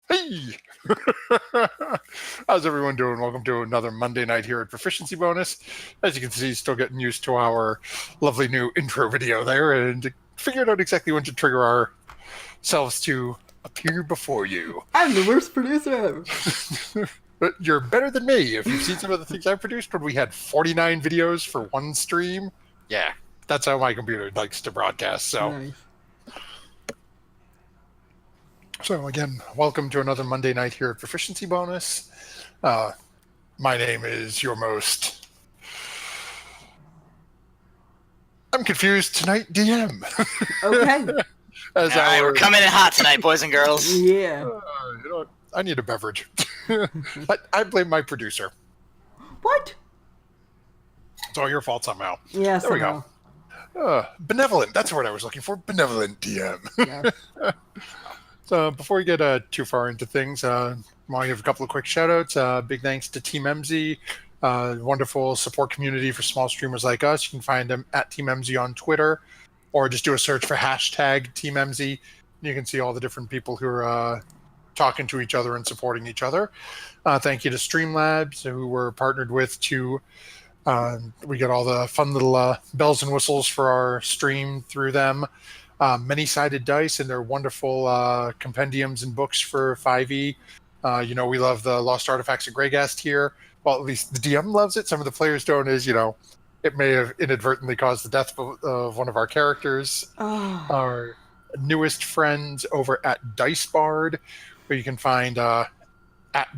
Hey! How's everyone doing? Welcome to another Monday night here at Proficiency Bonus. As you can see, still getting used to our lovely new intro video there and figured out exactly when to trigger ourselves to appear before you. I'm the worst producer ever. But you're better than me. If you've seen some of the things I produced when we had 49 videos for one stream, yeah, that's how my computer likes to broadcast. Nice. So again, welcome to another Monday night here at Proficiency Bonus. My name is your most... I'm confused tonight, DM. Okay. As All right, we're coming in hot tonight, boys and girls. Yeah. You know what? I need a beverage. I blame my producer. What? It's all your fault somehow. Yeah, There we go. Benevolent. That's the word I was looking for. Benevolent DM. Yeah. So before we get too far into things, I want to give a couple of quick shout-outs. Big thanks to Team MZ, wonderful support community for small streamers like us. You can find them at Team MZ on Twitter, or just do a search for hashtag Team MZ. You can see all the different people who are talking to each other and supporting each other. Thank you to Streamlabs, who we're partnered with to... we get all the fun little bells and whistles for our stream through them. Many-sided dice and their wonderful compendiums and books for 5e. We love the Lost Artifacts of Greygast here. Well, at least the DM loves it. Some of the players don't, it may have inadvertently caused the death of one of our characters. Our newest friends over at Dicebard, where you can find at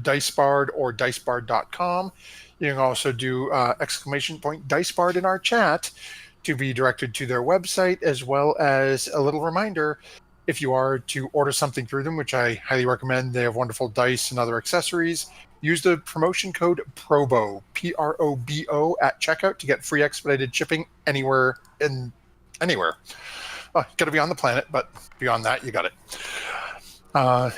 Dicebard or dicebard.com. You can also do ! Dicebard in our chat to be directed to their website, as well as a little reminder, if you are to order something through them, which I highly recommend, they have wonderful dice and other accessories, use the promotion code PROBO, P-R-O-B-O, at checkout to get free expedited shipping anywhere. Got to be on the planet, but beyond that, you got it.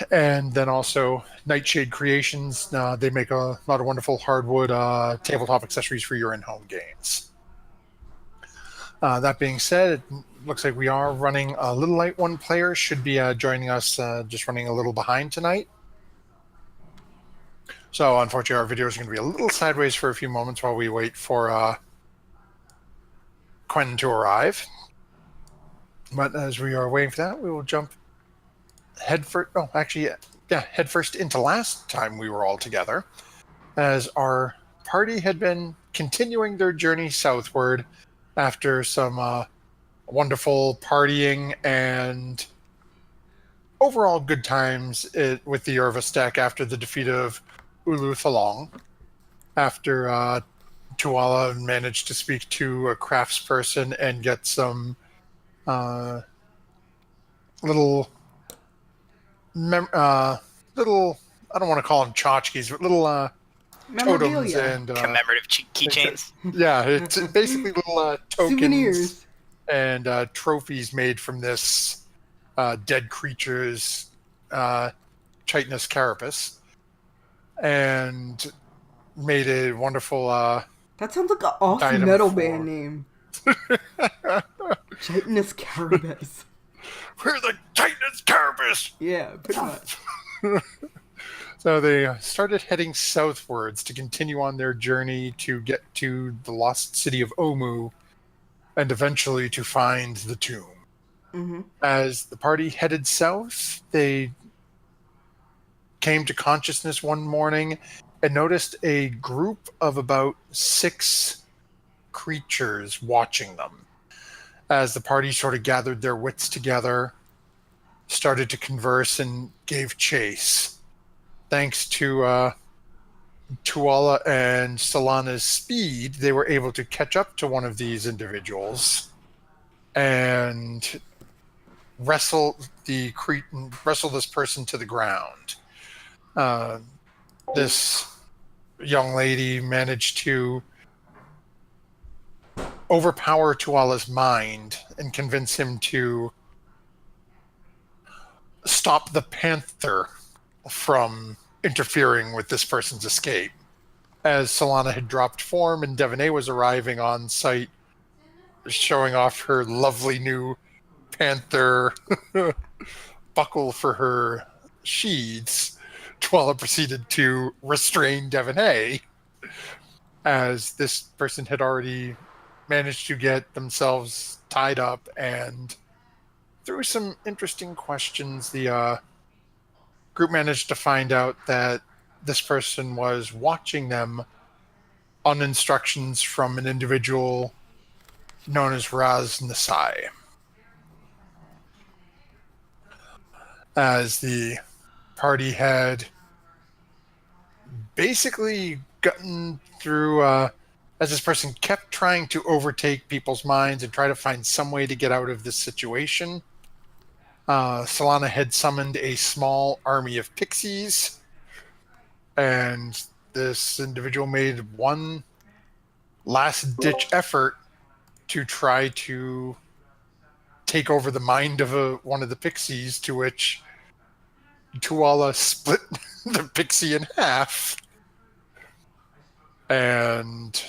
And then also Nightshade Creations. They make a lot of wonderful hardwood tabletop accessories for your in-home games. That being said, it looks like we are running a little light. One player should be joining us, just running a little behind tonight. So unfortunately, our videos are going to be a little sideways for a few moments while we wait for Quentin to arrive. But as we are waiting for that, we will jump headfirst into last time we were all together, as our party had been continuing their journey southward after some wonderful partying and overall good times with the Yerva stack after the defeat of Ulu Thalong. After Tuala managed to speak to a craftsperson and get some little, I don't want to call them tchotchkes, but little totems and commemorative keychains. Yeah, it's basically little tokens, souvenirs, and trophies made from this dead creature's chitinous carapace, and made a wonderful. That sounds like an awesome metal band name. Chitinous carapace. We're the chitinous carapace. Yeah, pretty much. So they started heading southwards to continue on their journey to get to the lost city of Omu and eventually to find the tomb. Mm-hmm. As the party headed south, they came to consciousness one morning and noticed a group of about 6 creatures watching them. As the party sort of gathered their wits together, started to converse, and gave chase. Thanks to Tuala and Solana's speed, they were able to catch up to one of these individuals and wrestle this person to the ground. This young lady managed to overpower Tuala's mind and convince him to stop the panther from interfering with this person's escape. As Solana had dropped form and Devaney was arriving on site, showing off her lovely new panther buckle for her sheaths, Tuala proceeded to restrain Devon Hay, as this person had already managed to get themselves tied up, and through some interesting questions, the group managed to find out that this person was watching them on instructions from an individual known as Raz Nasai. As the party had basically gotten through, as this person kept trying to overtake people's minds and try to find some way to get out of this situation, Solana had summoned a small army of pixies, and this individual made one last-ditch effort to try to take over the mind of one of the pixies, to which Tuala split the pixie in half. And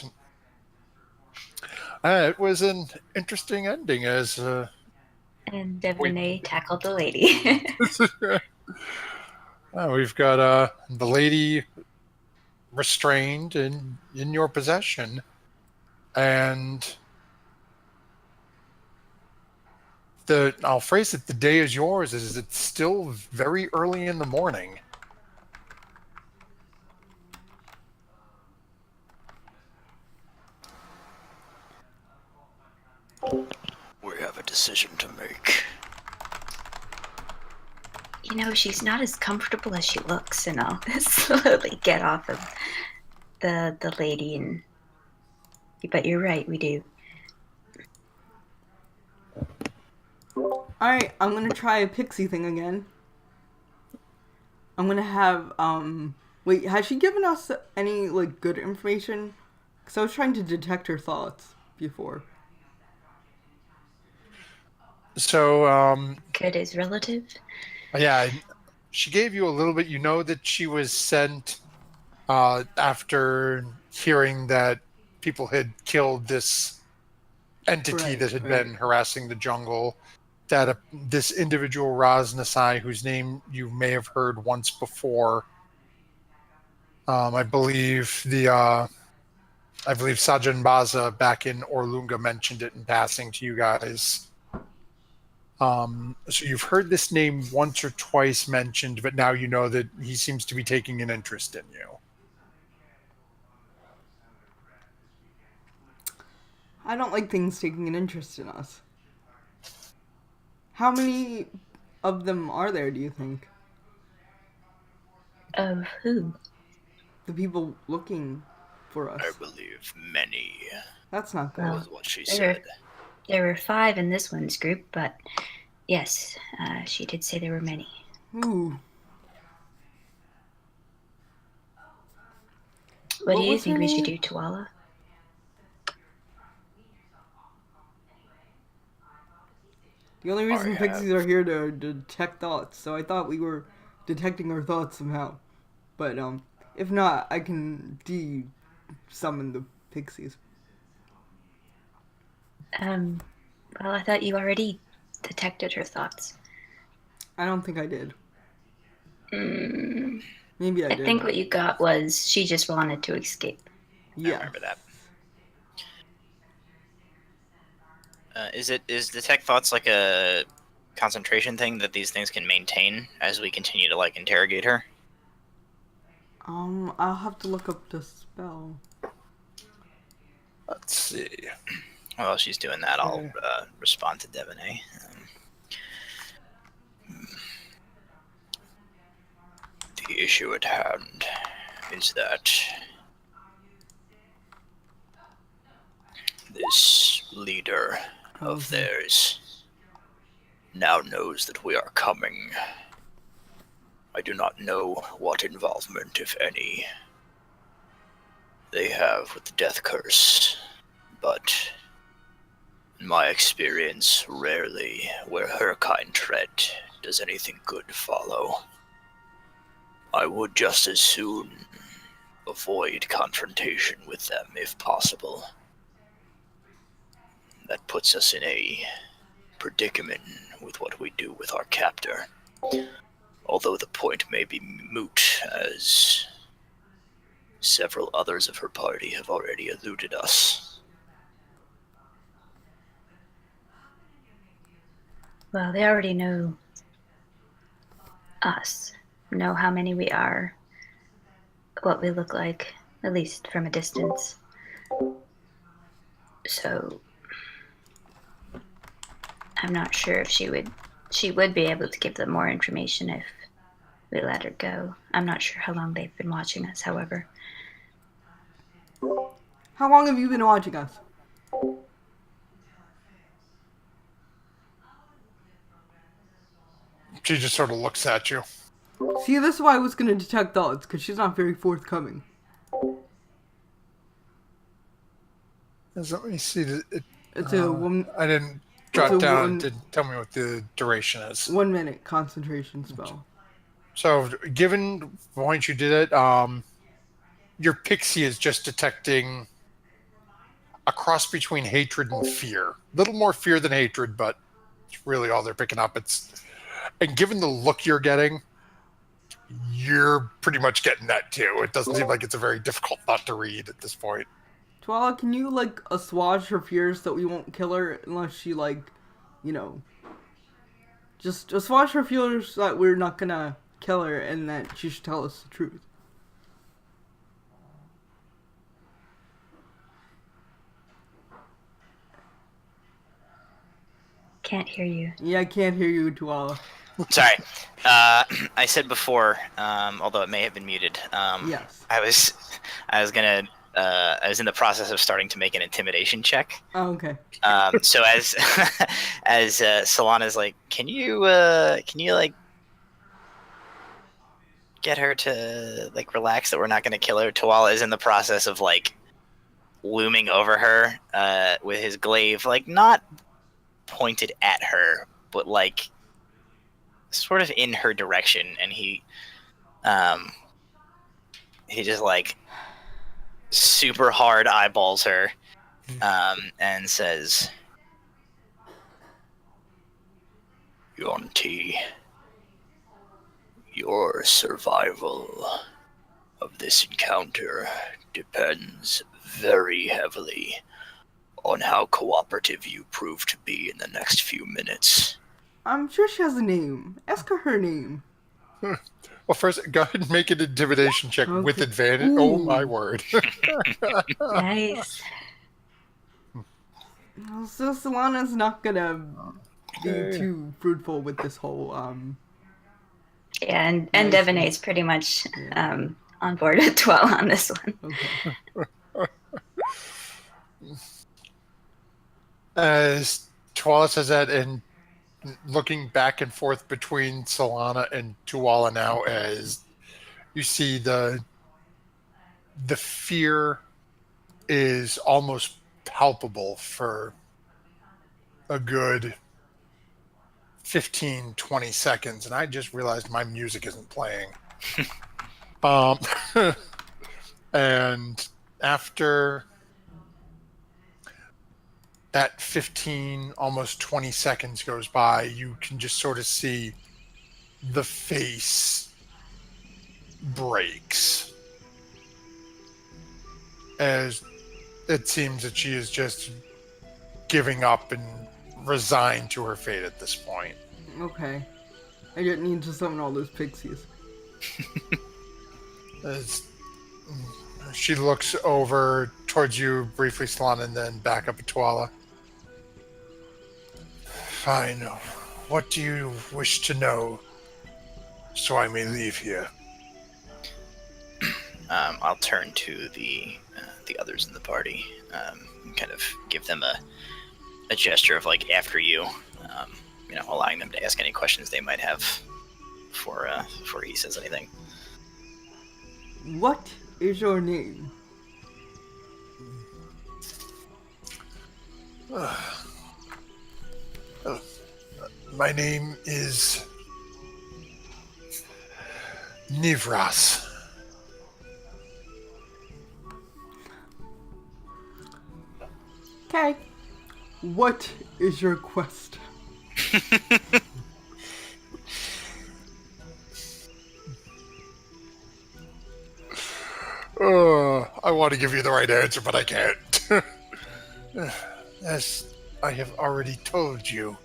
it was an interesting ending, as And Devonay tackled the lady. we've got the lady restrained and in your possession, and I'll phrase it, the day is yours, as it's still very early in the morning. We have a decision to make. You know, she's not as comfortable as she looks, and I'll slowly get off of the lady. But you're right, we do. Alright, I'm gonna try a pixie thing again. I'm gonna have, wait, has she given us any, like, good information? Because I was trying to detect her thoughts before. So, Good is relative. yeah, she gave you a little bit. You know that she was sent after hearing that people had killed this entity that had been harassing the jungle, that this individual Raz Nasai, whose name you may have heard once before, I believe Sajan Baza back in Orlunga mentioned it in passing to you guys. So you've heard this name once or twice mentioned, but now you know that he seems to be taking an interest in you. I don't like things taking an interest in us. How many of them are there, do you think? Of who? The people looking for us. I believe many. That's not good. Well, Was what she there said. There were 5 in this one's group, but yes, she did say there were many. Ooh. What do you was think her we should name? do, Tuala? The only reason I pixies are here to detect thoughts, so I thought we were detecting her thoughts somehow. But, if not, I can summon the pixies. Well, I thought you already detected her thoughts. I don't think I did. Mm, Maybe I I did. think what you got was she just wanted to escape. I Yeah. remember that. Is detect thoughts like a concentration thing that these things can maintain as we continue to like interrogate her? I'll have to look up the spell. Let's see. While she's doing that, I'll respond to Devonay. The issue at hand is that this leader of theirs now knows that we are coming. I do not know what involvement, if any, they have with the death curse, but in my experience, rarely where her kind tread does anything good follow. I would just as soon avoid confrontation with them if possible. That puts us in a predicament with what we do with our captor. although the point may be moot, as several others of her party have already eluded us. Well, they already know us, know how many we are, what we look like, at least from a distance. So I'm not sure if she would be able to give them more information if we let her go. I'm not sure how long they've been watching us, however. How long have you been watching us? She just sort of looks at you. See, this is why I was going to detect thoughts, because she's not very forthcoming. Let me see. It's a one. I didn't jot down. It didn't tell me what the duration is. 1 minute concentration spell. So, given the point you did it, your pixie is just detecting a cross between hatred and fear. A little more fear than hatred, but it's really all they're picking up. And given the look you're getting, you're pretty much getting that too. It doesn't seem like it's a very difficult thought to read at this point. Twala, can you, assuage her fears that we won't kill her unless she, just assuage her fears that we're not gonna kill her and that she should tell us the truth? Can't hear you. Yeah, I can't hear you, Twala. Sorry. I said before, although it may have been muted. Yes. I was in the process of starting to make an intimidation check. Oh, okay. So as Solana's like, can you get her to relax that we're not going to kill her? Tuala is in the process of looming over her with his glaive, not pointed at her, but sort of in her direction, and he just super hard eyeballs her and says, Yonti, your survival of this encounter depends very heavily on how cooperative you prove to be in the next few minutes. I'm sure she has a name. Ask her her name. Well, first, go ahead and make an intimidation check with advantage. Ooh. Oh, my word. Nice. So Solana's not gonna be too fruitful with this whole, Yeah, and Devanay's pretty much on board with 12 on this one. Okay. As Tuala says that, and looking back and forth between Solana and Tuala now, as you see the fear is almost palpable for a good 15, 20 seconds, and I just realized my music isn't playing. And after that 15, almost 20 seconds goes by, you can just sort of see the face breaks as it seems that she is just giving up and resigned to her fate at this point. Okay. I didn't need to summon all those pixies. As she looks over towards you briefly, Solana, and then back up at Tuala. Fine. What do you wish to know so I may leave here? I'll turn to the others in the party and kind of give them a gesture of after you, allowing them to ask any questions they might have before he says anything. What is your name? My name is Nivras. Okay. What is your quest? want to give you the right answer, but I can't. As I have already told you,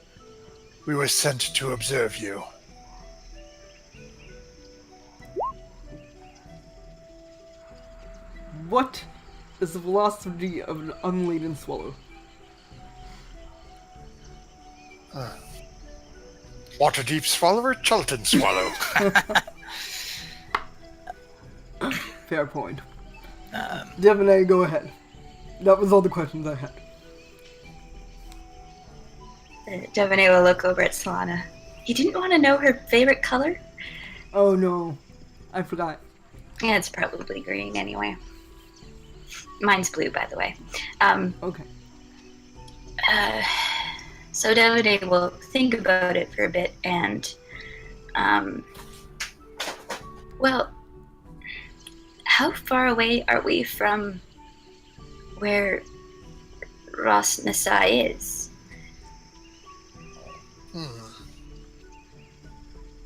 we were sent to observe you. What is the velocity of an unladen swallow? Waterdeep Swallower, Chulton Swallow. Fair point. Devin, go ahead. That was all the questions I had. Devaney will look over at Solana. You didn't want to know her favorite color? Oh no, I forgot. Yeah, it's probably green anyway. Mine's blue, by the way. Okay. So Devaney will think about it for a bit and, well, how far away are we from where Ras Nasai is?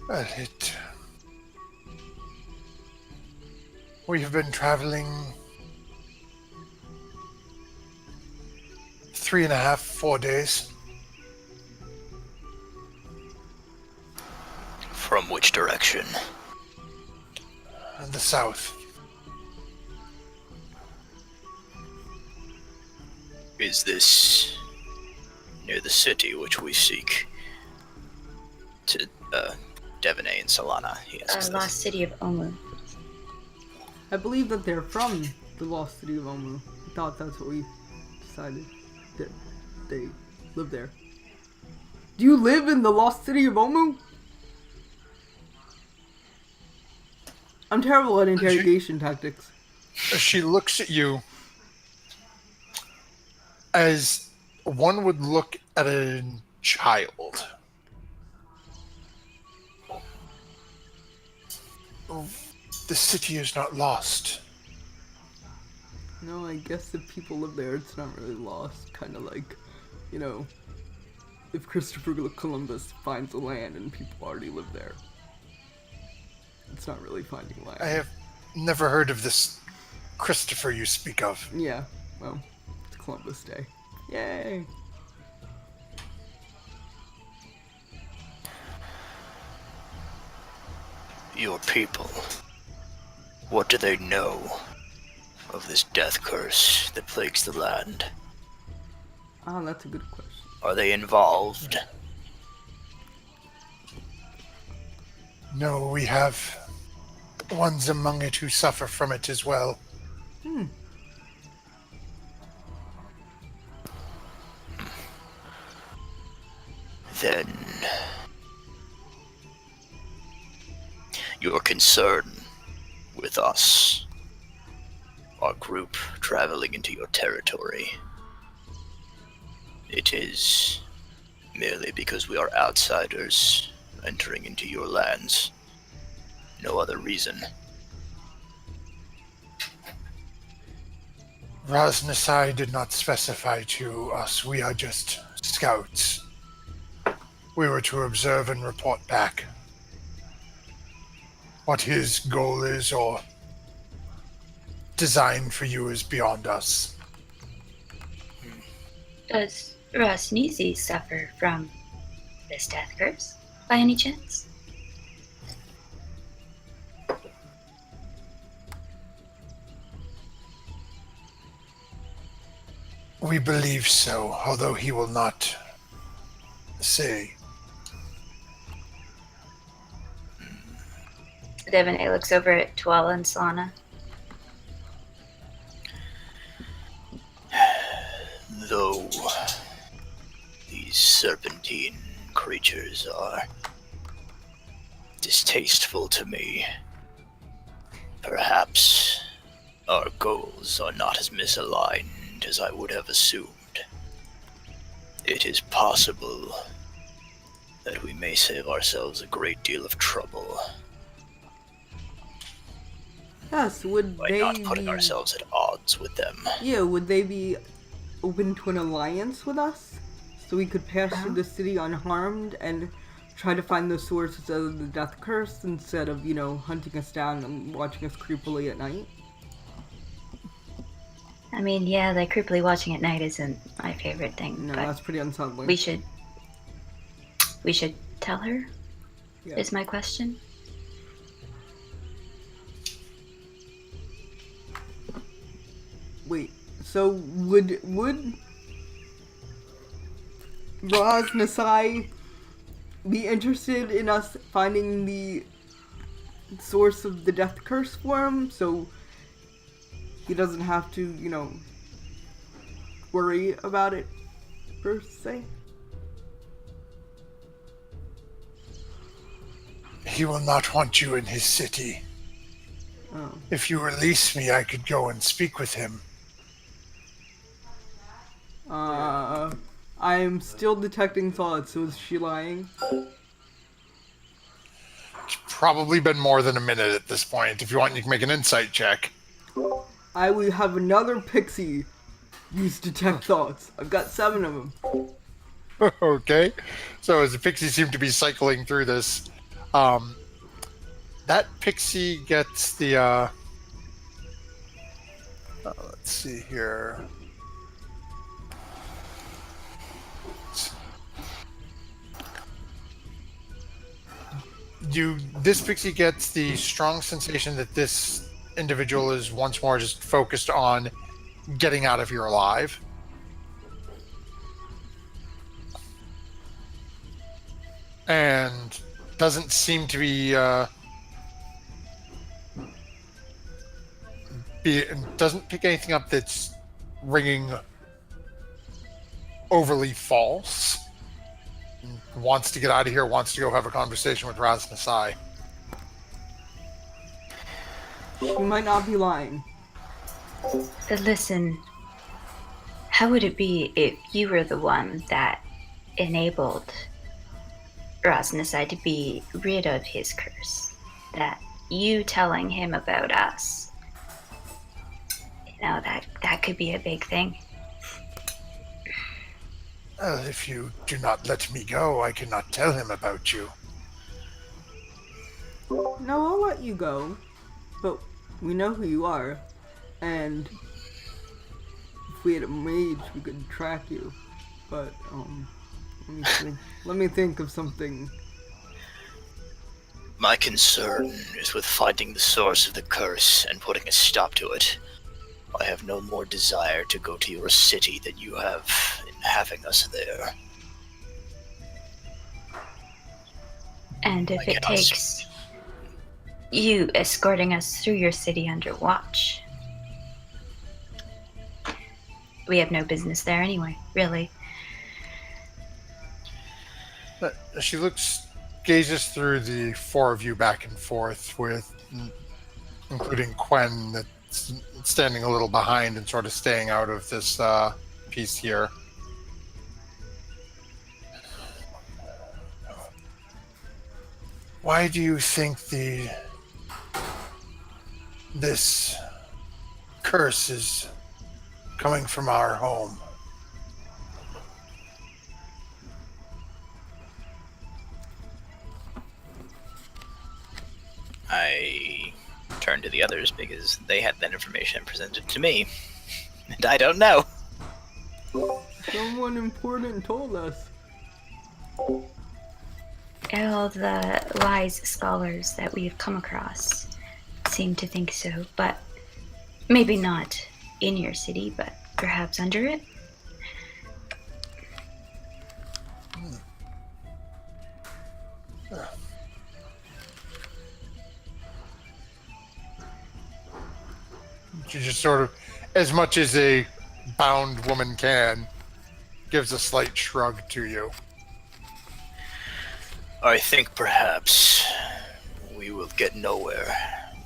Well, we have been traveling 3.5, 4 days. From which direction? In the south. Is this near the city which we seek? To Devaney and Solana, he asks. Lost City of Omu. I believe that they're from the lost city of Omu. I thought that's what we decided. That they live there. Do you live in the lost city of Omu? I'm terrible at interrogation tactics. She looks at you as one would look at a child. The city is not lost. No, I guess if people live there, it's not really lost. Kind of like, if Christopher Columbus finds a land and people already live there. It's not really finding land. I have never heard of this Christopher you speak of. Yeah, well, it's Columbus Day. Yay! Your people, what do they know of this death curse that plagues the land? Ah, that's a good question. Are they involved? No, we have ones among it who suffer from it as well. Then your concern with us, our group traveling into your territory, it is merely because we are outsiders entering into your lands. No other reason. Ras Nasai did not specify to us. We are just scouts. We were to observe and report back. What his goal is or design for you is beyond us. Does Ras Nisi suffer from this death curse, by any chance? We believe so, although he will not say. Devaney looks over at Tuala and Solana. Though these serpentine creatures are distasteful to me, perhaps our goals are not as misaligned as I would have assumed. It is possible that we may save ourselves a great deal of trouble Yes, would by they not putting be... ourselves at odds with them. Yeah, would they be open to an alliance with us? So we could pass through the city unharmed and try to find the sources of the death curse instead of, hunting us down and watching us creepily at night? I mean, yeah, like creepily watching at night isn't my favorite thing, No, but that's pretty unsettling. we should tell her. Yeah. Is my question. Wait. So would Raz Nasai be interested in us finding the source of the death curse for him, so he doesn't have to, worry about it per se? He will not want you in his city. Oh. If you release me, I could go and speak with him. I'm still detecting thoughts, so is she lying? It's probably been more than a minute at this point. If you want, you can make an insight check. I will have another pixie use detect thoughts. I've got 7 of them. Okay. So as the pixie seem to be cycling through this, that pixie gets the, let's see here. This pixie gets the strong sensation that this individual is once more just focused on getting out of here alive. And doesn't seem to doesn't pick anything up that's ringing overly false. Wants to get out of here, wants to go have a conversation with Raz Nasai. She might not be lying. But listen, how would it be if you were the one that enabled Rasnasai to be rid of his curse? That you telling him about us, that could be a big thing. If you do not let me go, I cannot tell him about you. No, I'll let you go. But we know who you are. And if we had a mage, we could track you. But, let me think of something. My concern is with finding the source of the curse and putting a stop to it. I have no more desire to go to your city than you have in having us there. And if it takes you escorting us through your city under watch, we have no business there anyway, really. She gazes through the 4 of you back and forth, including Quen, that's standing a little behind and sort of staying out of this piece here. Why do you think this curse is coming from our home? I turned to the others because they had that information presented to me. And I don't know. Someone important told us. All the wise scholars that we have come across seem to think so, but maybe not in your city, but perhaps under it. She just sort of, as much as a bound woman can, gives a slight shrug to you. I think perhaps we will get nowhere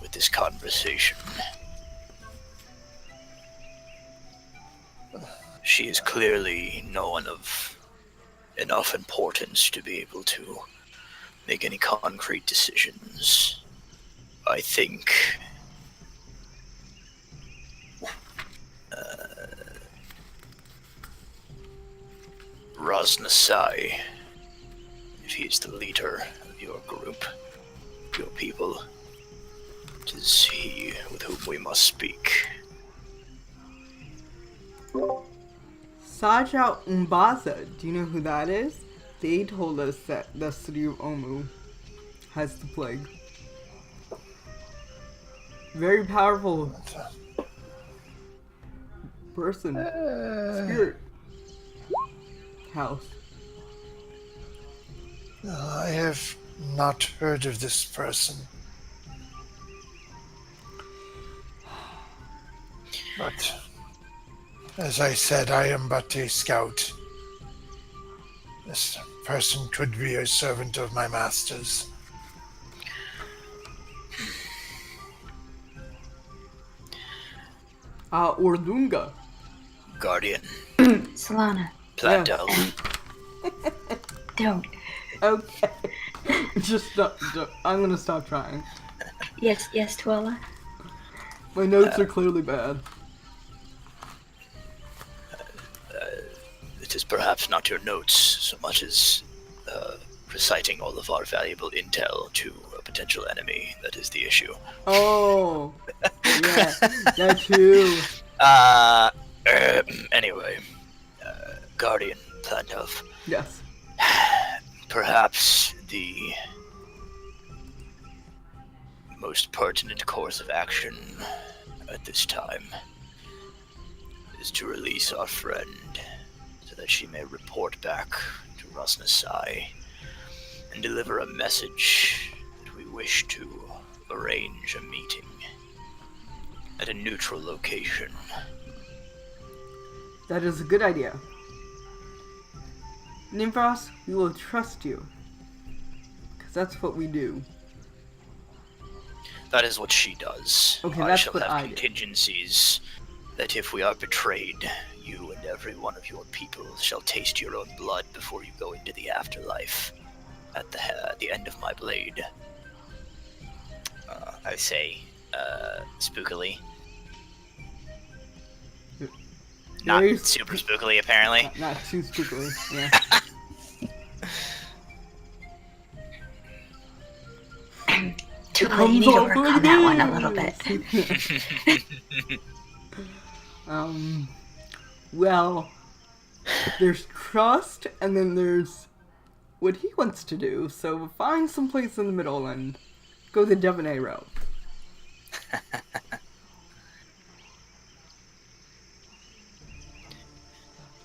with this conversation. She is clearly no one of enough importance to be able to make any concrete decisions. I think Raznasai, if he is the leader of your group, your people, it is he with whom we must speak. Saja Umbaza, do you know who that is? They told us that the city of Omu has the plague. Very powerful person. Spirit house. I have not heard of this person. But, as I said, I am but a scout. This person could be a servant of my master's. Ordunga. Guardian, Solana, plant Yeah. elf. don't. Okay. Just stop. I'm gonna stop trying. Yes, Tuala. My notes are clearly bad. It is perhaps not your notes so much as reciting all of our valuable intel to a potential enemy that is the issue. Oh. Yeah, that too. Anyway, Guardian, plant elf. Yes. Perhaps the most pertinent course of action at this time is to release our friend so that she may report back to Rosnasai and deliver a message that we wish to arrange a meeting at a neutral location. That is a good idea. Nimfrost, we will trust you. Because that's what we do. That is what she does. Okay, I that's shall what have I do. contingencies that if we are betrayed, you and every one of your people shall taste your own blood before you go into the afterlife at the end of my blade. I say, spookily. Not Very super spookily, apparently. Not too spookily, yeah. Tuala, you need to work on that one a little bit. Well, there's trust, and then there's what he wants to do, so find some place in the middle and go the Devonay route.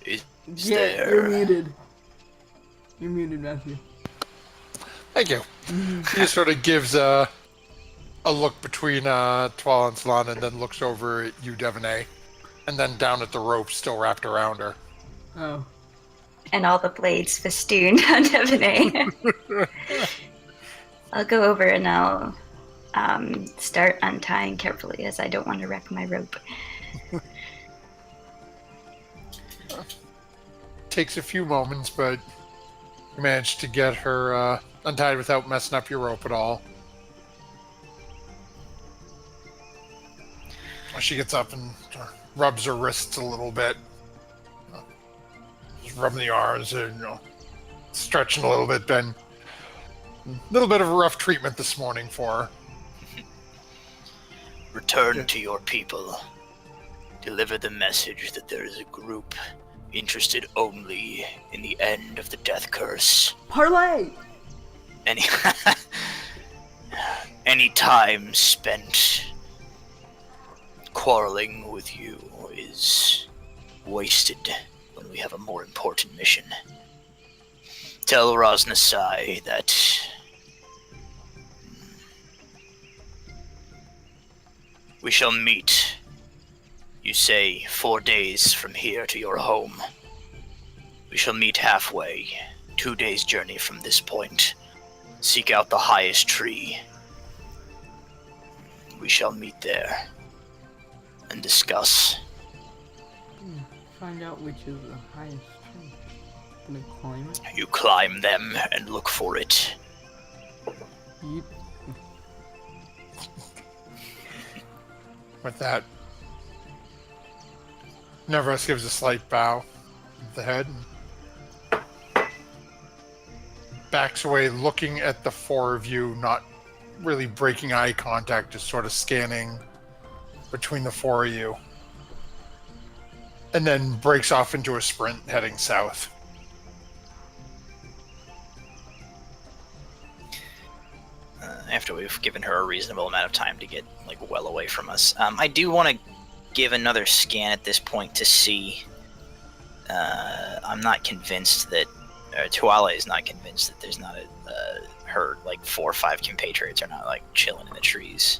Is Yeah, there... you're muted. You're muted, Matthew. Thank you. He just sort of gives a look between Twala and Solana and then looks over at you, Devonay, and then down at the rope still wrapped around her. Oh. And all the blades festooned on Devonay. I'll go over and I'll start untying carefully as I don't want to wreck my rope. Takes a few moments, but you managed to get her untied without messing up your rope at all. She gets up and rubs her wrists a little bit. Just rubbing the arms and, stretching a little bit. Been a little bit of a rough treatment this morning for her. Return to your people. Deliver the message that there is a group interested only in the end of the death curse. Parlay! Any time spent quarreling with you is wasted when we have a more important mission. Tell Rosnasai that we shall meet, you say, 4 days from here to your home. We shall meet halfway, 2 days' journey from this point. Seek out the highest tree. We shall meet there and discuss. Find out which is the highest tree. Gonna climb it. You climb them and look for it. Yeet. With that, Nevros gives a slight bow of the head and backs away, looking at the four of you, not really breaking eye contact, just sort of scanning between the four of you. and then breaks off into a sprint heading south. After we've given her a reasonable amount of time to get well away from us, I do want to give another scan at this point to see. I'm not convinced that Tuala is not convinced that there's not her 4 or 5 compatriots are not chilling in the trees.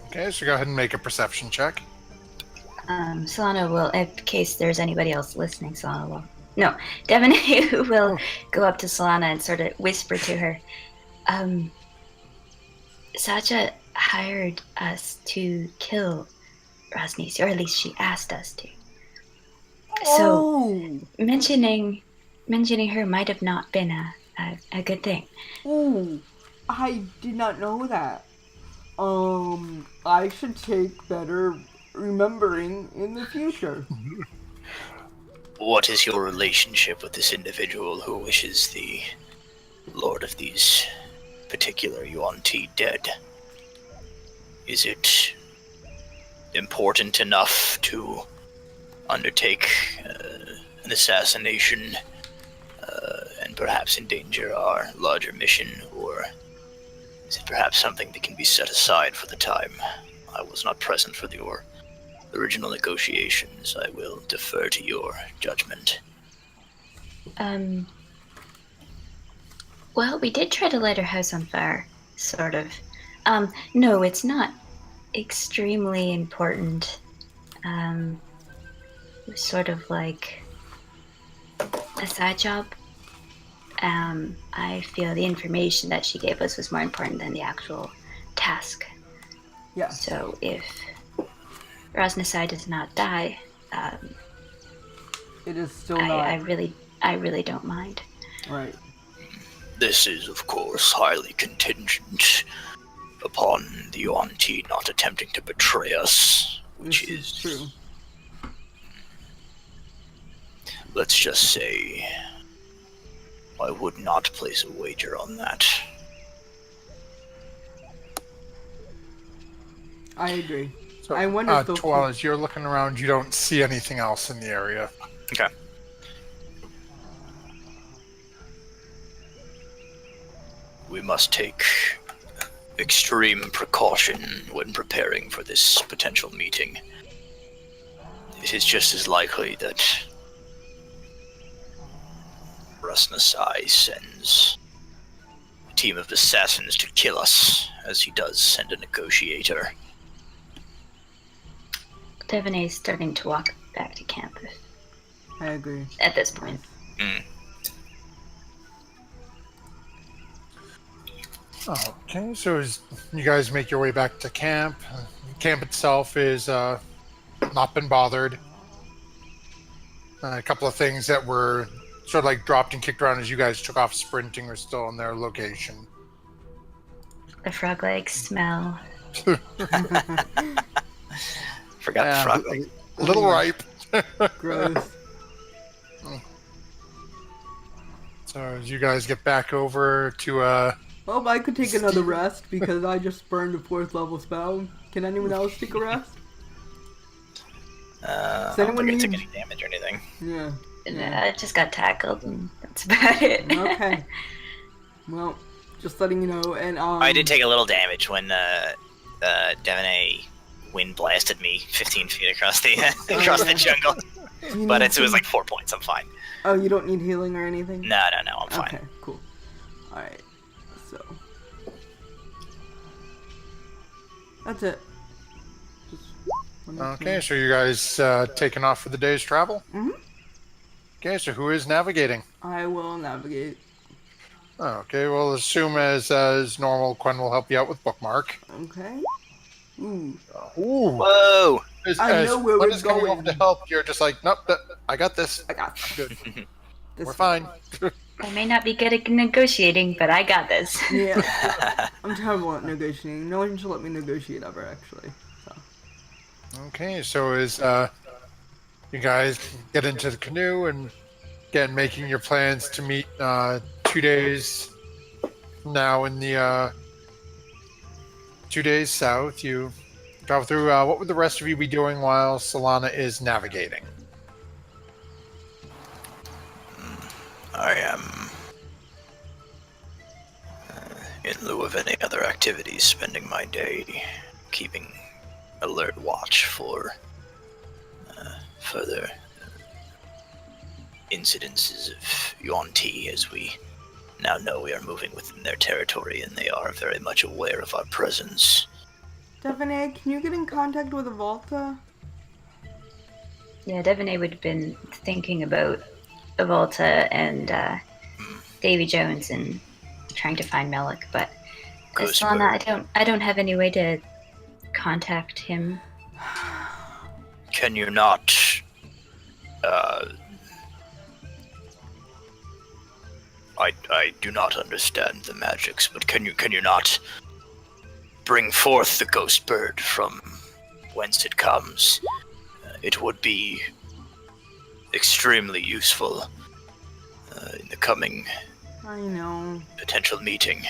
Okay, so go ahead and make a perception check. Solana will, in case there's anybody else listening, Solana will. No, Devin will go up to Solana and sort of whisper to her. Sacha hired us to kill Rosnes, or at least she asked us to. So mentioning her might have not been a good thing. Oh, I did not know that. I should take better remembering in the future. What is your relationship with this individual who wishes the Lord of these particular Yuan-Ti dead? Is it important enough to undertake an assassination and perhaps endanger our larger mission, or is it perhaps something that can be set aside for the time? I was not present for your original negotiations. I will defer to your judgment. Well, we did try to light her house on fire, sort of. No, it's not extremely important. It was sort of like a side job. I feel the information that she gave us was more important than the actual task. Yeah. So if Rosnesai does not die, It is still not. I really don't mind. Right. This is, of course, highly contingent upon the Yuan-Ti not attempting to betray us, which This is true. Let's just say, I would not place a wager on that. I agree. So, I wonder if Tuala, as you're looking around, you don't see anything else in the area. Okay. We must take extreme precaution when preparing for this potential meeting. It is just as likely that Rosnesai sends a team of assassins to kill us as he does send a negotiator. Devine is starting to walk back to camp I agree. at this point. Okay, so as you guys make your way back to camp, camp itself is not been bothered. A couple of things that were sort of dropped and kicked around as you guys took off sprinting are still in their location. The frog legs smell. Forgot the frog leg. A little ripe. Gross. So as you guys get back over to Well, I could take another rest because I just burned a 4th level spell. Can anyone else take a rest? I don't anyone think I took need- any damage or anything. Yeah. I just got tackled, and that's about it. Okay. Well, just letting you know, and I did take a little damage when Devine wind blasted me 15 feet across the the jungle. you But need it was some- 4 points. I'm fine. Oh, you don't need healing or anything? No, I'm fine. Okay, cool. Alright, so. That's it. Just one okay, more so you guys taking off for the day's travel? Mhm. Okay, so who is navigating? thing. I will navigate. Okay, we'll assume as normal, Quen will help you out with bookmark. Okay. Ooh. Ooh. Whoa! I know where Quen we're is coming over going. to help, you're just like, nope, I got this. I got Good. this. We're fine. I may not be good at negotiating, but I got this. Yeah. I'm terrible at negotiating. No one should let me negotiate ever, actually. So. Okay, so as you guys get into the canoe and again making your plans to meet 2 days now in the 2 days south, you travel through. What would the rest of you be doing while Solana is navigating? I am, in lieu of any other activities, spending my day keeping alert watch for further incidences of Yuan-Ti, as we now know we are moving within their territory and they are very much aware of our presence. Stephanie, can you get in contact with Volta? Yeah, Devon would have been thinking about Volta and Davy Jones and trying to find Melik, but Solana, I don't have any way to contact him. Can you not I do not understand the magics, but can you not bring forth the ghost bird from whence it comes? It would be extremely useful in the coming I know. potential meeting.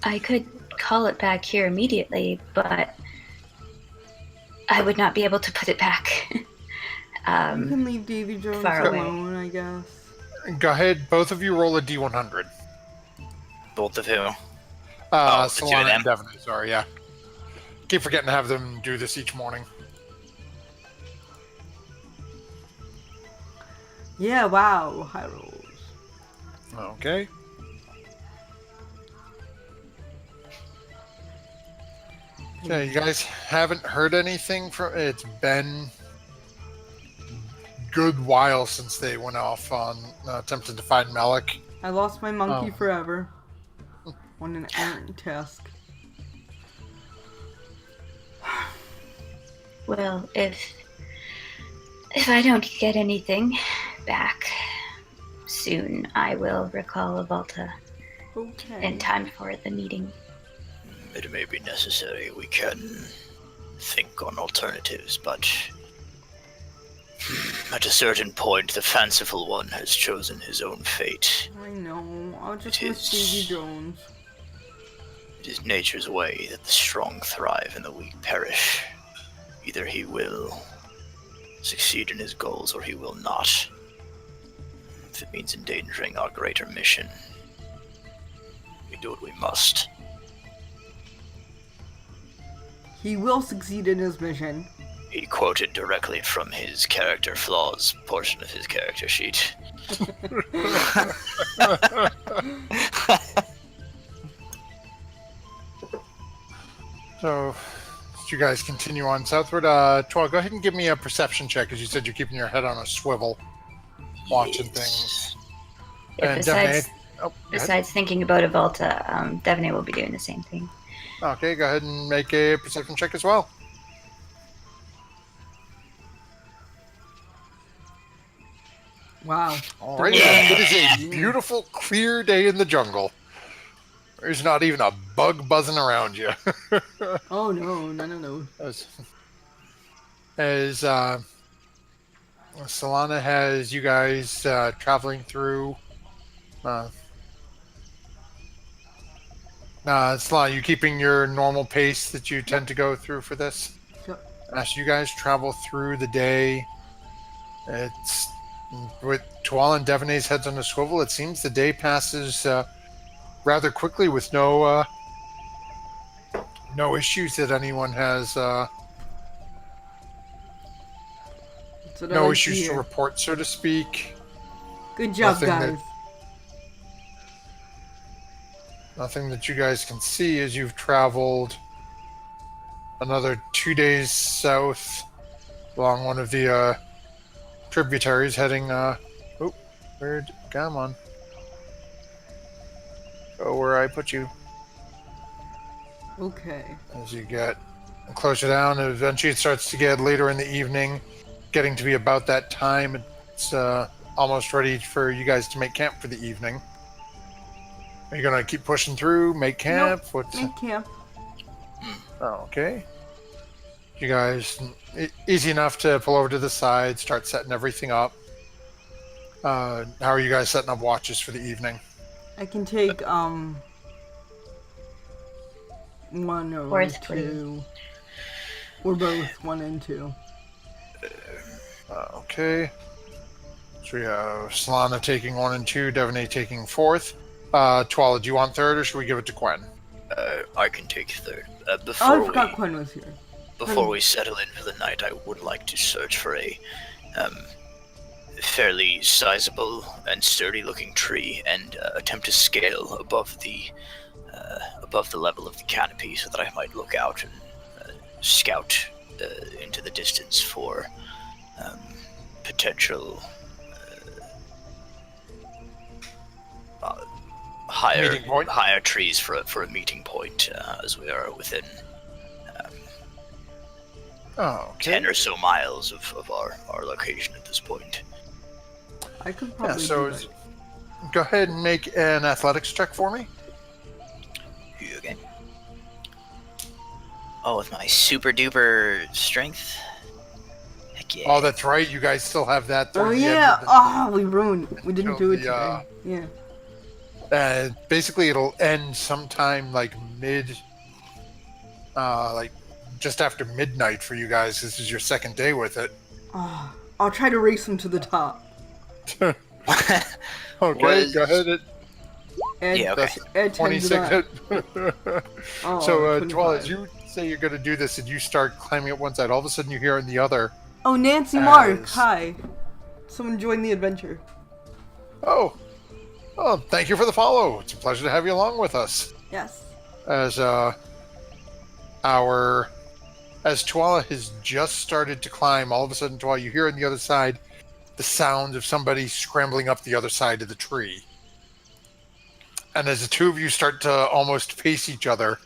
I could call it back here immediately, but I would not be able to put it back. You can leave Davy Jones far away. alone, I guess. Go ahead, both of you roll a d100. Both of who? Solana the two of them? and Devon, sorry, yeah. Keep forgetting to have them do this each morning. Yeah, wow. High rolls. Okay. Okay, you guys haven't heard anything from... It's been good while since they went off on attempting to find Melik. I lost my monkey Oh. forever. On an errant task. Well, if I don't get anything back soon, I will recall Volta Okay. in time for the meeting. It may be necessary. We can think on alternatives, but at a certain point, the fanciful one has chosen his own fate. I know. I'll just It miss is- Davy Jones. It is nature's way that the strong thrive and the weak perish. Either he will succeed in his goals or he will not. If it means endangering our greater mission, we do what we must. He will succeed in his mission. He quoted directly from his character flaws portion of his character sheet. So, as you guys continue on southward, Troy, go ahead and give me a perception check, as you said you're keeping your head on a swivel, watching things. Yeah, And besides, Devon, go ahead. besides thinking about Volta, Devon will be doing the same thing. Okay, go ahead and make a perception check as well. Wow. Alright, Yeah. it is a beautiful, clear day in the jungle. There's not even a bug buzzing around you. Oh no, no. as Solana has you guys traveling through. Solana, you keeping your normal pace that you tend to go through for this? Yep. As you guys travel through the day, it's with Tuala and Devonay's heads on a swivel. It seems the day passes rather quickly with no issues that anyone has. That's what I No like issues to hear. report, so to speak. Good job, Nothing that- guys. Nothing that you guys can see as you've traveled another 2 days south along one of the tributaries heading. Come on. Go where I put you. Okay. As you get closer down, and eventually it starts to get later in the evening, getting to be about that time. It's almost ready for you guys to make camp for the evening. Are you gonna keep pushing through, make camp? What's Make camp. Oh, okay. You guys, easy enough to pull over to the side, start setting everything up. How are you guys setting up watches for the evening? I can take one or Fourth, two. We're both 1 and 2. Okay. So we have Solana taking 1 and 2, Devaney taking 4th. Twala, do you want 3rd, or should we give it to Quen? I can take 3rd. Oh, Before I forgot Quinn was here. Before we settle in for the night, I would like to search for a fairly sizable and sturdy-looking tree and attempt to scale above the level of the canopy, so that I might look out and scout into the distance for potential higher trees for a meeting point, as we are within 10 or so miles of our location at this point. I could probably do that. Go ahead and make an athletics check for me. Okay. Oh, with my super duper strength? Heck yeah. Oh, that's right. You guys still have that. Oh, yeah. We ruined. We didn't do it today. Yeah. Basically, it'll end sometime like just after midnight for you guys. This is your 2nd day with it. I'll try to race him to the top. Okay, go ahead. Add 26. 10 So, Twala, as you say you're going to do this and you start climbing up one side, all of a sudden you hear on the other. Oh, Nancy Mark, hi. Someone joined the adventure. Oh, thank you for the follow. It's a pleasure to have you along with us. Yes. As Twala has just started to climb, all of a sudden, Twala, you hear on the other side the sound of somebody scrambling up the other side of the tree. And as the two of you start to almost face each other,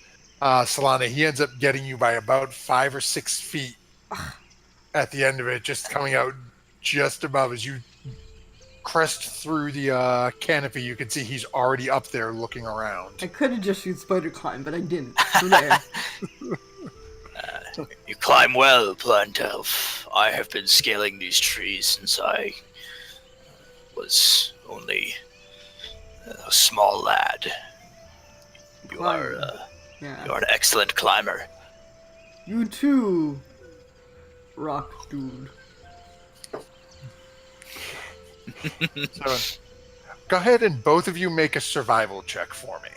Solana, he ends up getting you by about 5 or 6 feet at the end of it, just coming out just above. As you crest through the canopy, you can see he's already up there looking around. I could have just used spider climb, but I didn't. So there. You climb well, Plant Elf. I have been scaling these trees since I was only a small lad. You are an excellent climber. You too, rock dude. So, go ahead and both of you make a survival check for me.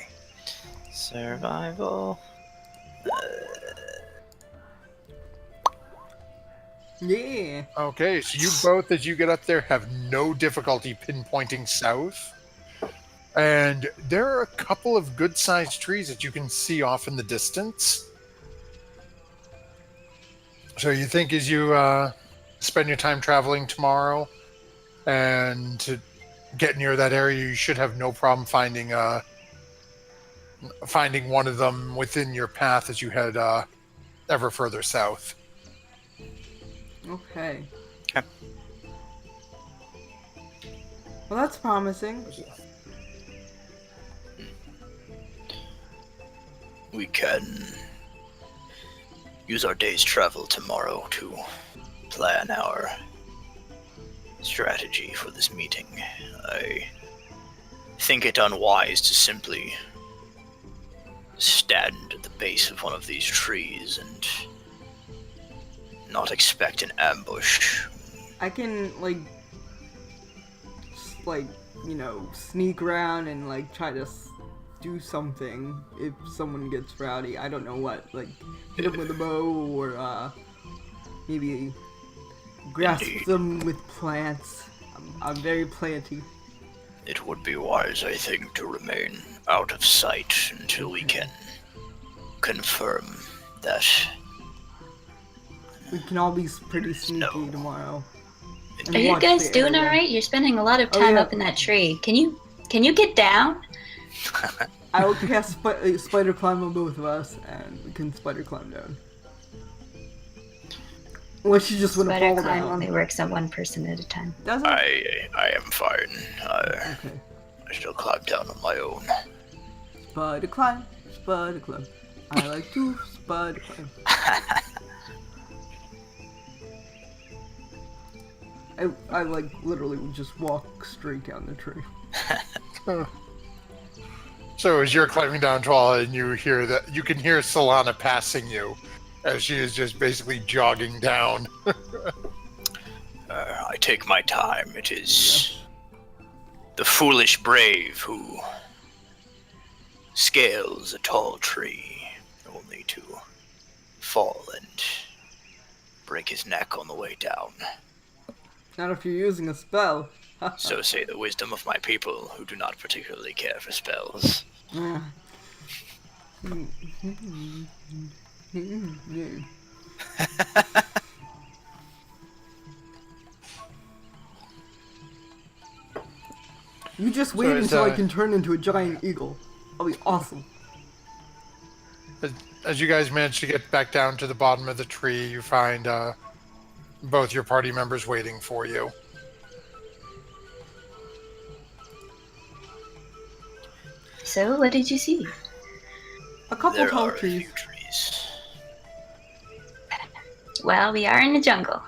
Survival. Yeah. Okay, so you both, as you get up there, have no difficulty pinpointing south. And there are a couple of good-sized trees that you can see off in the distance. So you think as you spend your time traveling tomorrow and to get near that area, you should have no problem finding one of them within your path as you head ever further south. Okay. Well, that's promising. We can use our day's travel tomorrow to plan our strategy for this meeting. I think it unwise to simply stand at the base of one of these trees and not expect an ambush. I can sneak around and try to do something if someone gets rowdy. I don't know what, hit them with a bow or maybe grasp them with plants. I'm very planty. It would be wise, I think, to remain out of sight until we can confirm that. We can all be pretty sneaky tomorrow. Are you guys doing alright? You're spending a lot of time up in that tree. Can you get down? I will cast spider climb on both of us, and we can spider climb down. Unless you just want to fall Spider climb down. only works on one person at a time. Doesn't it? I am fine. Okay. I shall climb down on my own. Spider climb, spider climb. I like to spider climb. I literally would just walk straight down the tree. So as you're climbing down Twala and you hear that, you can hear Solana passing you as she is just basically jogging down. I take my time. It is the foolish brave who scales a tall tree only to fall and break his neck on the way down. Not if you're using a spell. So say the wisdom of my people, who do not particularly care for spells. Yeah. You just wait is, until I can turn into a giant eagle. That'll be awesome. As you guys manage to get back down to the bottom of the tree, you find both your party members waiting for you. So, what did you see? A couple There tall are a few trees. trees. Well, we are in the jungle.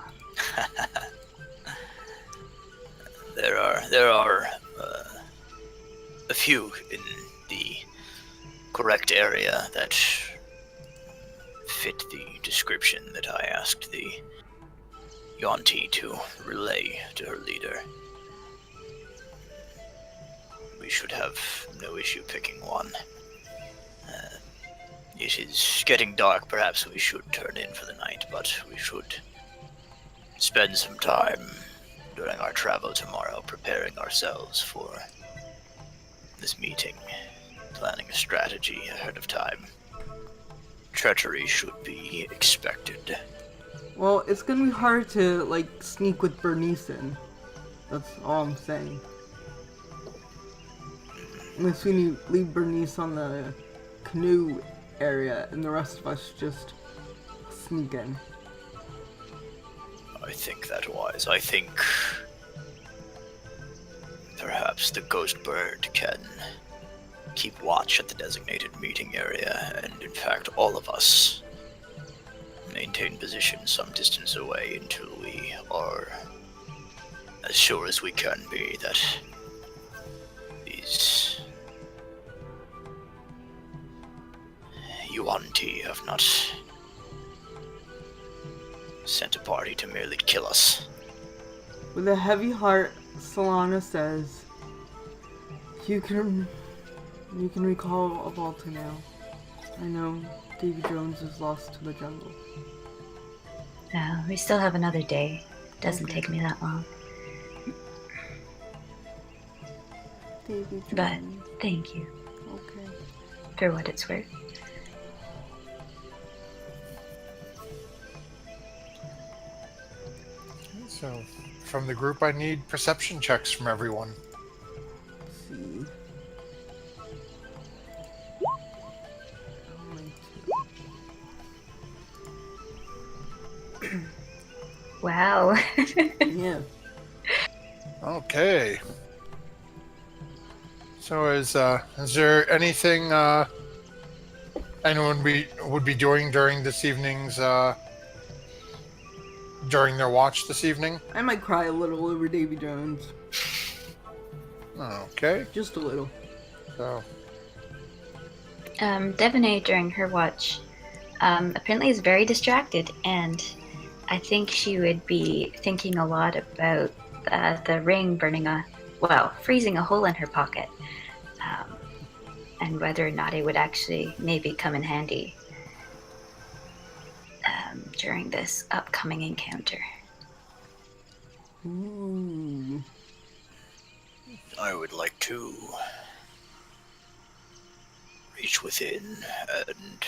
There are a few in the correct area that fit the description that I asked the Yonti to relay to her leader. We should have no issue picking one. It is getting dark. Perhaps we should turn in for the night, but we should spend some time during our travel tomorrow preparing ourselves for this meeting, planning a strategy ahead of time. Treachery should be expected. Well, it's gonna be hard to, like, sneak with Bernice in. That's all I'm saying. Unless we leave Bernice on the canoe area and the rest of us just sneak in. I think that wise. I think perhaps the ghost bird can keep watch at the designated meeting area, and in fact all of us maintain position some distance away until we are as sure as we can be that these Yuan-Ti have not sent a party to merely kill us. With a heavy heart, Solana says, You can recall Avalta now. I know Davy Jones is lost to the jungle. We still have another day. Doesn't take me that long. Davy Jones. But thank you Okay. for what it's worth. So, from the group, I need perception checks from everyone. Let's see. Wow. Yeah. Okay. So, is there anything anyone would be doing during this evening's during their watch this evening? I might cry a little over Davy Jones. Okay. Just a little. So, Devonay, during her watch, apparently is very distracted, and I think she would be thinking a lot about the ring freezing a hole in her pocket, and whether or not it would actually maybe come in handy during this upcoming encounter. Ooh. I would like to reach within and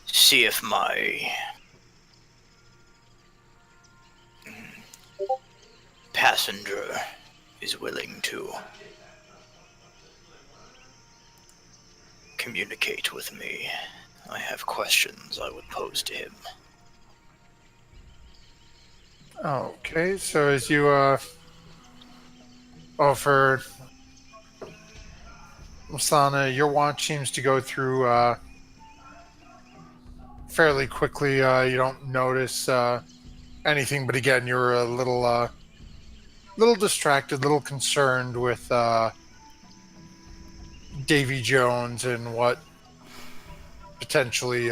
see if my passenger is willing to communicate with me. I have questions I would pose to him. okay. So, as you for Masana, your watch seems to go through fairly quickly. You don't notice anything, but again, you're a little distracted, little concerned with Davy Jones and what potentially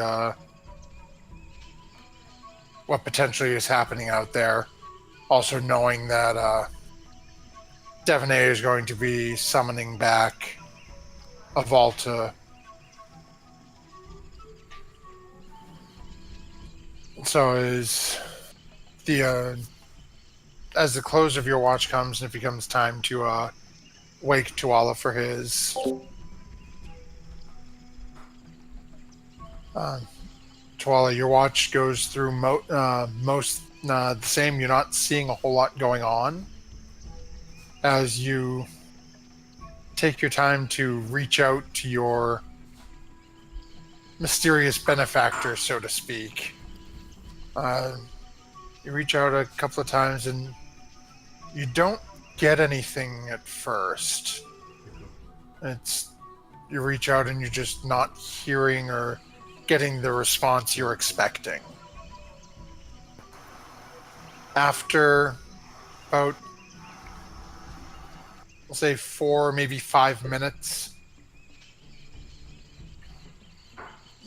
what potentially is happening out there. Also knowing that Devaney is going to be summoning back a Volta. So as the close of your watch comes and it becomes time to wake Tuala for his, Tuala, your watch goes through most the same. You're not seeing a whole lot going on as you take your time to reach out to your mysterious benefactor, so to speak. You reach out a couple of times and you don't get anything at first. You reach out and you're just not hearing or getting the response you're expecting. After about, we'll say 4, maybe 5 minutes,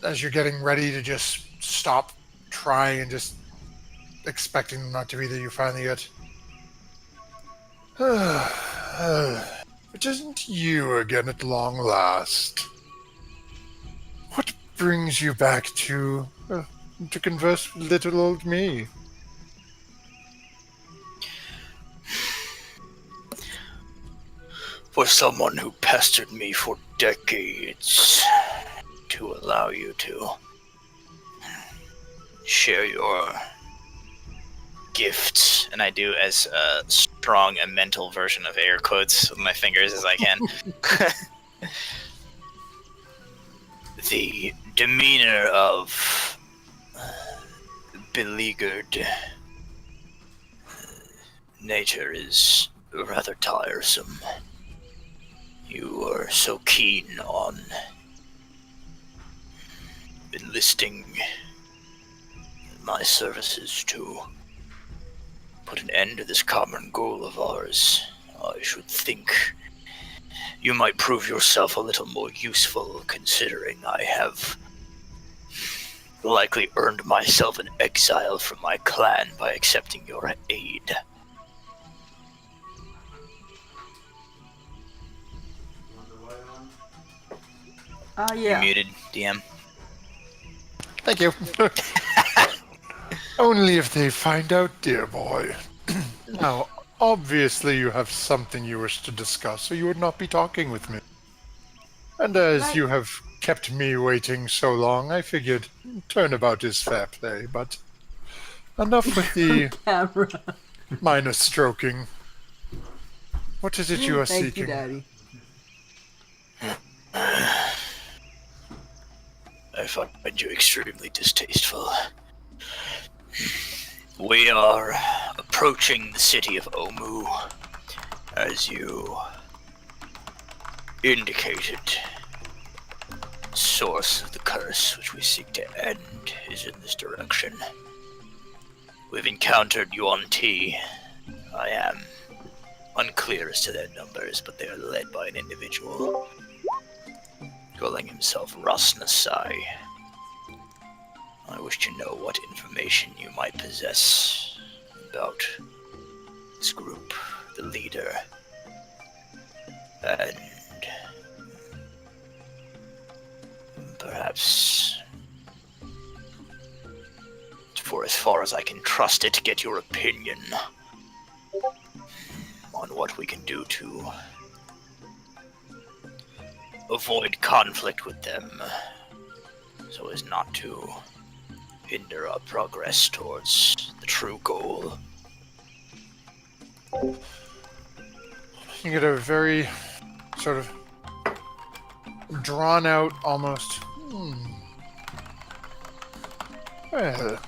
as you're getting ready to just stop trying and just expecting them not to be there, you finally get, it isn't you again at long last. What brings you back to converse with little old me? For someone who pestered me for decades, to allow you to share your gifts, and I do as strong a mental version of air quotes with my fingers as I can. The demeanor of beleaguered nature is rather tiresome. You are so keen on enlisting my services to put an end to this common goal of ours. I should think you might prove yourself a little more useful, considering I have likely earned myself an exile from my clan by accepting your aid. Yeah. You're muted, DM. Thank you. Only if they find out, dear boy. Now, obviously you have something you wish to discuss, or you would not be talking with me. And as Right. you have kept me waiting so long, I figured turnabout is fair play, but enough with the Camera. minor stroking. What is it you are Thank seeking? you, Daddy. I find you extremely distasteful. We are approaching the city of Omu, as you indicated. Source of the curse which we seek to end is in this direction. We've encountered Yuan Ti. I am unclear as to their numbers, but they are led by an individual calling himself Rasnasai. I wish to know what information you might possess about this group, the leader, and perhaps, for as far as I can trust it, get your opinion on what we can do to avoid conflict with them, so as not to hinder our progress towards the true goal. You get a very sort of drawn out, almost. Well,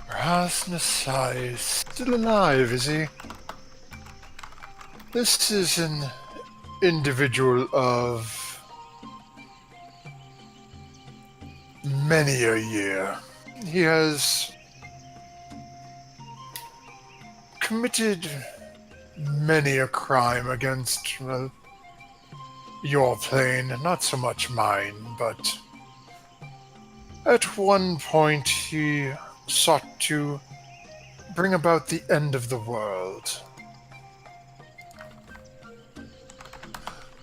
Rasnasai is still alive, is he? This is an individual of many a year. He has committed many a crime against, well, your plane, not so much mine, but At one point, he sought to bring about the end of the world.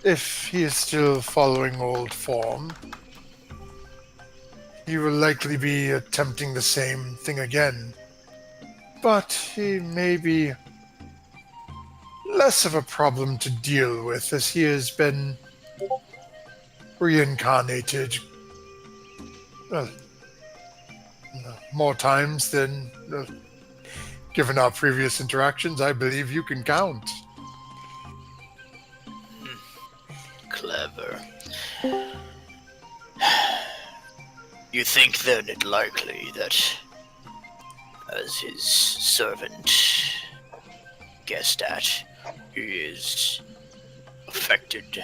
If he is still following old form, he will likely be attempting the same thing again. But he may be less of a problem to deal with, as he has been reincarnated uh, more times than, given our previous interactions, I believe you can count. Clever. You think then it likely that, as his servant guessed at, he is affected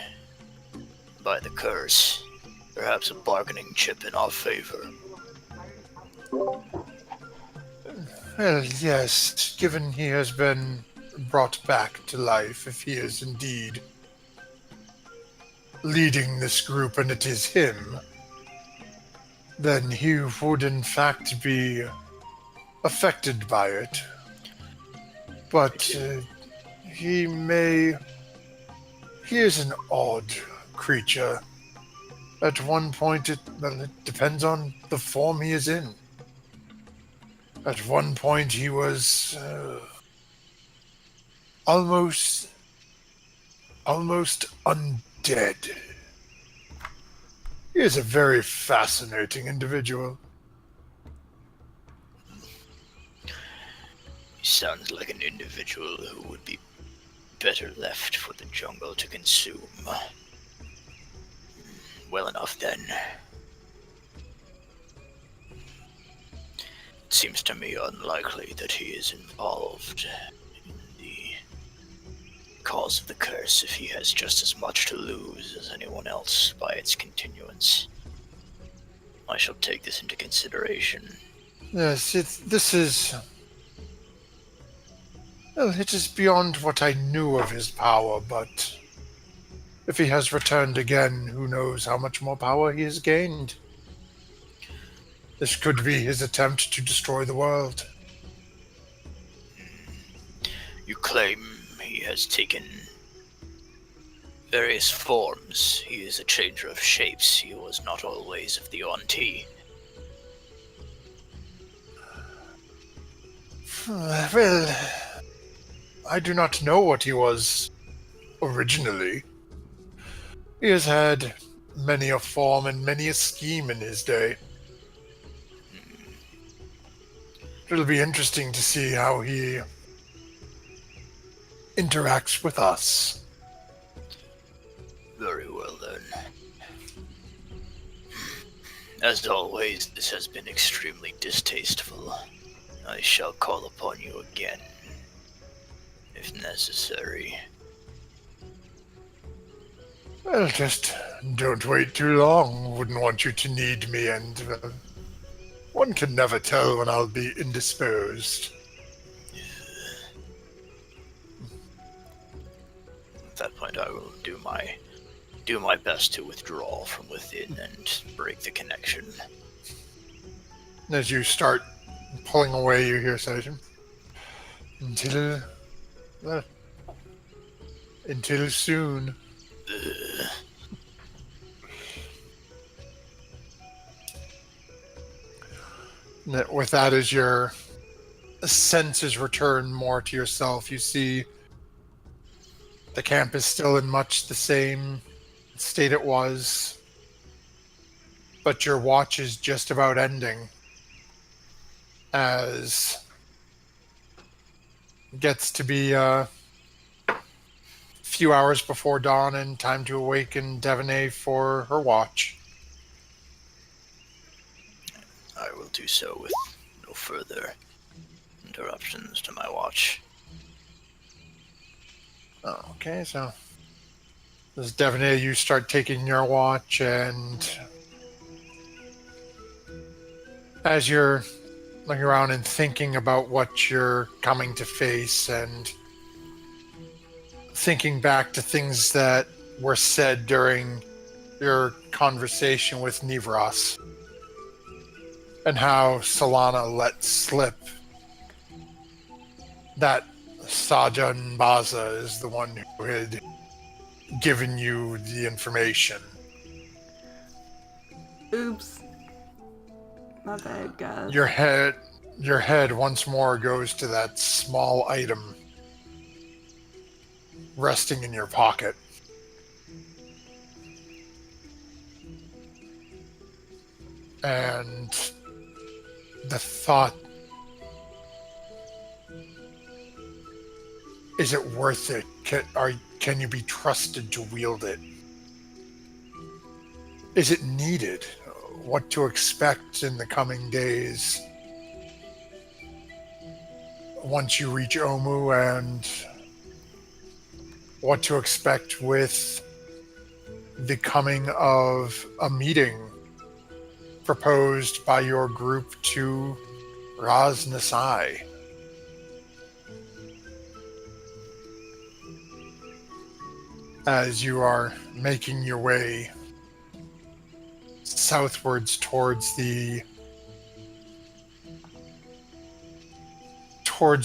by the curse, perhaps a bargaining chip in our favor? Well, yes, given he has been brought back to life, if he is indeed leading this group and it is him, then he would in fact be affected by it. But he is an odd creature. At one point, it depends on the form he is in. At one point, he was almost undead. He is a very fascinating individual. He sounds like an individual who would be better left for the jungle to consume. Well enough then. It seems to me unlikely that he is involved in the cause of the curse if he has just as much to lose as anyone else by its continuance. I shall take this into consideration. Yes, this is... Well, it is beyond what I knew of his power, but if he has returned again, who knows how much more power he has gained. This could be his attempt to destroy the world. You claim he has taken various forms. He is a changer of shapes. He was not always of the Onti. Well, I do not know what he was originally. He has had many a form and many a scheme in his day. It'll be interesting to see how he interacts with us. Very well then. As always, this has been extremely distasteful. I shall call upon you again, if necessary. Well, just don't wait too long. Wouldn't want you to need me, and one can never tell when I'll be indisposed. At that point, I will do my best to withdraw from within and break the connection. As you start pulling away, you hear Satan. Until soon. With that, as your senses return more to yourself, you see the camp is still in much the same state it was, but your watch is just about ending as it gets to be a few hours before dawn and time to awaken Devaney for her watch. I will do so with no further interruptions to my watch. Oh, okay, so as Devaney, you start taking your watch, and as you're looking around and thinking about what you're coming to face and thinking back to things that were said during your conversation with Nivras, and how Solana let slip that Sajan Baza is the one who had given you the information. Oops. Not that, guys. Your head once more goes to that small item resting in your pocket. And the thought, is it worth it? Can you be trusted to wield it? Is it needed? What to expect in the coming days once you reach Omu, and what to expect with the coming of a meeting proposed by your group to Raz Nasai. As you are making your way southwards towards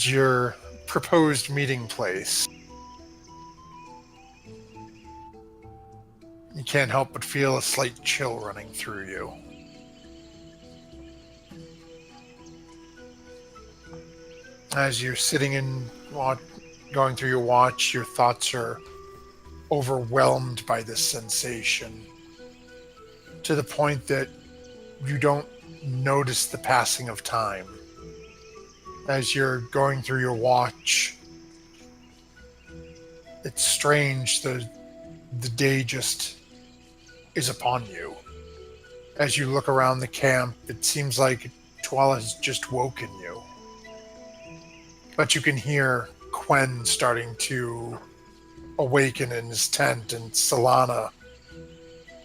your proposed meeting place, you can't help but feel a slight chill running through you. As you're sitting in going through your watch, your thoughts are overwhelmed by this sensation to the point that you don't notice the passing of time. As you're going through your watch, it's strange, the day just is upon you. As you look around the camp, it seems like Tuala has just woken you. But you can hear Quen starting to awaken in his tent, and Solana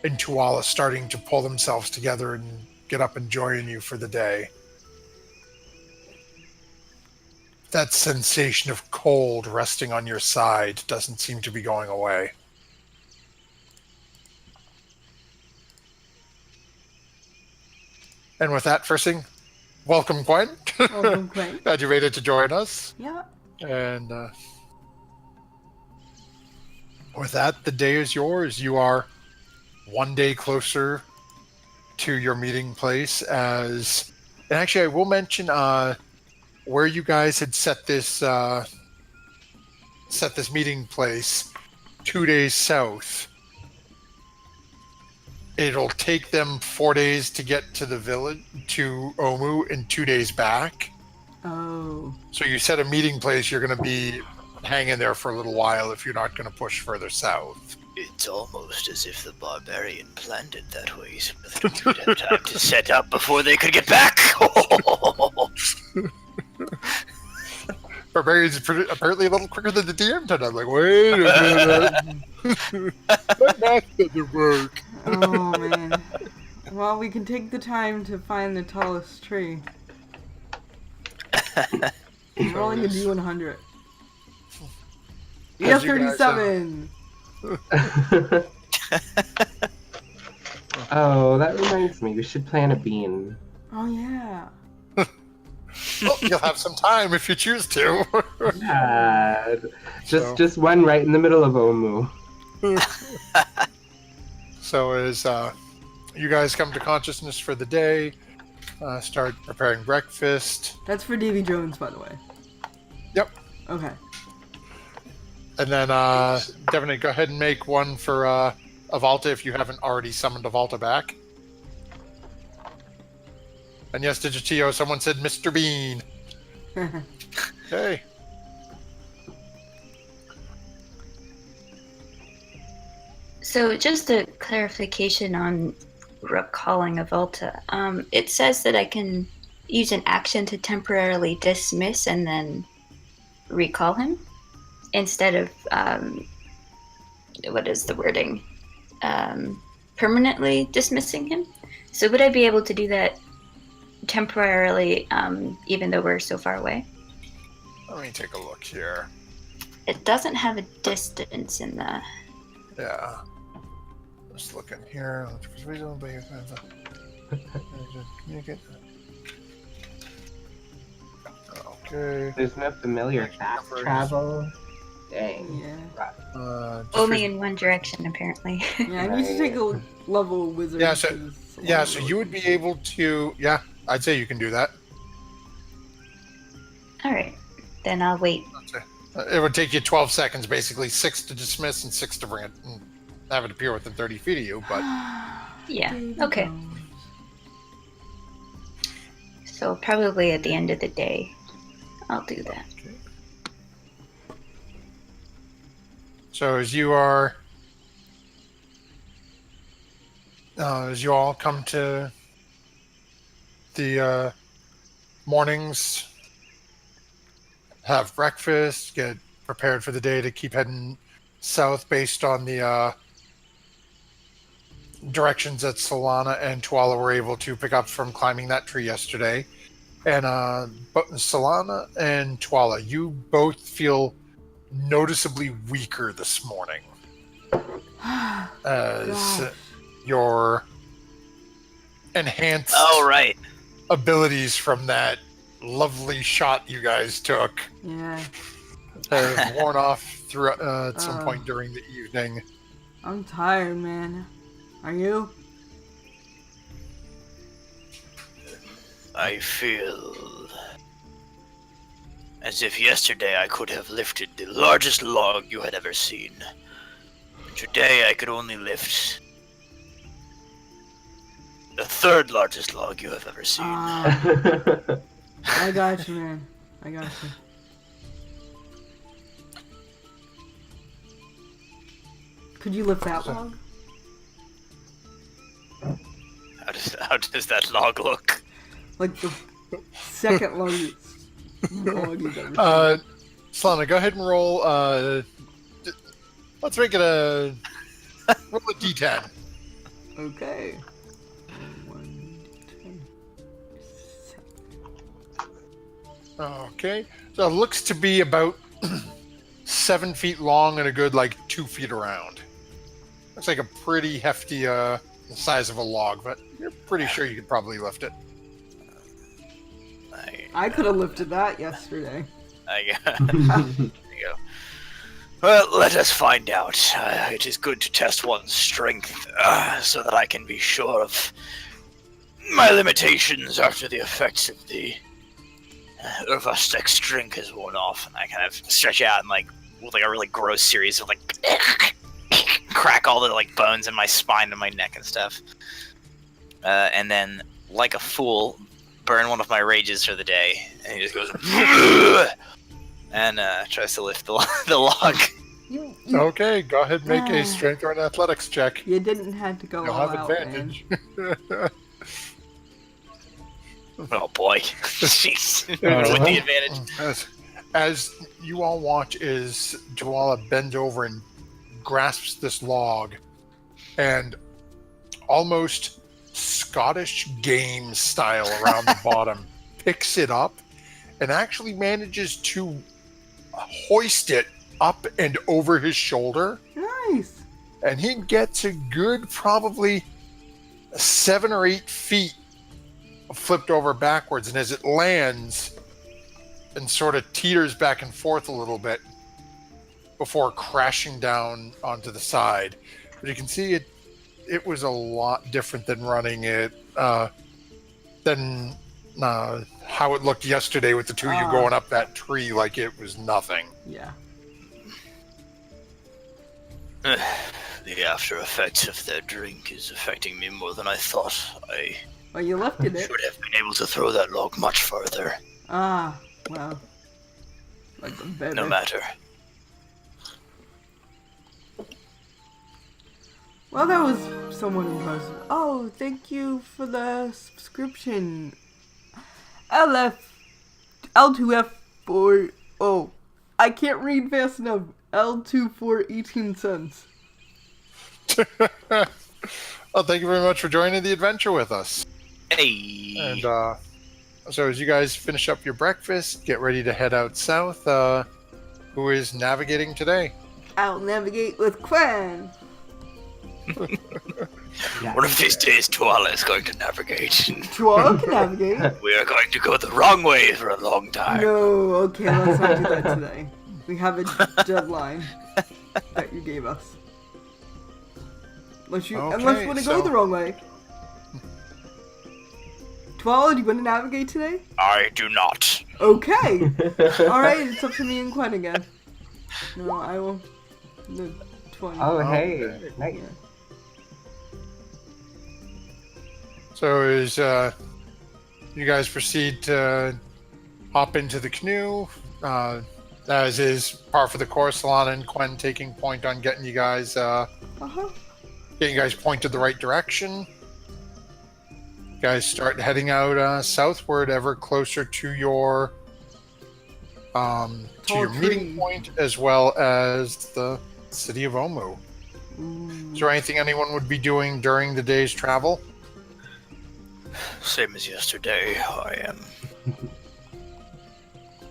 and Tuala starting to pull themselves together and get up and join you for the day. That sensation of cold resting on your side doesn't seem to be going away. And with that, first thing, welcome, Quen. Welcome, Quen. Glad you made it to join us. Yeah. And with that, the day is yours. You are one day closer to your meeting place. And actually, I will mention where you guys had set this meeting place, 2 days south. It'll take them 4 days to get to the village, to Omu, and 2 days back. Oh. So you set a meeting place, you're going to be hanging there for a little while if you're not going to push further south. It's almost as if the barbarian planned it that way, so that we would have time to set up before they could get back. Barbarian's apparently a little quicker than the DM tonight. I'm like, wait a minute. That math doesn't work. Oh, man. Well, we can take the time to find the tallest tree. I'm rolling a D100. You have 37! Oh, that reminds me. We should plant a bean. Oh, yeah. Well, you'll have some time if you choose to. Just one right in the middle of Omu. So as you guys come to consciousness for the day, start preparing breakfast. That's for Davy Jones, by the way. Yep. Okay. And then definitely go ahead and make one for Avalta if you haven't already summoned Avalta back. And yes, Digitio, someone said Mr. Bean. Hey. So just a clarification on recalling Avalta. It says that I can use an action to temporarily dismiss and then recall him instead of, what is the wording? Permanently dismissing him. So would I be able to do that temporarily, even though we're so far away? Let me take a look here. It doesn't have a distance in the... Yeah. Just looking here. Okay. There's no familiar Actually, fast numbers. travel. Dang. Yeah. Just Only for- in one direction, apparently. Yeah, I need to take a level wizard. Yeah, so- 'cause Yeah, so you would be able to. Yeah, I'd say you can do that. All right, then I'll wait. It would take you 12 seconds, basically 6 to dismiss and 6 to bring it and have it appear within 30 feet of you. But Yeah, Baby okay. girl. So probably at the end of the day, I'll do that. so as you are, as you all come to the mornings, have breakfast, get prepared for the day to keep heading south based on the directions that Solana and Tuala were able to pick up from climbing that tree yesterday. And but Solana and Tuala, you both feel noticeably weaker this morning as Gosh. your enhanced Oh, right. abilities from that lovely shot you guys took Yeah, have worn off through at some Oh. point during the evening. I'm tired, man. Are you? I feel as if yesterday I could have lifted the largest log you had ever seen. And today I could only lift the third largest log you have ever seen. I got you, man. I got you. Could you lift that log? How does that log look? Like the second longest log you've ever seen. Solana, go ahead and roll. Let's make it a roll a d10. Okay. 1, 10. Okay, so it looks to be about 7 feet long and a good 2 feet around. Looks like a pretty hefty size of a log, but you're pretty sure you could probably lift it. I could have lifted that yesterday. There you go. Well, let us find out. It is good to test one's strength so that I can be sure of my limitations after the effects of the Urvastex drink has worn off. And I kind of stretch out and with a really gross series of crack all the bones in my spine and my neck and stuff. And then, like a fool, burn one of my rages for the day. And he just goes and tries to lift the log. You Okay, go ahead and make a strength or an athletics check. You didn't have to go You'll all have out, advantage. Oh boy. Jeez. With the advantage. As you all watch as Joala bends over and grasps this log and almost Scottish game style around the bottom picks it up and actually manages to hoist it up and over his shoulder, Nice. and he gets a good probably 7 or 8 feet flipped over backwards, and as it lands and sort of teeters back and forth a little bit before crashing down onto the side. But you can see it was a lot different than running it than how it looked yesterday with the two of you going up that tree like it was nothing. Yeah. The after effects of their drink is affecting me more than I thought. I Well, you lifted it. should have been able to throw that log much further. Ah, well. Like the better. No matter. Well, that was somewhat impressive. Oh, thank you for the subscription. L2F4. Oh, I can't read fast enough. L2 for 18 cents. Well, thank you very much for joining the adventure with us. Hey. And so as you guys finish up your breakfast, get ready to head out south, who is navigating today? I'll navigate with Quan. Yeah, One of these days, Tuala is going to navigate. Tuala can navigate. We are going to go the wrong way for a long time. No, okay, let's not do that today. We have a deadline that you gave us. Unless you Okay, want to so- go the wrong way. Tuala, do you want to navigate today? I do not. Okay. Alright, it's up to me and Gwen again. No, I will. The 20. Oh, hey. Okay. Nice. Yeah. So as you guys proceed to hop into the canoe, as is par for the course, Alana and Quen taking point on getting you guys pointed the right direction. You guys start heading out southward, ever closer to your meeting point, as well as the city of Omu. Is there anything anyone would be doing during the day's travel? Same as yesterday, I am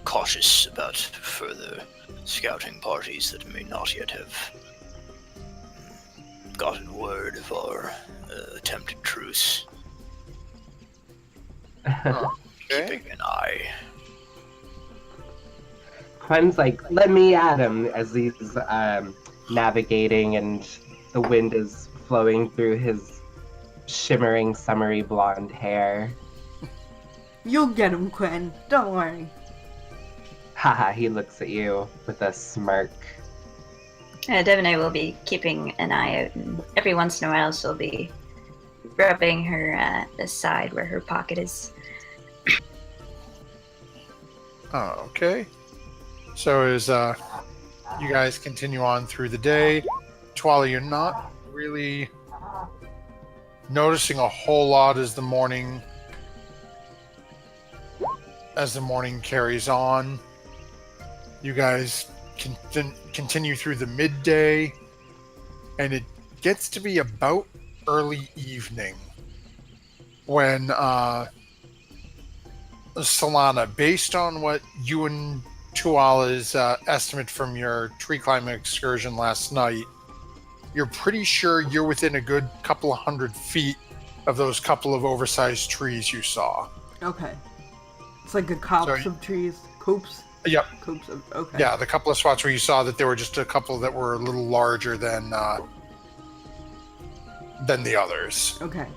cautious about further scouting parties that may not yet have gotten word of our attempted truce. Okay. Keeping an eye. Quen's like, let me at him as he's navigating and the wind is flowing through his shimmering, summery blonde hair. You'll get him, Quen. Don't worry. Haha, he looks at you with a smirk. Devonay will be keeping an eye out, and every once in a while she'll be rubbing her the side where her pocket is. Oh, okay. So as you guys continue on through the day, Twala, you're not really noticing a whole lot as the morning carries on. You guys continue through the midday, and it gets to be about early evening when Solana, based on what you and Tuala's estimate from your tree climbing excursion last night, you're pretty sure you're within a good couple of 100 feet of those couple of oversized trees you saw. Okay. It's like a copse of trees. Copes? Yep. Copes of. Okay. Yeah, the couple of spots where you saw that there were just a couple that were a little larger than the others. Okay.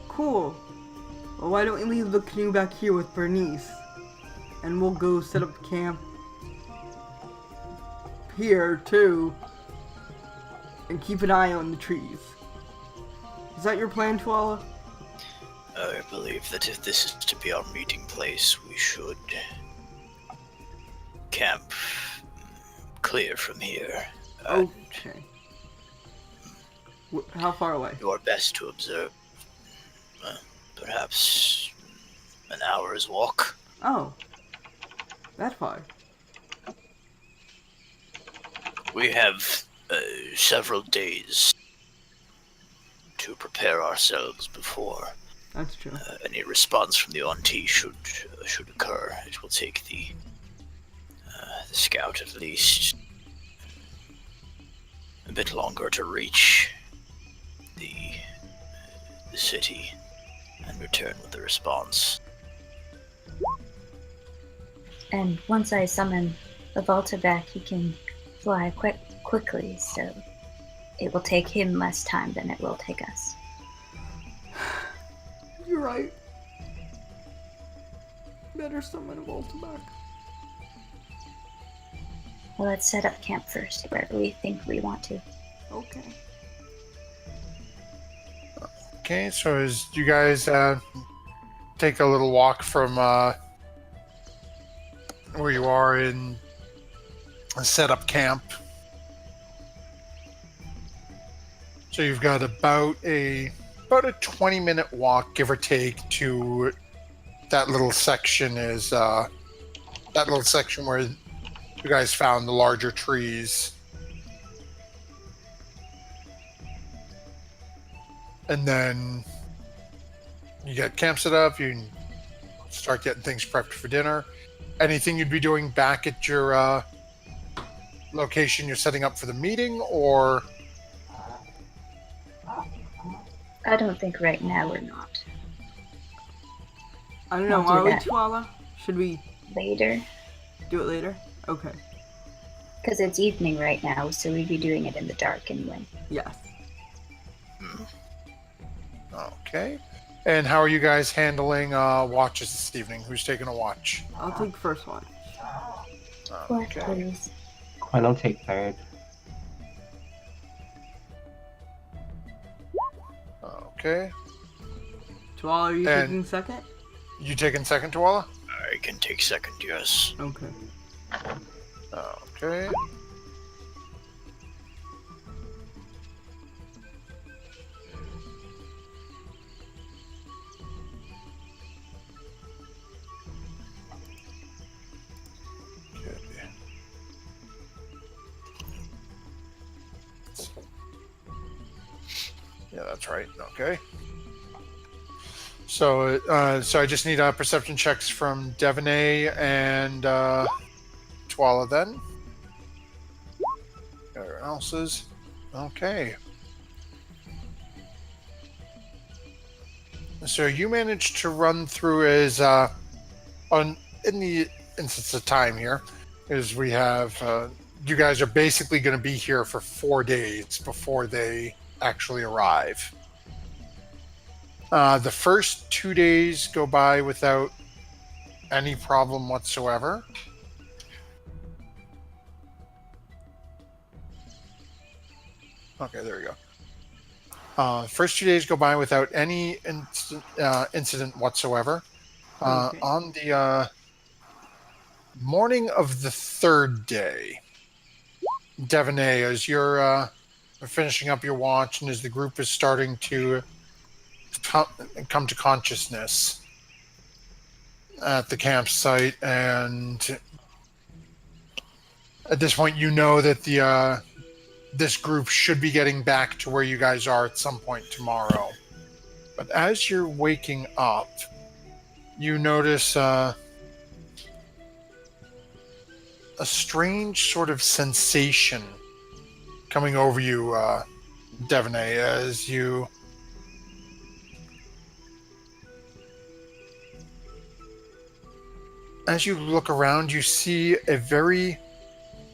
Cool. Well, why don't we leave the canoe back here with Bernice? And we'll go set up camp here, too. And keep an eye on the trees. Is that your plan, Tuala? I believe that if this is to be our meeting place, we should camp clear from here. Okay. How far away? Do our best to observe. Perhaps an hour's walk. Oh. That far. We have several days to prepare ourselves before That's true. any response from the Auntie should occur. It will take the scout at least a bit longer to reach the city and return with the response. And once I summon the Volta back, he can fly quickly, so it will take him less time than it will take us. You're right. Better summon a Volta back. Well, let's set up camp first, wherever we think we want to. Okay. Okay, so as you guys take a little walk from where you are and set up camp. So you've got about a 20-minute walk, give or take, to that little section where you guys found the larger trees. And then you get camp set up, you start getting things prepped for dinner. Anything you'd be doing back at your location you're setting up for the meeting, or I don't think right now we're not. I don't know. I'll do Are we, that. Tuala? Should we Later, do it later? Okay. because it's evening right now, so we'd be doing it in the dark anyway. Yes. Okay. And how are you guys handling watches this evening? Who's taking a watch? I'll take first watch. Fourth, please. Quinn will take third. Okay. Tuala, are you And- taking second? You taking second, Tuala? I can take second, yes. Okay. Okay. Yeah, that's right. Okay. So, so I just need perception checks from Devaney and Tuala then. Everyone else's. Okay. So you managed to run through as in the instance of time here, is we have you guys are basically going to be here for 4 days before they actually arrive. The first 2 days go by without any problem whatsoever. Okay, there we go. First 2 days go by without any incident whatsoever. Okay. On the morning of the third day, Devaney, as you're finishing up your watch and as the group is starting to come to consciousness at the campsite, and at this point you know that the this group should be getting back to where you guys are at some point tomorrow. But as you're waking up, you notice a strange sort of sensation coming over you, Devaney, as you look around. You see a very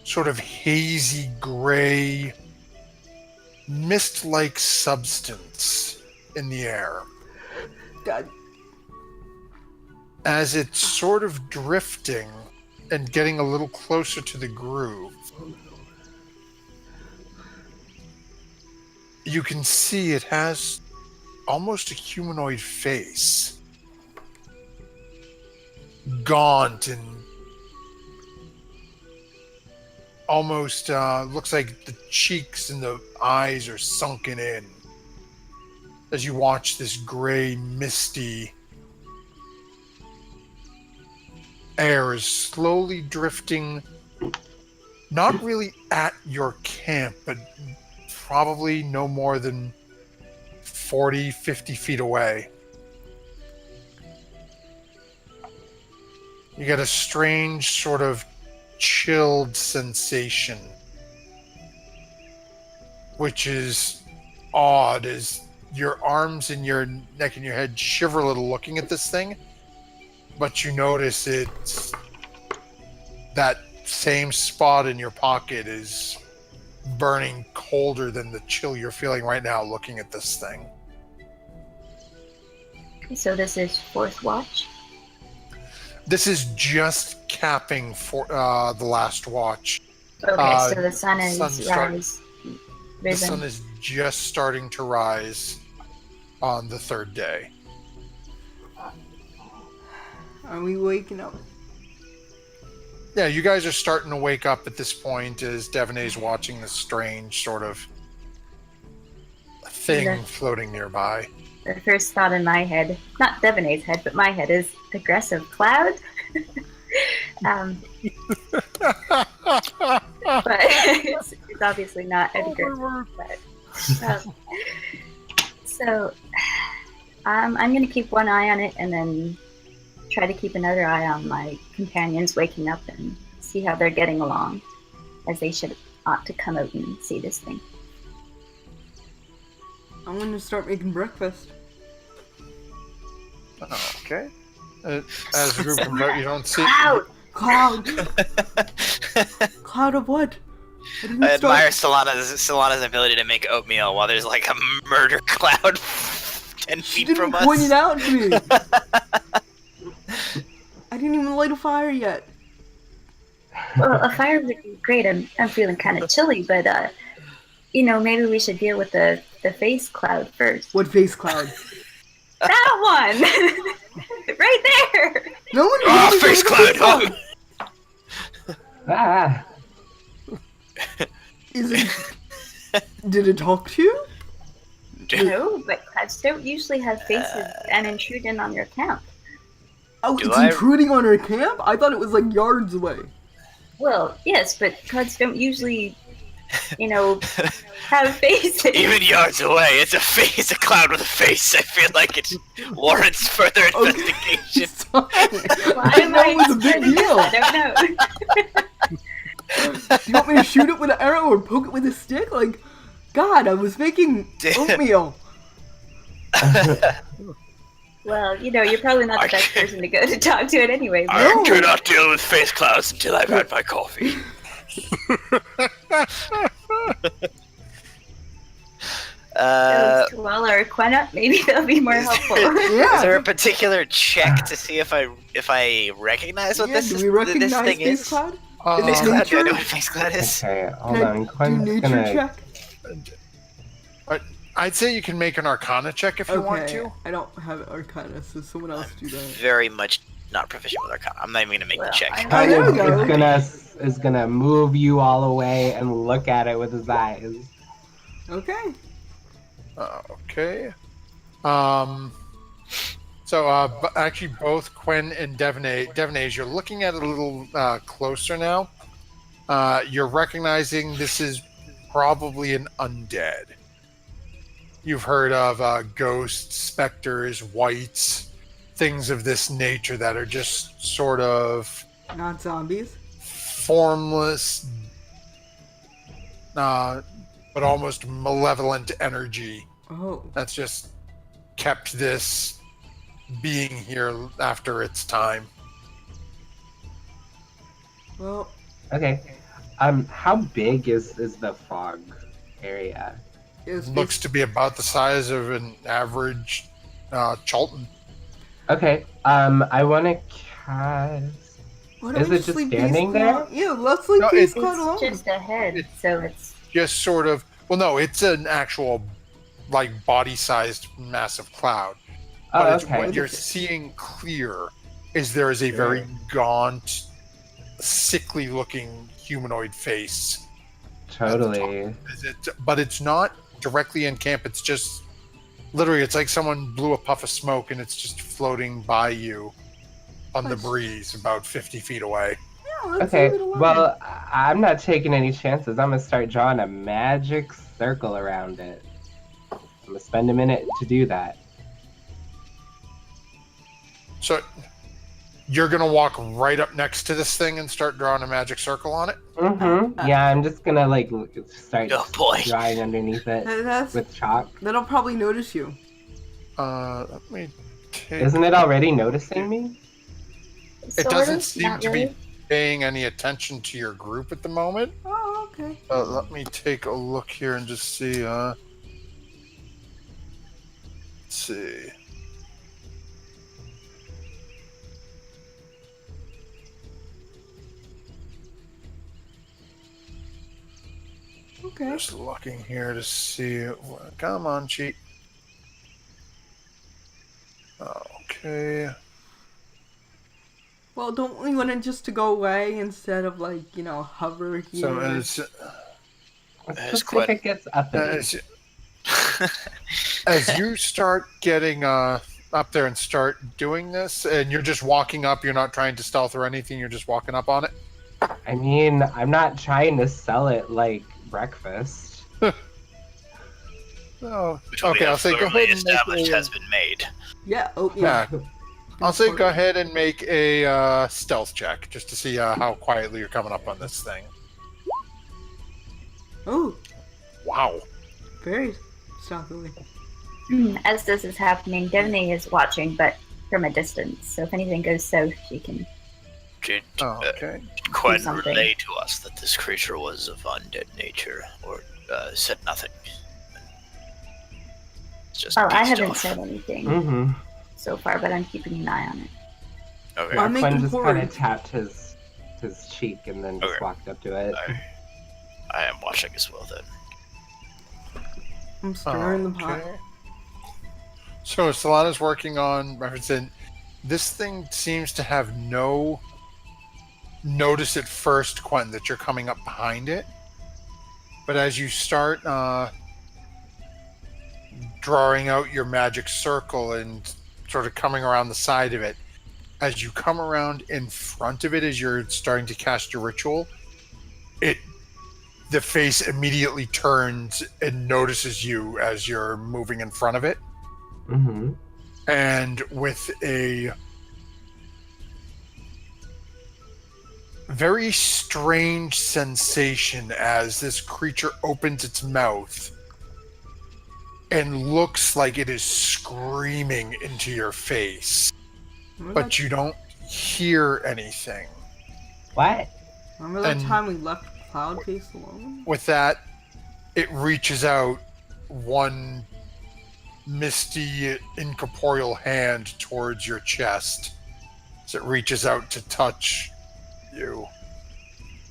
sort of hazy gray mist-like substance in the air. God. As it's sort of drifting and getting a little closer to the groove, you can see it has almost a humanoid face. Gaunt and almost looks like the cheeks and the eyes are sunken in as you watch this gray, misty air is slowly drifting, not really at your camp, but probably no more than 40, 50 feet away. You get a strange sort of chilled sensation, which is odd as your arms and your neck and your head shiver a little looking at this thing, but you notice it's that same spot in your pocket is burning colder than the chill you're feeling right now looking at this thing. Okay, so this is fourth watch. This is just capping for the last watch. Okay, so the sun is The risen. sun is just starting to rise on the third day. Are we waking up? Yeah, you guys are starting to wake up at this point as Devaney's watching this strange sort of thing Yeah. floating nearby. The first thought in my head, not Devaney's head, but my head, is aggressive cloud. But it's obviously not an aggressive cloud. So I'm going to keep one eye on it and then try to keep another eye on my companions waking up and see how they're getting along, as they ought to come out and see this thing. I'm gonna start making breakfast. Okay. As the group comes out, you don't see. Cloud! Cloud! Cloud of what? I didn't I start- admire Solana's ability to make oatmeal while there's like a murder cloud 10 She feet from didn't us. point it out to me! I didn't even light a fire yet. Well, a fire would be great. I'm feeling kind of chilly, but maybe we should deal with the face cloud first. What face cloud? That one, right there. No one Oh, told me face there was a cloud! Ah, Is it... Did it talk to you? No, but clouds don't usually have faces and intrude in on your camp. Oh, Do it's I- intruding on our camp? I thought it was like yards away. Well, yes, but clouds don't usually, have faces. Even yards away, it's a cloud with a face. I feel like it warrants further investigation. Sorry. Why I am know it was a big deal. I don't know. Do you want me to shoot it with an arrow or poke it with a stick? Like, God, I was making oatmeal. Well, you're probably not the best person to go to talk to it anyway. But I cannot deal with face clouds until I've had my coffee. well, or Quena, maybe that'll be more helpful. Yeah. Is there a particular check to see if I recognize what Yeah, this do we recognize this thing face is? cloud? Face it cloud? Do I nature? know what face cloud is? okay, hold Can I on. do Quinn's nature gonna. check? I'd say you can make an Arcana check if you want Okay, to. I don't have Arcana, so someone else do that. Very much not proficient with Arcana. I'm not even gonna make the Well, check. I- Kind there of we go. is gonna move you all away and look at it with his eyes. Okay. Okay. Actually, both Quinn and Devanay, as you're looking at it a little closer now, you're recognizing this is probably an undead. You've heard of ghosts, specters, wights, things of this nature that are just sort of Not zombies. formless, but almost malevolent energy Oh. that's just kept this being here after its time. Well, Okay. How big is the fog area? it's Looks to be about the size of an average Chalton. Okay. I want to cast. Why don't Is we it just leave standing face cloud- there? Yeah, let's leave No, face it's cloud alone. It's just a head, so it's Just sort of. Well, no, it's an actual, like, body-sized massive cloud. But Oh, it's, okay. what you're seeing clear is there is a very gaunt, sickly-looking humanoid face. Totally. But it's not directly in camp. It's just literally. It's like someone blew a puff of smoke and it's just floating by you on the Nice. breeze, about 50 feet away. Yeah, let's Okay. leave it alone. Well, I'm not taking any chances. I'm gonna start drawing a magic circle around it. I'm gonna spend a minute to do that. So you're gonna walk right up next to this thing and start drawing a magic circle on it. Mm-hmm. Yeah, I'm just gonna start Oh boy. drawing underneath it That's, with chalk. that'll probably notice you. Let me take. Isn't it already noticing me? It doesn't seem to be paying any attention to your group at the moment. Oh, okay. Let me take a look here and just see. Let's see. Okay. Just looking here to see. Come on, cheat. Okay. Well, don't we want it just to go away instead of hover here? So Let's That's just see quite- if it gets up in me. as you start getting up there and start doing this, and you're just walking up, you're not trying to stealth or anything, you're just walking up on it. I mean, I'm not trying to sell it like breakfast. Oh, Which we okay. I'll have say go firmly ahead and established make has been made. Yeah. Oh, yeah. I'll say go ahead and make a stealth check just to see how quietly you're coming up on this thing. Oh, Wow. very stealthily. As this is happening, Devney is watching, but from a distance. So if anything goes south, she can. Did Okay. Quen something. relay to us that this creature was of undead nature, or said nothing? It's just Oh, I beast haven't off. said anything Mm-hmm. so far, but I'm keeping an eye on it. Okay. I'm Quinn making just kind porridge. of tapped his cheek and then just Okay. walked up to it. I am watching as well then. I'm stirring the pot. Okay. So Solana's working on referencing. This thing seems to have no notice at first, Quentin, that you're coming up behind it. But as you start drawing out your magic circle and sort of coming around the side of it, as you come around in front of it, as you're starting to cast your ritual, the face immediately turns and notices you as you're moving in front of it. Mm-hmm. And with a very strange sensation as this creature opens its mouth and looks like it is screaming into your face, but you don't hear anything. What? Remember that and- time we left Cloudface alone? With that, it reaches out one misty, incorporeal hand towards your chest as it reaches out to touch you.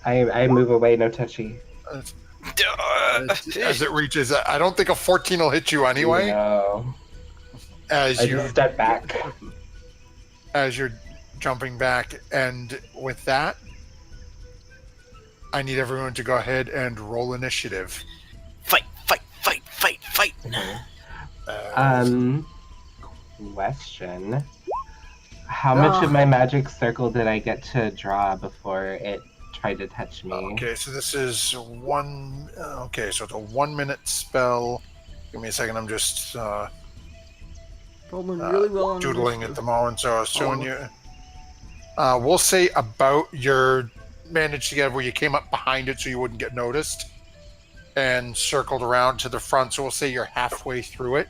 I move away, no touchy. As it reaches, I don't think a 14 will hit you anyway. No. As I you just step back. as you're jumping back, and with that, I need everyone to go ahead and roll initiative. Fight, fight, fight, fight, fight. Question. How much of my magic circle did I get to draw before it tried to touch me? Okay, so this is one. Okay, so it's a 1 minute spell. Give me a second. I'm just Rolling really well on doodling at initiative. the moment, so I was showing you. We'll say about your managed to get where you came up behind it so you wouldn't get noticed, and circled around to the front. So we'll say you're halfway through it.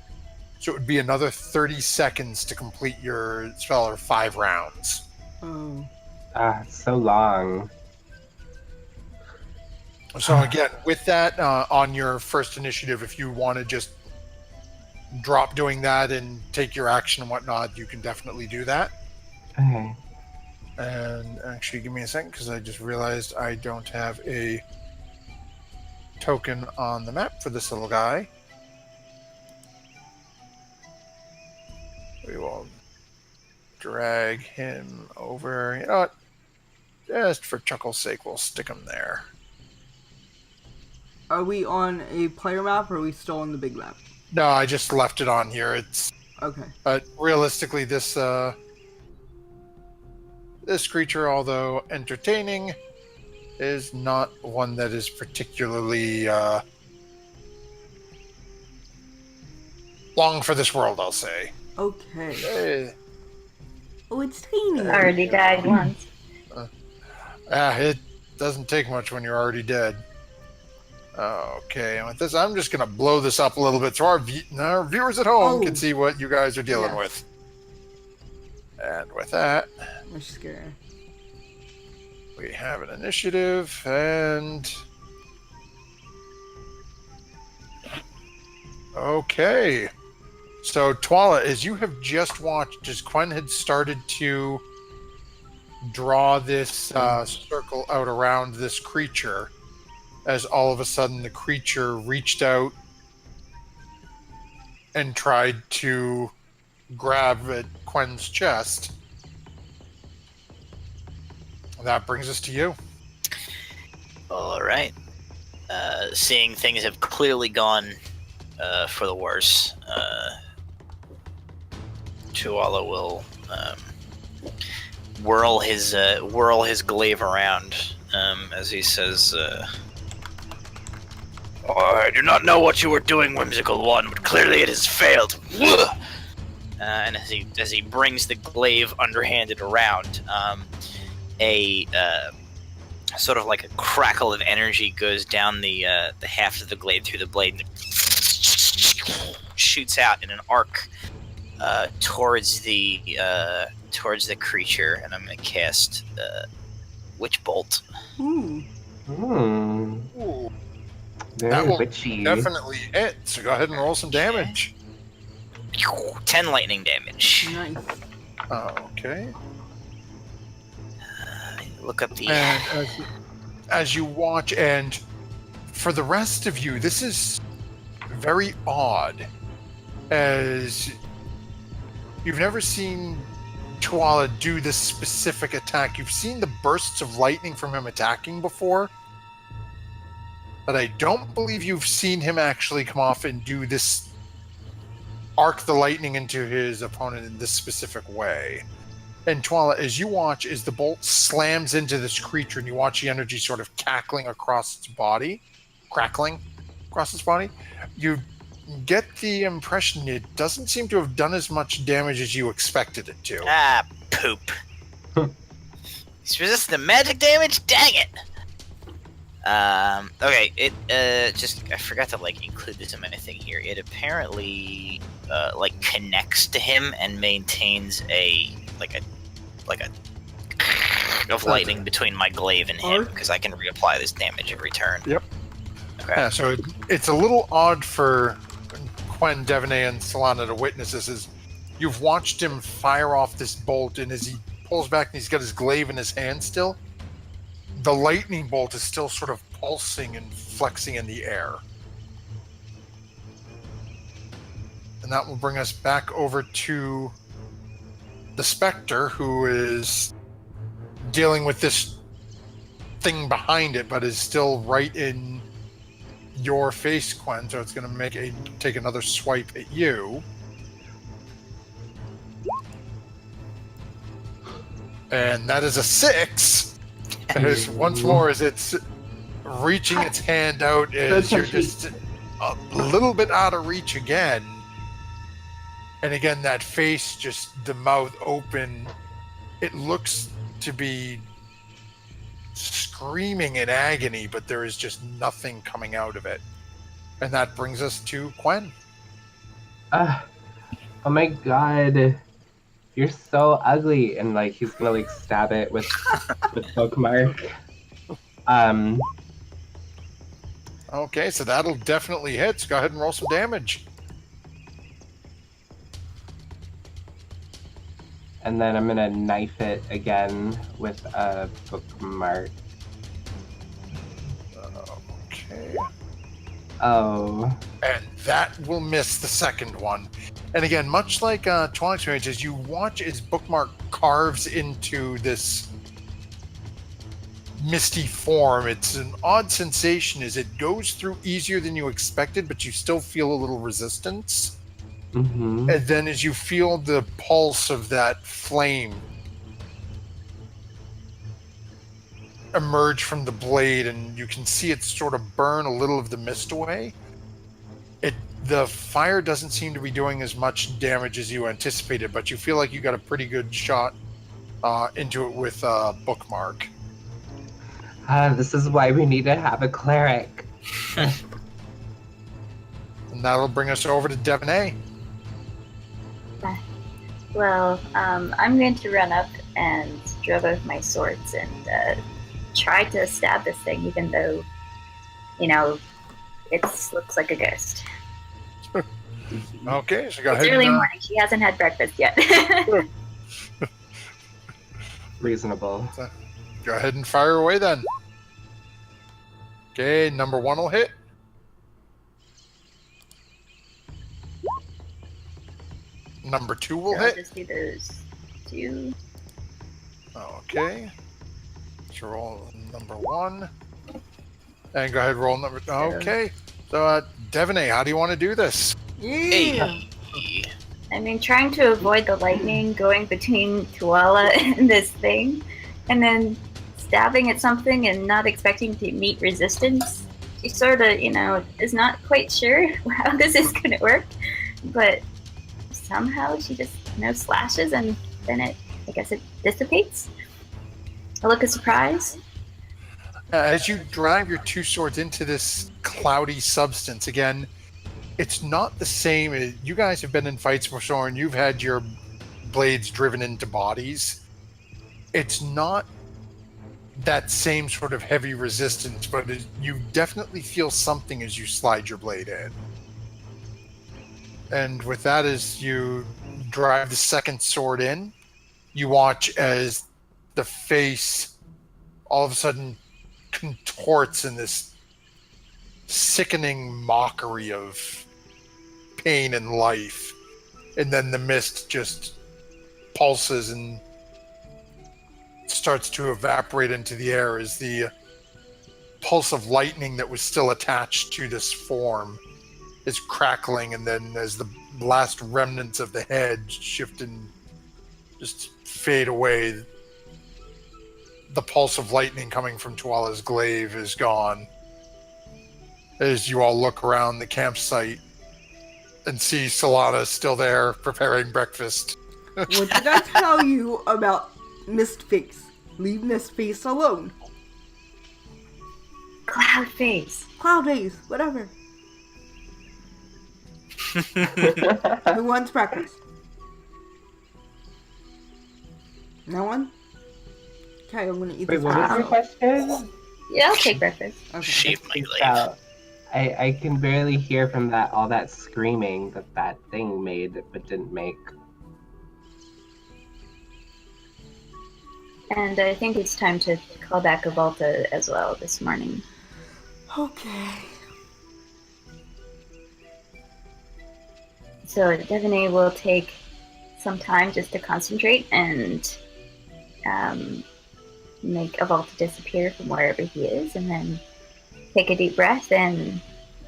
So it would be another 30 seconds to complete your spell, or 5 rounds. Oh. It's so long. So again, with that, on your first initiative, if you want to just drop doing that and take your action and whatnot, you can definitely do that. Okay. And actually, give me a second, because I just realized I don't have a token on the map for this little guy. We will drag him over. You know what? Just for chuckle's sake, we'll stick him there. Are we on a player map or are we still on the big map? No, I just left it on here. Okay. But realistically, this creature, although entertaining, is not one that is particularly long for this world, I'll say. Okay. Oh, it's tiny. I already died once. It doesn't take much when you're already dead. Okay, and with this, I'm just going to blow this up a little bit so our viewers at home can see what you guys are dealing with. And with that, I'm scared. we have an initiative, and... Okay. So, Twala, as you have just watched, as Quen had started to draw this circle out around this creature, as all of a sudden the creature reached out and tried to grab at Quen's chest. That brings us to you. All right. Seeing things have clearly gone for the worse, Tuala will whirl his glaive around as he says, "I do not know what you were doing, whimsical one, but clearly it has failed." And as he brings the glaive underhanded around, a sort of like a crackle of energy goes down the haft of the glaive through the blade, and shoots out in an arc towards the creature, and I'm going to cast Witch Bolt. Ooh. Ooh, that Very will witchy. definitely hit. So go ahead and roll some damage. 10 lightning damage. Nice. Okay. Look up the. And as you watch, and for the rest of you, this is very odd, as you've never seen Tuala do this specific attack. You've seen the bursts of lightning from him attacking before, but I don't believe you've seen him actually come off and do this, arc the lightning into his opponent in this specific way. And Tuala, as you watch, as the bolt slams into this creature, and you watch the energy sort of crackling across its body, you get the impression it doesn't seem to have done as much damage as you expected it to. Ah, poop. He's resistant to magic damage? Dang it! Okay, it, I forgot to, include this in my thing here. It apparently, connects to him and maintains a of lightning between my glaive and him, because I can reapply this damage every turn. Yep. Okay. Yeah, so it's a little odd for Quen, Devaney, and Solana to witness this. Is you've watched him fire off this bolt, and as he pulls back and he's got his glaive in his hand still, the lightning bolt is still sort of pulsing and flexing in the air. And that will bring us back over to the Spectre, who is dealing with this thing behind it, but is still right in your face, Quen, so it's going to take another swipe at you. And that is a 6. As once more, as it's reaching its hand out, as you're just a little bit out of reach again. And again, that face, just the mouth open, it looks to be screaming in agony, but there is just nothing coming out of it. And that brings us to Quen. Oh my god. You're so ugly. And he's gonna stab it with bookmark. Okay, so that'll definitely hit. So go ahead and roll some damage. And then I'm gonna knife it again with a bookmark. Okay. Oh. And that will miss the second one. And again, much like Twilight Experience, as you watch as bookmark carves into this misty form, it's an odd sensation as it goes through easier than you expected, but you still feel a little resistance. Mm-hmm. And then as you feel the pulse of that flame emerge from the blade, and you can see it sort of burn a little of the mist away, the fire doesn't seem to be doing as much damage as you anticipated, but you feel like you got a pretty good shot into it with bookmark. This is why we need to have a cleric. And that'll bring us over to Devaney. Well, I'm going to run up and draw both my swords and try to stab this thing, even though, it looks like a ghost. Okay, so go It's ahead. early morning. She hasn't had breakfast yet. Reasonable. Go ahead and fire away then. Okay, number 1 will hit. Number 2 will I'll hit. just do those 2. Okay. So roll number 1. And go ahead and roll number... Okay. So, Devaney, how do you want to do this? Yeah. I mean, trying to avoid the lightning going between Tuala and this thing, and then stabbing at something and not expecting to meet resistance. She sort of, is not quite sure how this is going to work, but somehow she just, slashes, and then I guess it dissipates. A look of surprise. As you drive your 2 swords into this cloudy substance, again, it's not the same. You guys have been in fights before, and you've had your blades driven into bodies. It's not that same sort of heavy resistance, but you definitely feel something as you slide your blade in. And with that, as you drive the second sword in, you watch as the face all of a sudden contorts in this sickening mockery of pain and life. And then the mist just pulses and starts to evaporate into the air as the pulse of lightning that was still attached to this form is crackling, and then as the last remnants of the head shift and just fade away, the pulse of lightning coming from Tuala's glaive is gone. As you all look around the campsite and see Solana still there preparing breakfast. What did I tell you about Mist Face? Leave Mist Face alone. Cloud face. Cloud Face, whatever. Who wants breakfast? No one? Okay, I'm gonna eat Wait, this what was your breakfast. question? Yeah, I'll take breakfast. Okay. Shape my glaive. So, I can barely hear from all that screaming that thing made but didn't make. And I think it's time to call back Avalta as well this morning. Okay. So Devaney will take some time just to concentrate and make Avalta disappear from wherever he is, and then take a deep breath, and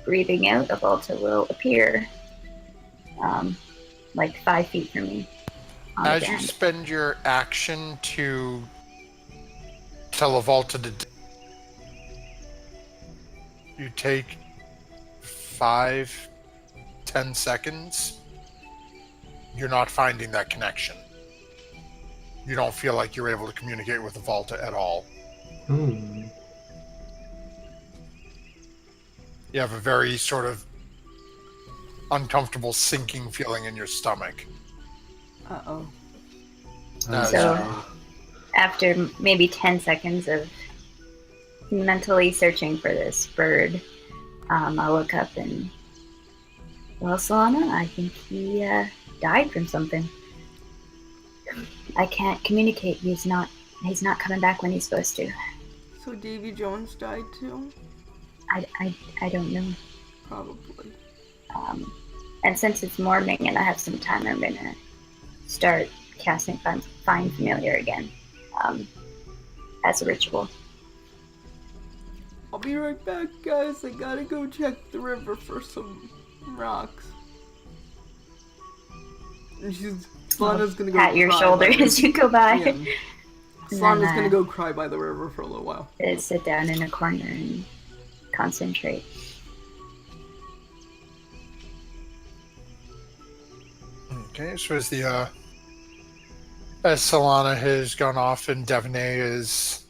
breathing out, Avalta will appear like 5 feet from me. On As the you ground. spend your action to tell Avalta to... You take 5-10 seconds. You're not finding that connection. You don't feel like you're able to communicate with Avalta at all. Hmm. You have a very sort of uncomfortable sinking feeling in your stomach. Uh-oh. So- After maybe 10 seconds of mentally searching for this bird, I'll look up and, well, Solana, I think he died from something. I can't communicate. He's not coming back when he's supposed to. So Davy Jones died too? I don't know. Probably. And since it's morning and I have some time, I'm gonna start casting Find Familiar again, as a ritual. I'll be right back, guys. I gotta go check the river for some rocks. And Solana's gonna go Pat your cry shoulder by the- as you go by. Yeah. And Solana's then, gonna go cry by the river for a little while. sit down in a corner and concentrate. Okay, so as Solana has gone off and Devaney is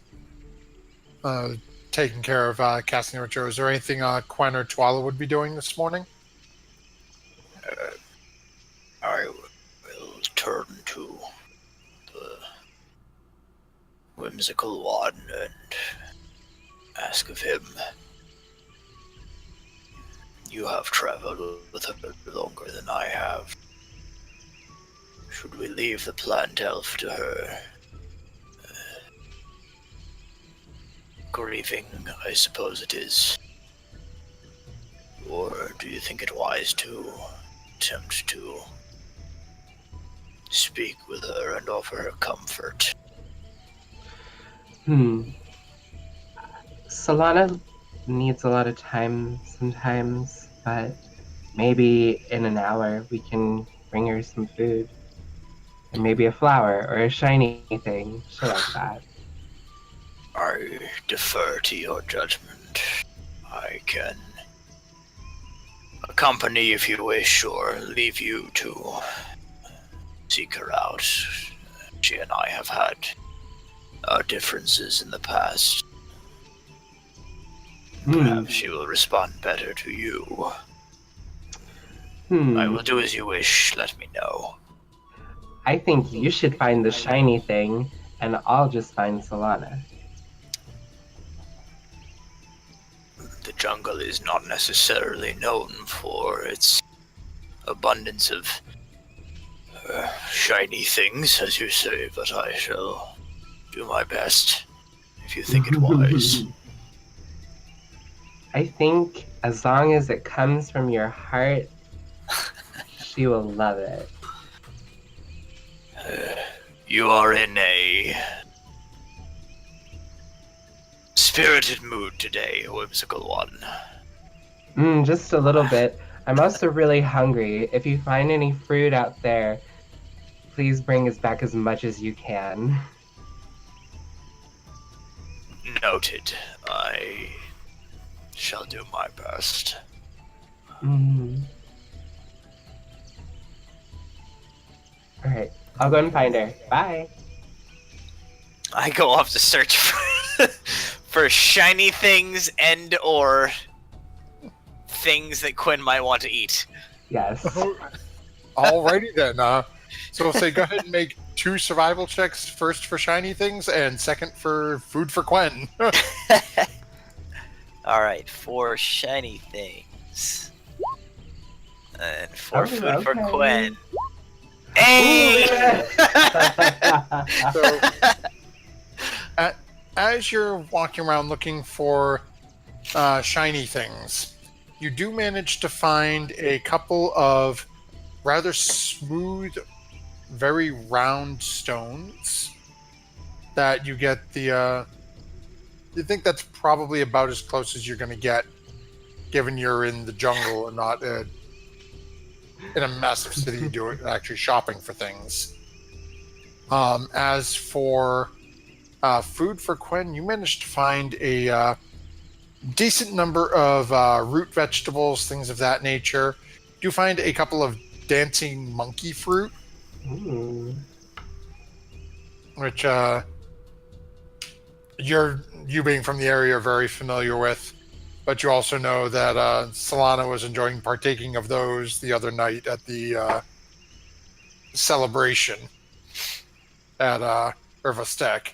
taking care of casting the ritual, is there anything Quen or Tuala would be doing this morning? I will turn to the whimsical one and ask of him. You have traveled with her longer than I have. Should we leave the plant elf to her grieving, I suppose it is? Or do you think it wise to attempt to speak with her and offer her comfort? Solana needs a lot of time sometimes, but maybe in an hour we can bring her some food. And maybe a flower or a shiny thing. Shit like that. I defer to your judgment. I can accompany if you wish, or leave you to seek her out. She and I have had our differences in the past. Perhaps she will respond better to you. I Hmm. will do as you wish. Let me know. I think you should find the shiny thing, and I'll just find Solana. The jungle is not necessarily known for its abundance of shiny things, as you say, but I shall do my best if you think it wise. I think as long as it comes from your heart, she will love it. You are in a spirited mood today, whimsical one. Just a little bit. I'm also really hungry. If you find any fruit out there, please bring us back as much as you can. Noted. I shall do my best. Mm. All right, I'll go and find her. Bye. I go off to search for shiny things and or things that Quinn might want to eat. Yes. Alrighty then. So we'll say go ahead and make 2 survival checks. First for shiny things, and second for food for Quen. All right, 4 shiny things. And 4 food for okay. Quinn. Hey! So, as you're walking around looking for shiny things, you do manage to find a couple of rather smooth, very round stones that you get the. You think that's probably about as close as you're going to get, given you're in the jungle and not in a massive city doing actually shopping for things. As for food for Quen, you managed to find a decent number of root vegetables, things of that nature. You find a couple of dancing monkey fruit, Ooh. which you being from the area are very familiar with. But you also know that Solana was enjoying partaking of those the other night at the celebration at Irvastek.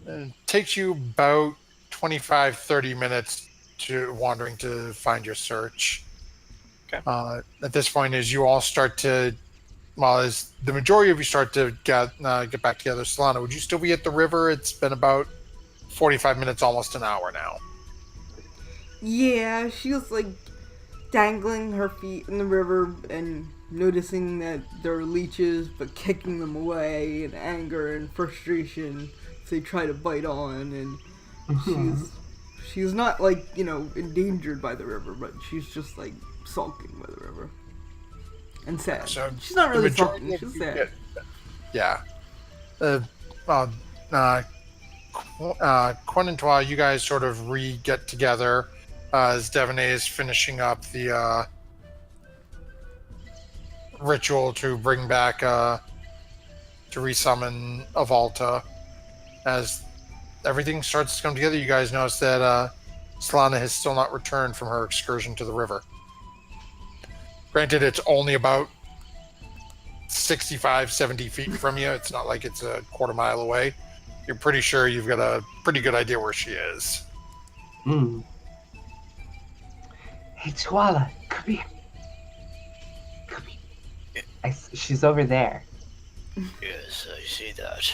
It takes you about 25, 30 minutes to wandering to find your search. Okay. At this point, as you all start to, well, as the majority of you start to get back together, Solana, would you still be at the river? It's been about 45 minutes, almost an hour now. Yeah, she was like dangling her feet in the river and noticing that there are leeches, but kicking them away in anger and frustration. So they try to bite on, and she's not like endangered by the river, but she's just like sulking by the river and sad. So She's not the really majority sulking; of she's you sad. get, yeah. Well, uh, Quan and Twa, you guys sort of re-get together as Devaney is finishing up the ritual to bring back to resummon Avalta. As everything starts to come together, you guys notice that Solana has still not returned from her excursion to the river. Granted, it's only about 65, 70 feet from you. It's not like it's a quarter mile away. You're pretty sure you've got a pretty good idea where she is. Mm. Hey, Tuala, come here. Come here. She's over there. Yes, I see that.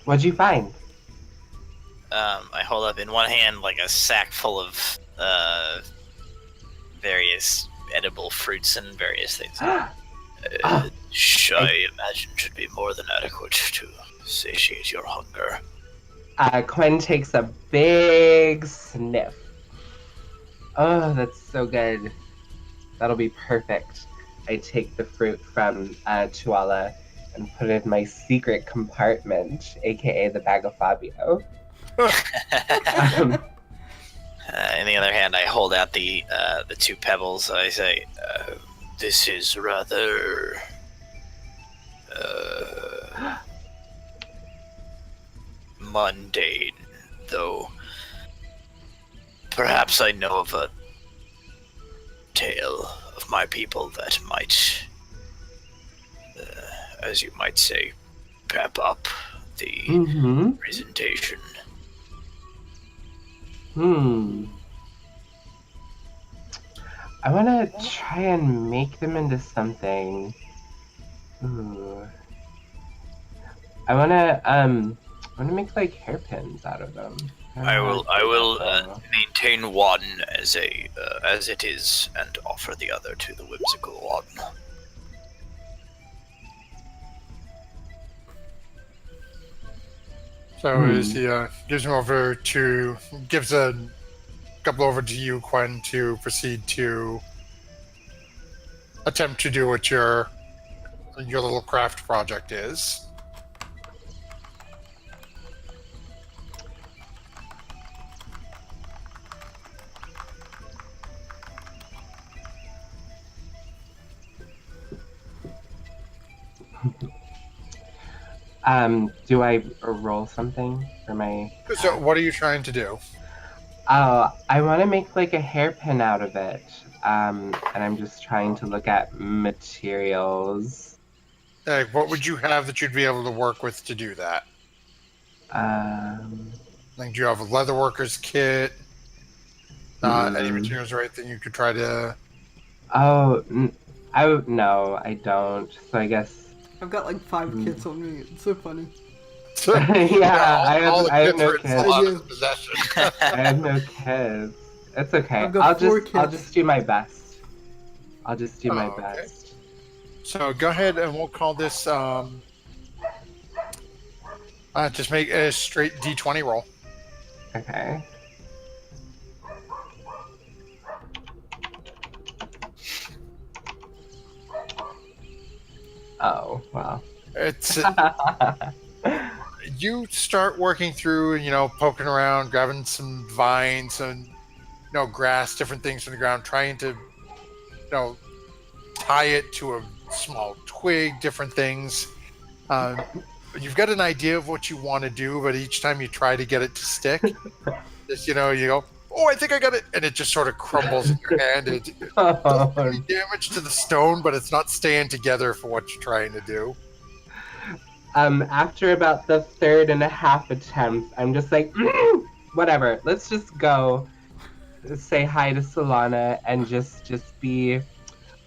What'd you find? I hold up in one hand like a sack full of various edible fruits and various things. Oh, I imagine should be more than adequate to satiate your hunger. Quinn takes a big sniff. Oh, that's so good. That'll be perfect. I take the fruit from Tuala and put it in my secret compartment, aka the bag of Fabio. In the other hand, I hold out the 2 pebbles. I say, This is rather mundane, though Perhaps I know of a tale of my people that might, as you might say, pep up the Mm-hmm. presentation. I want to try and make them into something. Ooh. I want to make like hairpins out of them. I don't I know how will to I do that will though. maintain one as it is and offer the other to the whimsical one. So is he gives him over to gives a couple over to you, Quen, to proceed to attempt to do what your little craft project is. Do I roll something for my So, craft? what are you trying to do? Oh, I want to make like a hairpin out of it. And I'm just trying to look at materials. Like, what would you have that you'd be able to work with to do that? Um, Like, do you have a leatherworker's kit? Any hmm. materials or anything you could try to? Oh, no, I don't. So I guess. I've got like 5 Hmm. kits on me. It's so funny. Yeah, Yeah, all, I have all the I have kits no are in I kids. Solana's do. possession. I have no kids. It's okay. I've got I'll 4 just I'll kits. just do my best. I'll just do my Oh, okay. best. So go ahead and we'll call this. Just make a straight D20 roll. Okay. Oh, wow. It's you start working through, poking around, grabbing some vines and grass, different things from the ground, trying to tie it to a small twig, different things. Um, you've got an idea of what you want to do, but each time you try to get it to stick, just you go, "Oh, I think I got it," and it just sort of crumbles in your hand. It doesn't do Oh, any damage to the stone, but it's not staying together for what you're trying to do. after about the third and a half attempt, I'm just like, whatever. Let's just go say hi to Solana and just be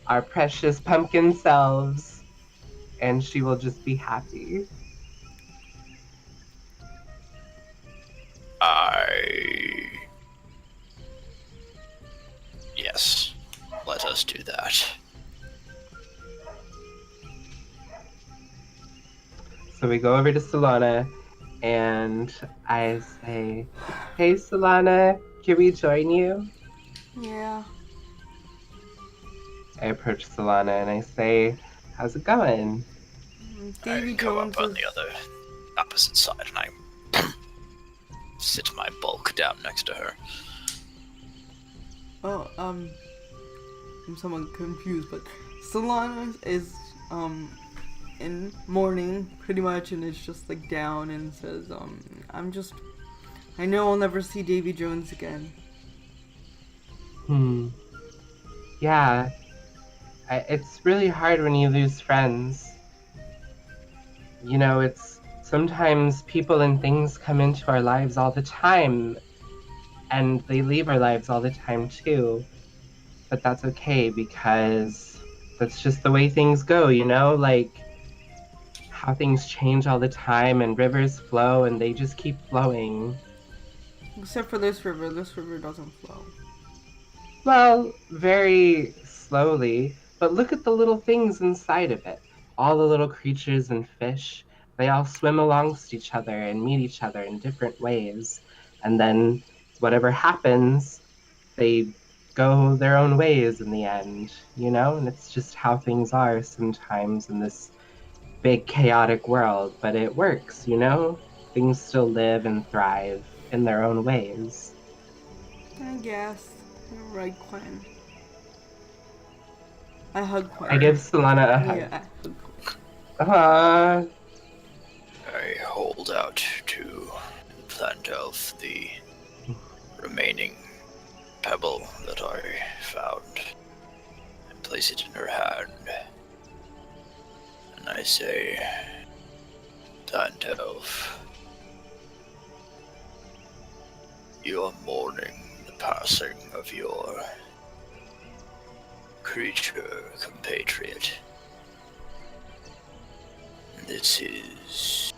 our precious pumpkin selves, and she will just be happy. I Yes, let us do that. So we go over to Solana, and I say, "Hey, Solana, can we join you?" Yeah. I approach Solana and I say, "How's it going?" I Davy come up Jones on is. the other opposite side and I sit my bulk down next to her. Oh, I'm somewhat confused, but Solana is, in mourning, pretty much, and it's just, like, down and says, I know I'll never see Davy Jones again. Hmm. Yeah, it's really hard when you lose friends. It's sometimes people and things come into our lives all the time, and they leave our lives all the time too. But that's okay because that's just the way things go. Like how things change all the time and rivers flow and they just keep flowing. Except for this river. This river doesn't flow. Well, very slowly, but look at the little things inside of it. All the little creatures and fish, they all swim amongst each other and meet each other in different ways. And then whatever happens, they go their own ways in the end. And it's just how things are sometimes in this big chaotic world, but it works. Things still live and thrive in their own ways. I guess. You're right, Quinn. I hug I Quinn. give Solana a Yeah, hug. I hug Uh, I hold out to plant of the remaining pebble that I found. I place it in her hand, and I say, Tantelf, you are mourning the passing of your creature compatriot. This is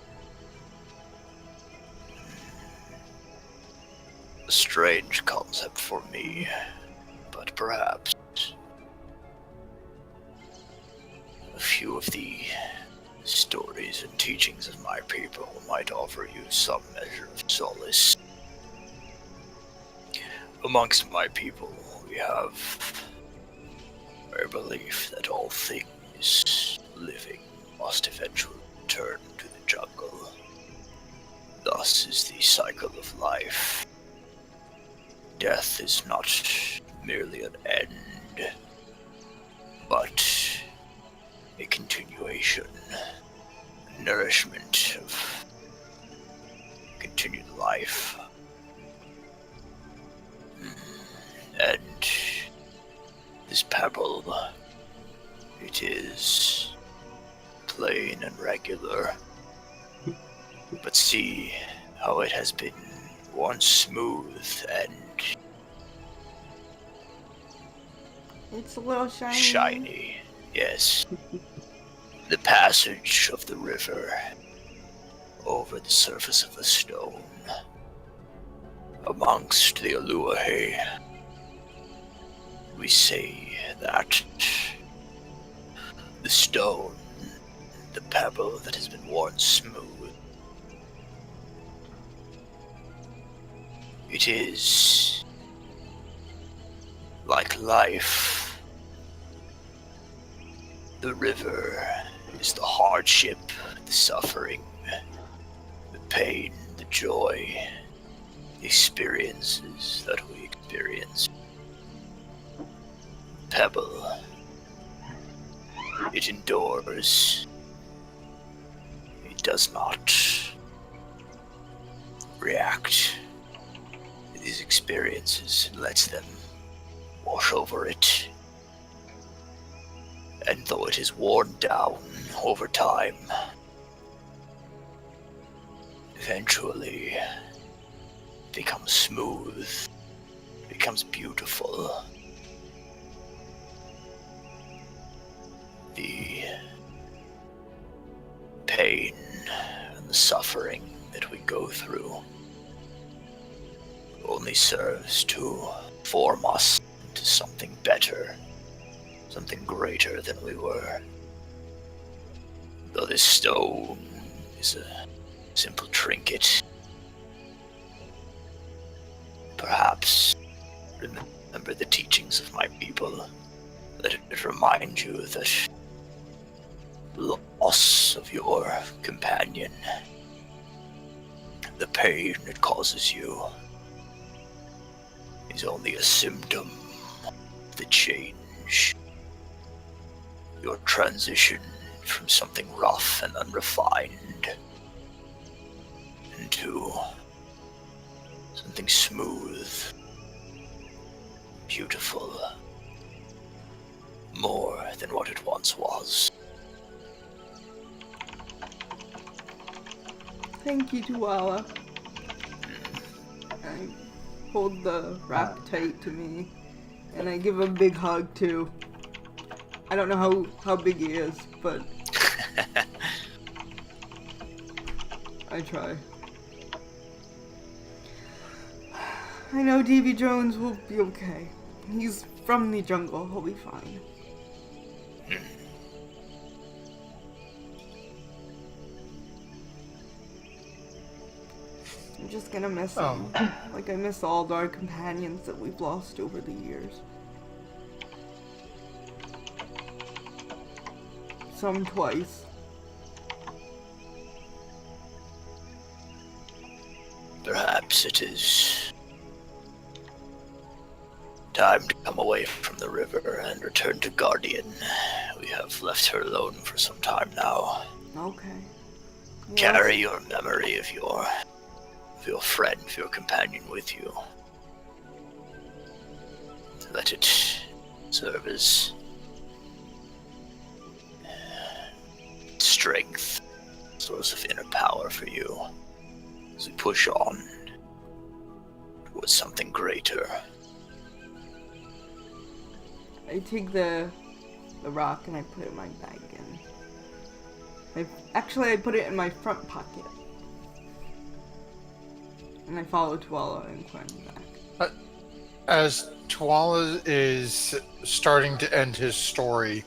a strange concept for me, but perhaps a few of the stories and teachings of my people might offer you some measure of solace. Amongst my people, we have a belief that all things living must eventually return to the jungle. Thus is the cycle of life. Death is not merely an end, but a continuation, nourishment of continued life. And this pebble, it is plain and regular, but see how it has been once smooth and It's a little shiny. shiny. Yes. The passage of the river over the surface of the stone amongst the Aluahe. We say that the stone, the pebble that has been once smooth, it is like life. The river is the hardship, the suffering, the pain, the joy, the experiences that we experience. Pebble, it endures. It does not react to these experiences and lets them wash over it. And though it is worn down over time, eventually becomes smooth, becomes beautiful. The pain and the suffering that we go through only serves to form us into something better, something greater than we were. Though this stone is a simple trinket, perhaps remember the teachings of my people. Let it remind you that loss of your companion, the pain it causes you, is only a symptom of the change. Your transition from something rough and unrefined into something smooth, beautiful, more than what it once was. Thank you, Tuala. I hold the wrap tight to me, and I give a big hug too. I don't know how big he is, but I try. I know Davy Jones will be okay. He's from the jungle. He'll be fine. I'm just gonna miss him. Like I miss all our companions that we've lost over the years. Some twice. Perhaps it is time to come away from the river and return to Guardian. We have left her alone for some time now. Okay. Yes. Carry your memory of your friend, your companion with you. let it serve as strength, source of inner power for you as we push on towards something greater. I take the rock and I put it in my bag again. I put it in my front pocket. And I follow Tuala and Quinn back. As Tuala is starting to end his story,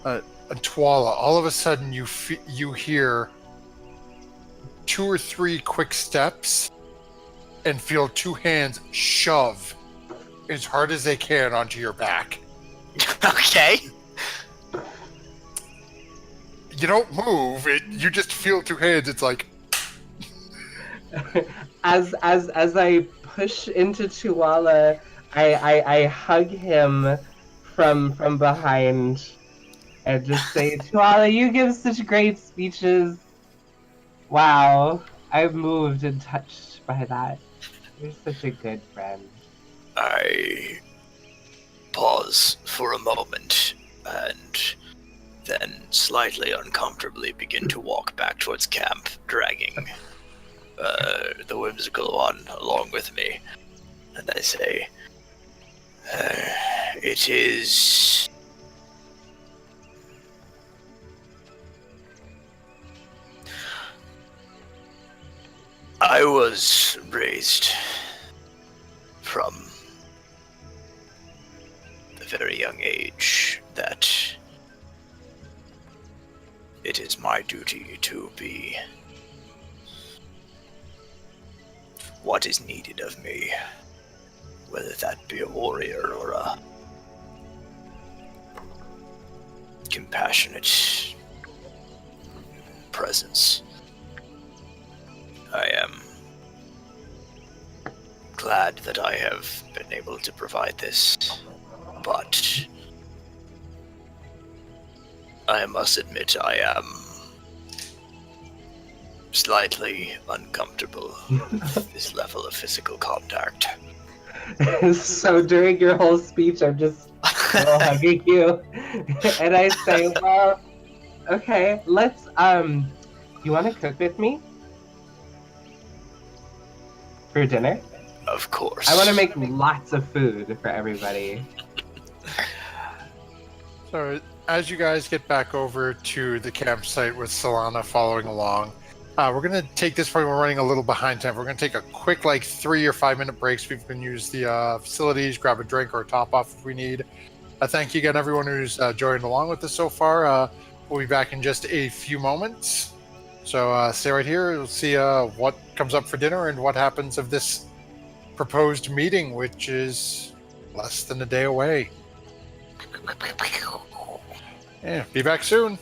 Tuala, all of a sudden you hear 2 or 3 quick steps and feel 2 hands shove as hard as they can onto your back. Okay. You don't move, you just feel 2 hands. It's like, as I push into Tuala, I hug him from behind and just say, Tuala, you give such great speeches. Wow, I'm moved and touched by that. You're such a good friend. I pause for a moment and then slightly uncomfortably begin to walk back towards camp, dragging the whimsical one along with me. And I say, it is... I was raised from a very young age that it is my duty to be what is needed of me, whether that be a warrior or a compassionate presence. I am glad that I have been able to provide this, but I must admit I am slightly uncomfortable with this level of physical contact. So during your whole speech, I'm just hugging you, and I say, "Well, okay, let's. You want to cook with me for dinner? Of course. I want to make lots of food for everybody." so as you guys get back over to the campsite with Solana following along, we're going to take this point. We're running a little behind time. We're going to take a quick, 3 or 5 minute breaks. People can use the facilities, grab a drink or a top off if we need. Thank you again, everyone who's joined along with us so far. We'll be back in just a few moments. So stay right here. We'll see what comes up for dinner and what happens of this proposed meeting, which is less than a day away. Yeah, be back soon.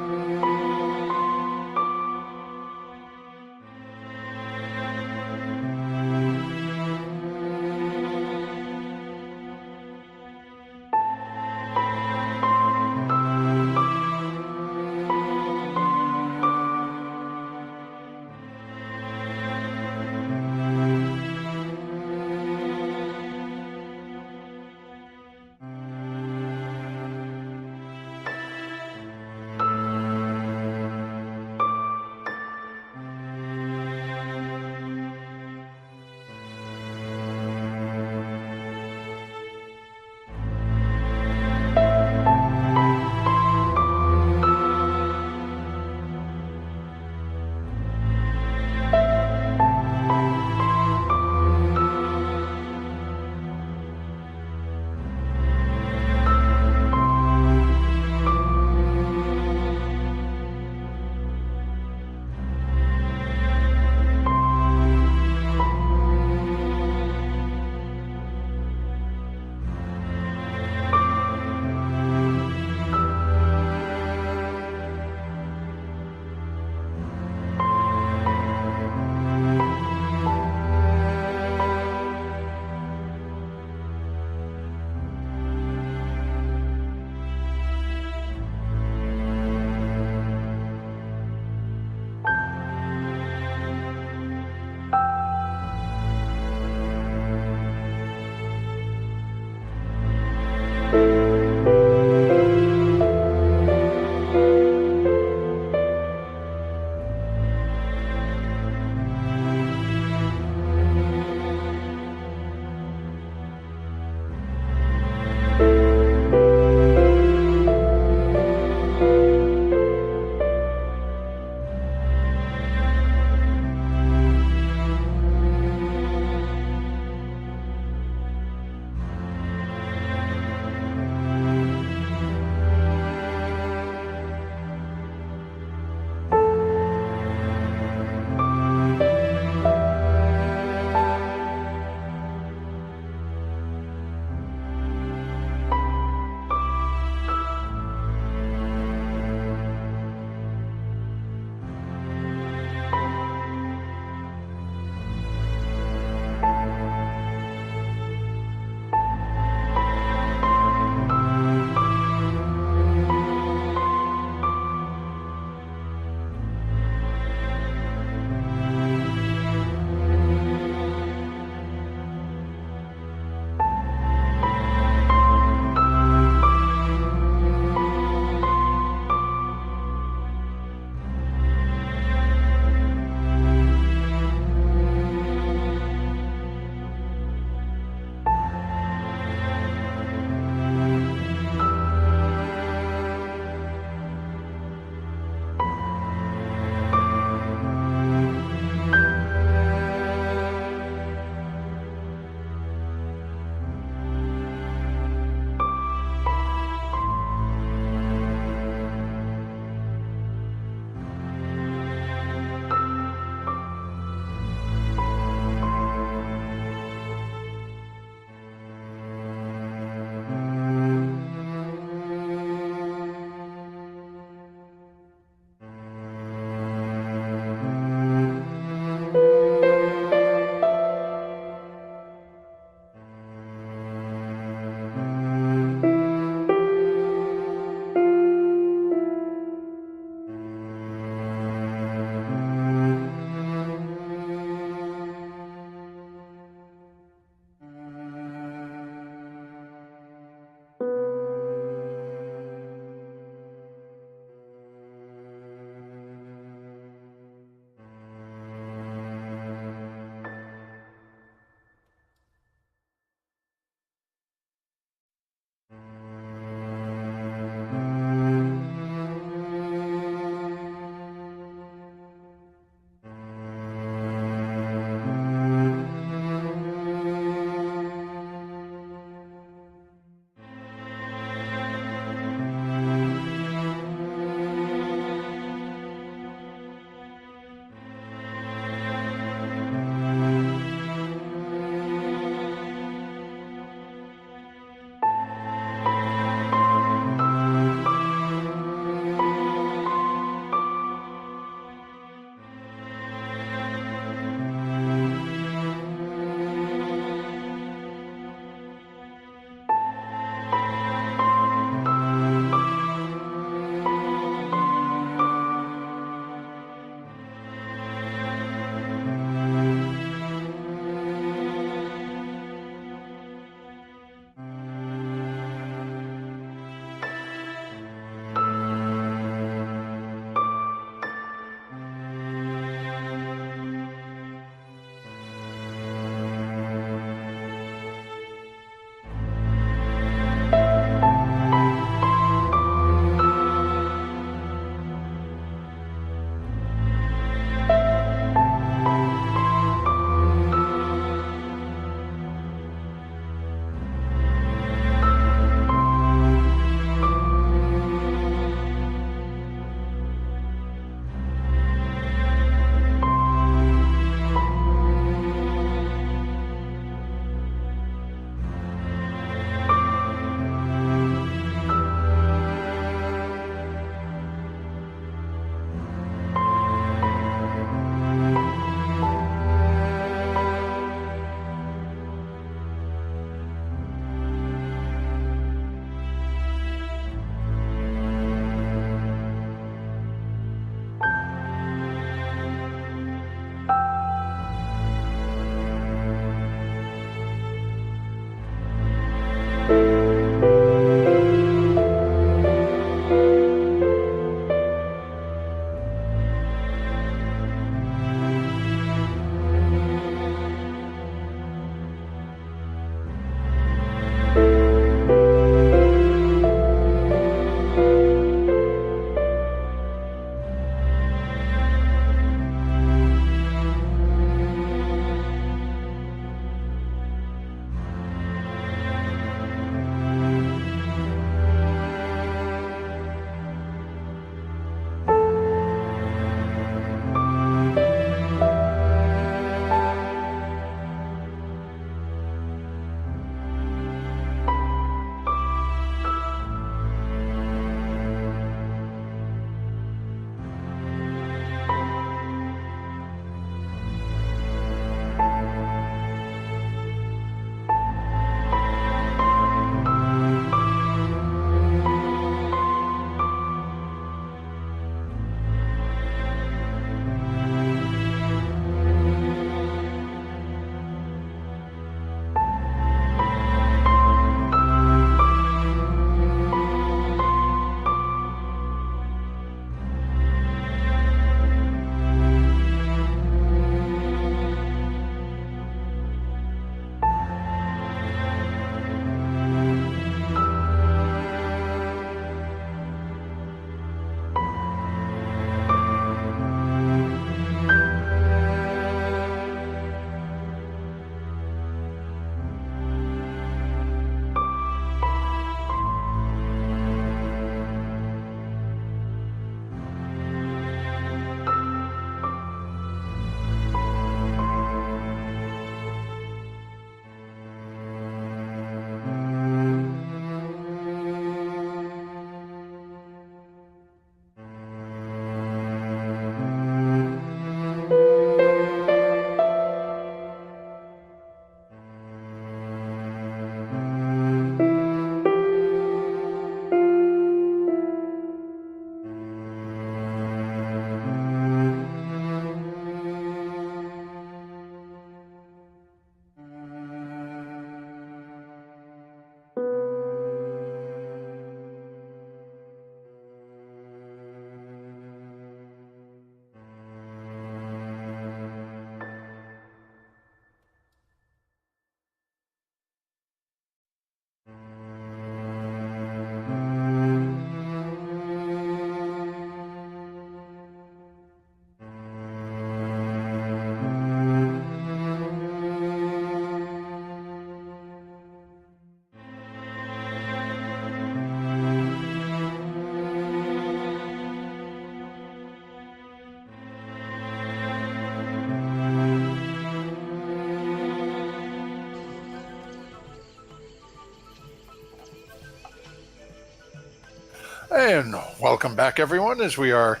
And welcome back, everyone, as we are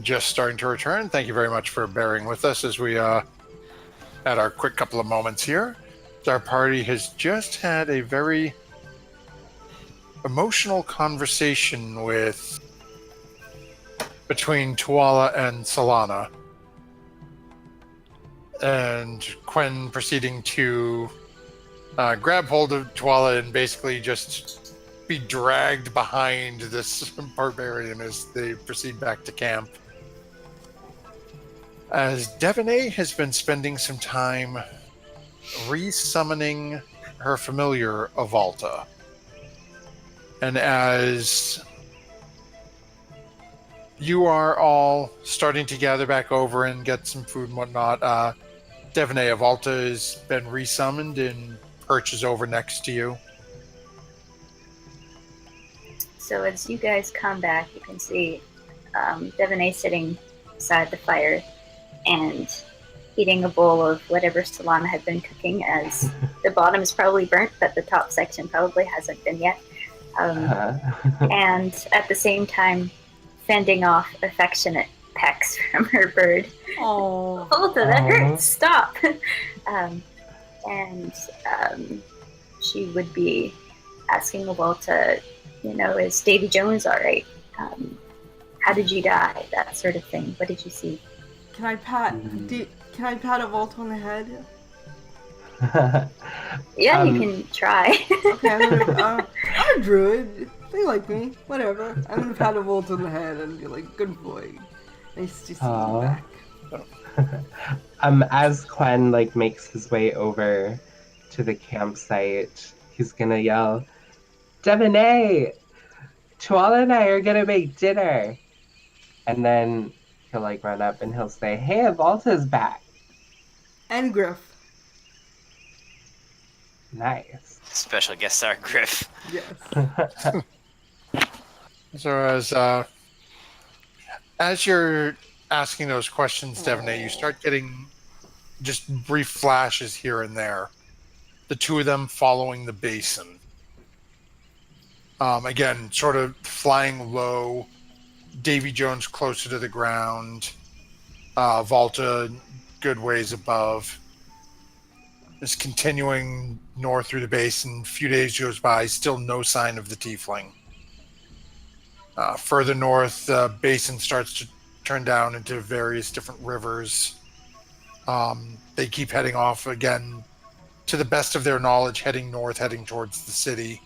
just starting to return. Thank you very much for bearing with us as we had our quick couple of moments here. Our party has just had a very emotional conversation between Tuala and Solana, and Quen proceeding to grab hold of Tuala and basically just be dragged behind this barbarian as they proceed back to camp. As Devaney has been spending some time re-summoning her familiar Avalta, and as you are all starting to gather back over and get some food and whatnot, Devaney, Avalta has been re-summoned and perches over next to you. So as you guys come back, you can see Devaney sitting beside the fire and eating a bowl of whatever Solana had been cooking, as the bottom is probably burnt, but the top section probably hasn't been yet. And at the same time, fending off affectionate pecks from her bird. Oh, Volta, that hurts! Stop! She would be asking Volta, is Davy Jones all right? How did you die? That sort of thing. What did you see? can I pat a Vault on the head? Yeah, you can try. Okay, I'm a druid. They like me. Whatever. I'm gonna pat a Vault on the head and be like, "Good boy. Nice to see you back." As Quen makes his way over to the campsite, he's gonna yell, "Devaney! Tuala and I are gonna make dinner." And then he'll run up and he'll say, "Hey, Avalta's back." And Griff. Nice. Special guest star Griff. Yes. So as you're asking those questions, Devaney, you start getting just brief flashes here and there. The two of them following the basin. Again, sort of flying low. Davy Jones closer to the ground. Volta good ways above. Just continuing north through the basin. A few days goes by, still no sign of the tiefling. Further north, the basin starts to turn down into various different rivers. They keep heading off again, to the best of their knowledge, heading north, heading towards the city.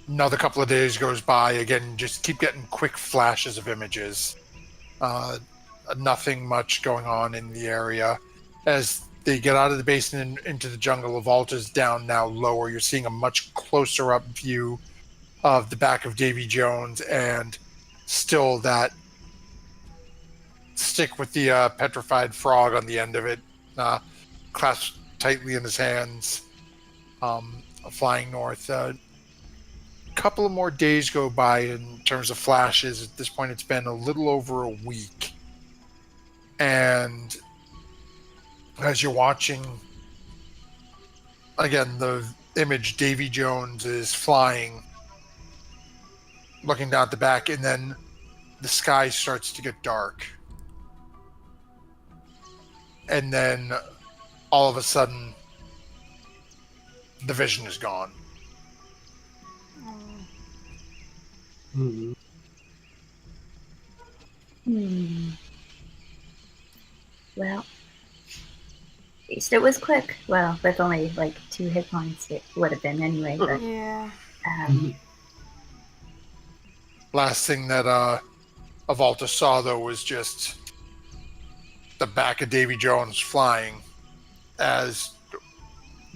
Another couple of days goes by, again, just keep getting quick flashes of images. Nothing much going on in the area. As they get out of the basin and into the jungle, Avalta's down now lower. You're seeing a much closer up view of the back of Davy Jones, and still that stick with the petrified frog on the end of it, clasped tightly in his hands, flying north. Couple of more days go by in terms of flashes. At this point, it's been a little over a week. And as you're watching, again, the image, Davy Jones is flying, looking down at the back, and then the sky starts to get dark. And then all of a sudden, the vision is gone. Well, at least it was quick. Well, with only 2 hit points, it would have been anyway. But Yeah. Last thing that Avalta saw, though, was just the back of Davy Jones flying. As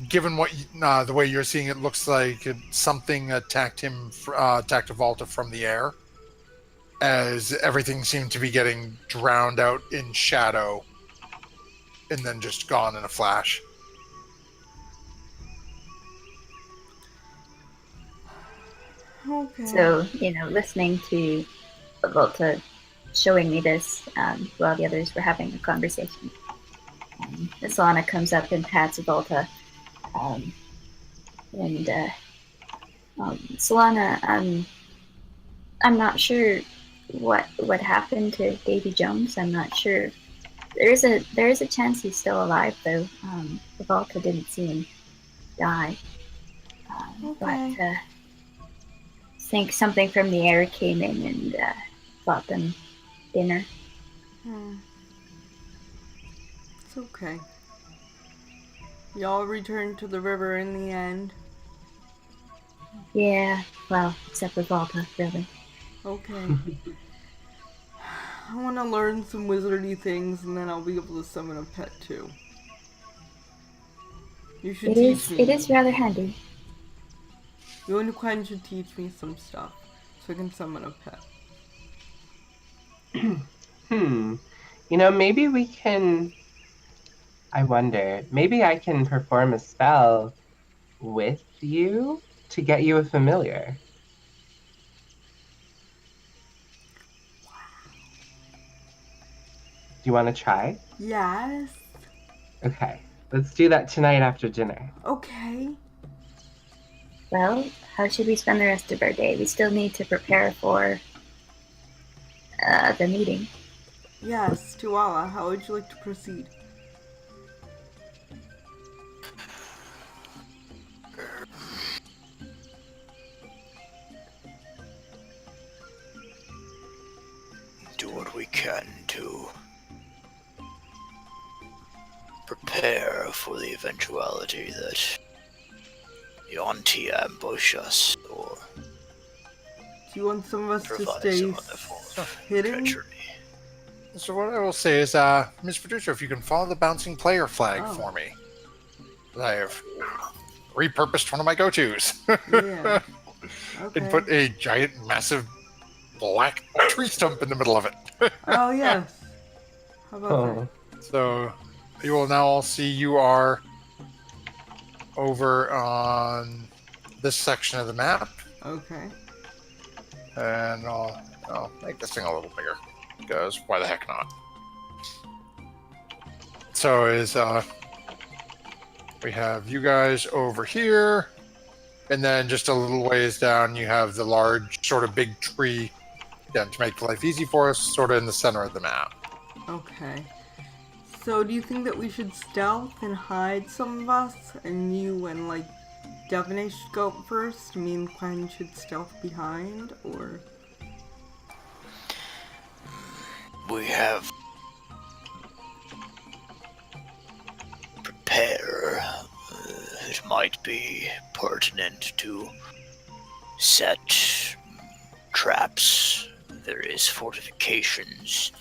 given what the way you're seeing it, looks like something attacked Avalta from the air, as everything seemed to be getting drowned out in shadow and then just gone in a flash. Okay. So, listening to Volta showing me this while the others were having a conversation, Solana comes up and pats Volta, and Solana, I'm not sure what happened to Davy Jones. I'm not sure. There is a chance he's still alive though. Volta didn't see him die, but Okay. I think something from the air came in and brought them dinner. It's okay. Y'all returned to the river in the end. Yeah, well, except for Volta, really. Okay. I want to learn some wizardy things, and then I'll be able to summon a pet too. You should teach It me. is rather handy. You and Quen should teach me some stuff, so I can summon a pet. Maybe we can. I wonder, maybe I can perform a spell with you to get you a familiar. Do you want to try? Yes. Okay, let's do that tonight after dinner. Okay. Well, how should we spend the rest of our day? We still need to prepare for the meeting. Yes, Tuala, how would you like to proceed? Do what we can to prepare for the eventuality that Yonti ambush us or Do you want some of us to provide stay some other form of hidden? treachery. So what I will say is, Ms. Producer, if you can follow the bouncing player flag Oh. for me. I have repurposed one of my go-tos. Yeah. And Okay. put a giant, massive, black tree stump in the middle of it. Oh, yes. How about Oh, So you will now all see you are over on this section of the map. that? Okay. And I'll make this thing a little bigger. Because why the heck not? So we have you guys over here. And then just a little ways down, you have the large, sort of big tree, again, to make life easy for us, sort of in the center of the map. Okay. So, do you think that we should stealth and hide some of us, and you and like Devonay should go up first? Me and Quen should stealth behind, or? We have prepare. It might be pertinent to set traps. There is fortifications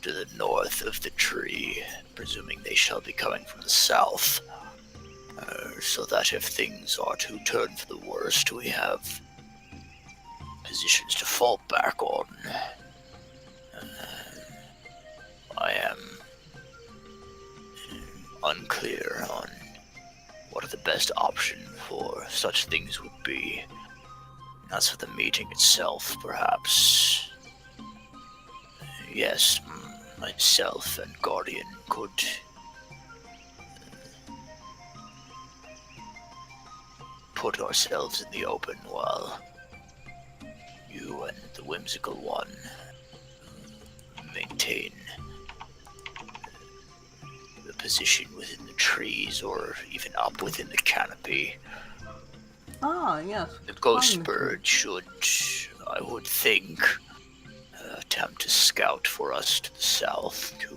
to the north of the tree, presuming they shall be coming from the south, so that if things are to turn for the worst, we have positions to fall back on. I am unclear on what the best option for such things would be. As for the meeting itself, perhaps, yes, myself and Guardian could put ourselves in the open while you and the whimsical one maintain the position within the trees or even up within the canopy. Ah, yes. The climb ghost tree. bird should, I would think, attempt to scout for us to the south to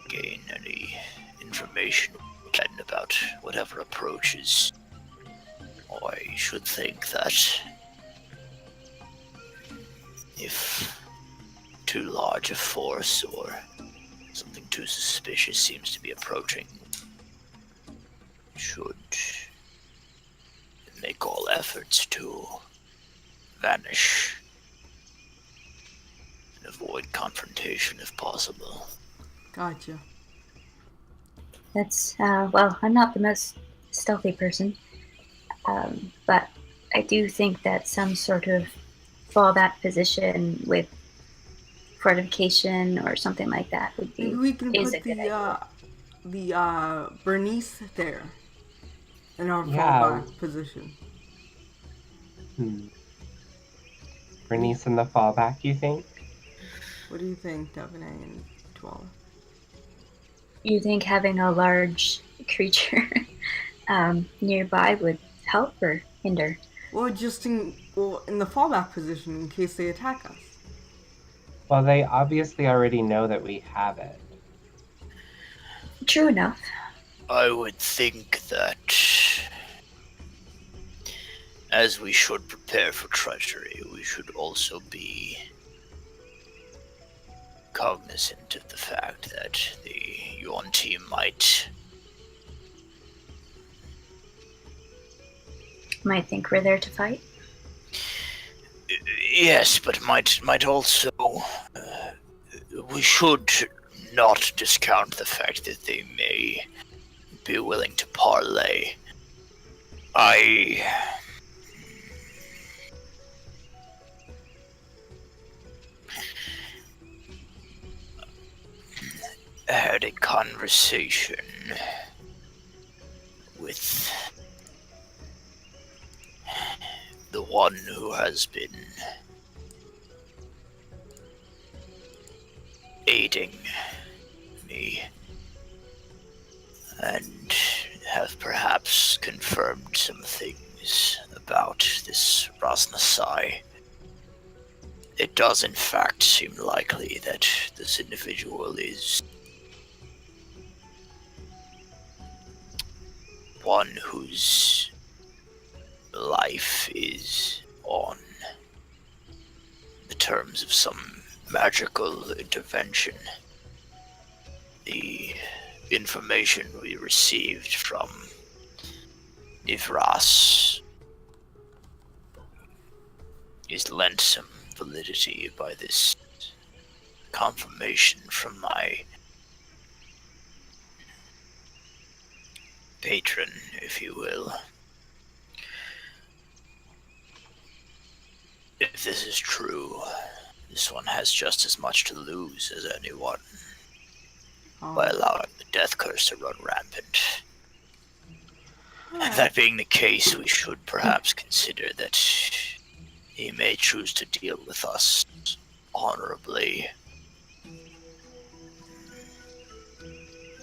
gain any information we can about whatever approaches. I should think that if too large a force or something too suspicious seems to be approaching, should make all efforts to vanish and avoid confrontation if possible. Gotcha. That's, well, I'm not the most stealthy person, but I do think that some sort of fallback position with fortification or something like that would Maybe be we can is a put good idea. the Bernice there. in our Yeah. fallback position. Bernice in the fallback, you think? What do you think, Devine and Tuala? You think having a large creature nearby would help or hinder? Well, just in the fallback position in case they attack us. Well, they obviously already know that we have it. True enough. I would think that as we should prepare for treachery, we should also be cognizant of the fact that the Yuan team might. Might think we're there to fight. Yes, but might also. We should not discount the fact that they may be willing to parlay. I had a conversation with the one who has been aiding me and have perhaps confirmed some things about this Rosnasai. It does in fact seem likely that this individual is one whose life is on the terms of some magical intervention. The information we received from Ivras is lent some validity by this confirmation from my patron, if you will. If this is true, this one has just as much to lose as anyone by allowing the death curse to run rampant. That being the case, we should perhaps consider that he may choose to deal with us honorably.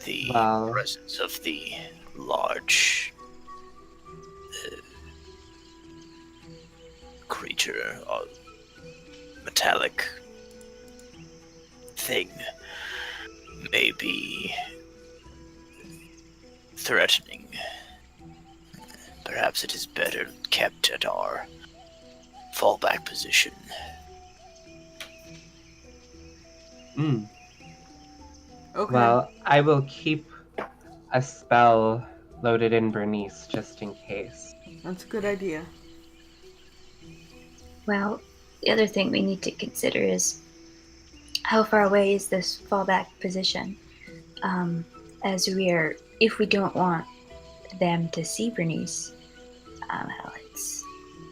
The presence of the large creature, or metallic thing, may be threatening. Perhaps it is better kept at our fallback position. Okay. Well, I will keep a spell loaded in Bernice just in case. That's a good idea. Well, the other thing we need to consider is how far away is this fallback position? As we are, if we don't want them to see Bernice,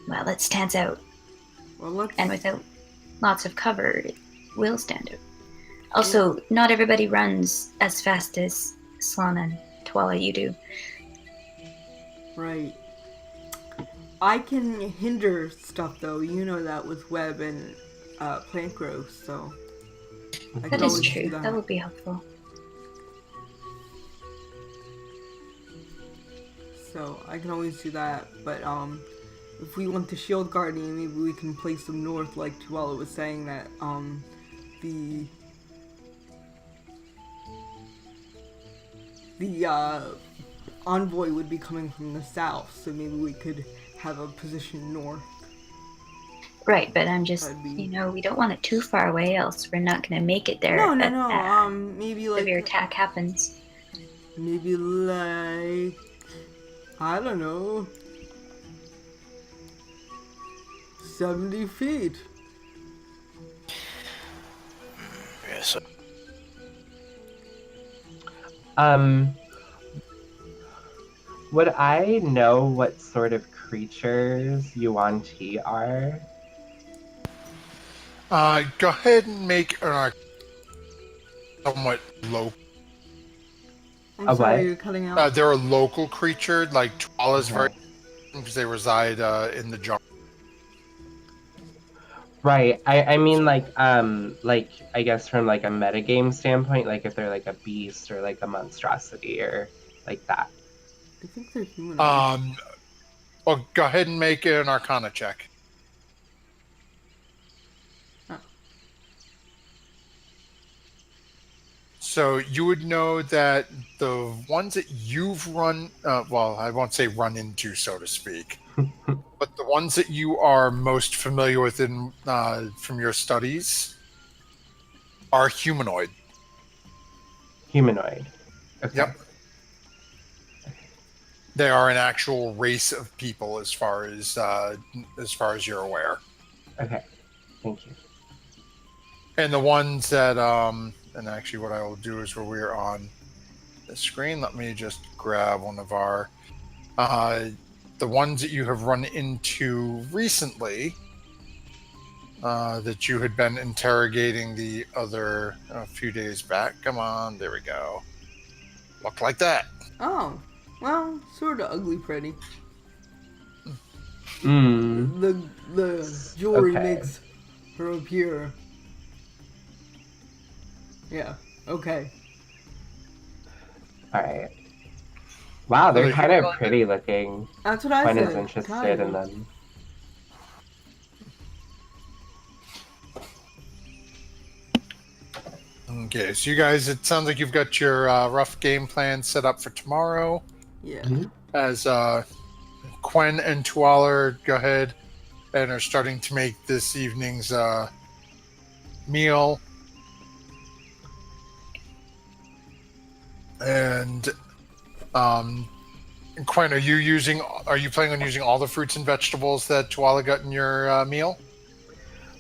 it stands out. Well, and without lots of cover, it will stand out. Also, not everybody runs as fast as Slan and Tuala you do. Right. I can hinder stuff though. You know that with web and plant growth, so I That is true. That would be helpful. So I can always do that, but if we want the shield guardian, maybe we can place them north, like Tuala was saying that the envoy would be coming from the south, so maybe we could have a position north. Right, but I'm just, we don't want it too far away, else we're not going to make it there. No. Maybe like severe attack happens. Maybe like, I don't know, 70 feet. Yes. Would I know what sort of creatures Yuan Ti are? Go ahead and make somewhat low. I'm A sorry, what? you're cutting out. They're a local creature, like Tuala's very, Okay. because they reside in the jungle. Right. I mean like I guess from like a metagame standpoint, like if they're like a beast or like a monstrosity or like that. I think they're humanoid. Um, well, go ahead and make an Arcana check. Oh. So you would know that the ones that you've run, well, I won't say run into, so to speak, but the ones that you are most familiar with in from your studies are humanoid. Humanoid. Yep, Okay. they are an actual race of people, as far as you're aware. Okay. Thank you. And the ones that, and actually, what I will do is where we're on the screen, let me just grab one of our, uh, the ones that you have run into recently, that you had been interrogating the other a few days back. Come on, there we go. Look like that. Oh, well, sort of ugly pretty. Mm. The jewelry Okay. makes her appear. Yeah. Okay. All right. Wow, So they're the kind of humanoid, pretty looking. That's what I Gwen is said. interested in Kinda. them. okay, so you guys, it sounds like you've got your rough game plan set up for tomorrow. Yeah. Mhm. As Quen and Tualer go ahead and are starting to make this evening's meal. And Quen, are you planning on using all the fruits and vegetables that Tuala got in your meal?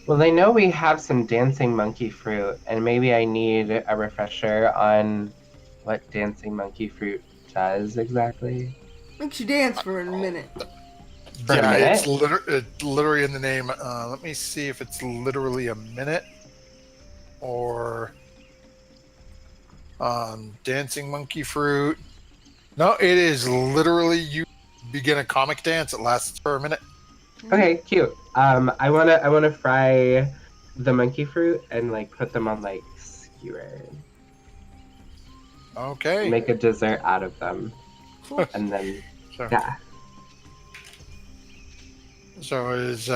Well, I know we have some dancing monkey fruit, and maybe I need a refresher on what dancing monkey fruit does exactly. Makes you dance for a minute. For a Yeah, minute? it's literally in the name. Let me see if it's literally a minute or dancing monkey fruit. No, it is literally you begin a comic dance. It lasts for a minute. Okay, cute. I wanna fry the monkey fruit and like put them on like skewers and Okay. make a dessert out of them, Cool. and then So, yeah. so is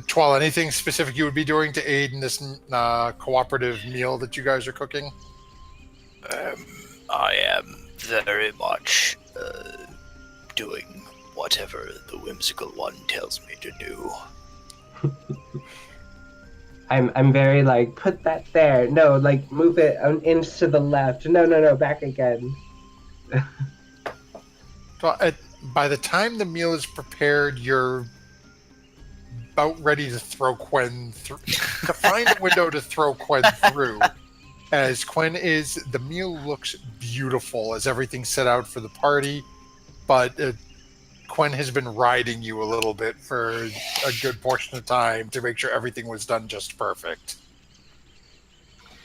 Twal, anything specific you would be doing to aid in this cooperative meal that you guys are cooking? I am very much doing whatever the whimsical one tells me to do. I'm very like put that there. No, like move it an inch to the left. No, back again. Well, by the time the meal is prepared, you're about ready to throw Quen through, to find a window to throw Quen through. As Quen is, the meal looks beautiful as everything's set out for the party, but Quen has been riding you a little bit for a good portion of time to make sure everything was done just perfect.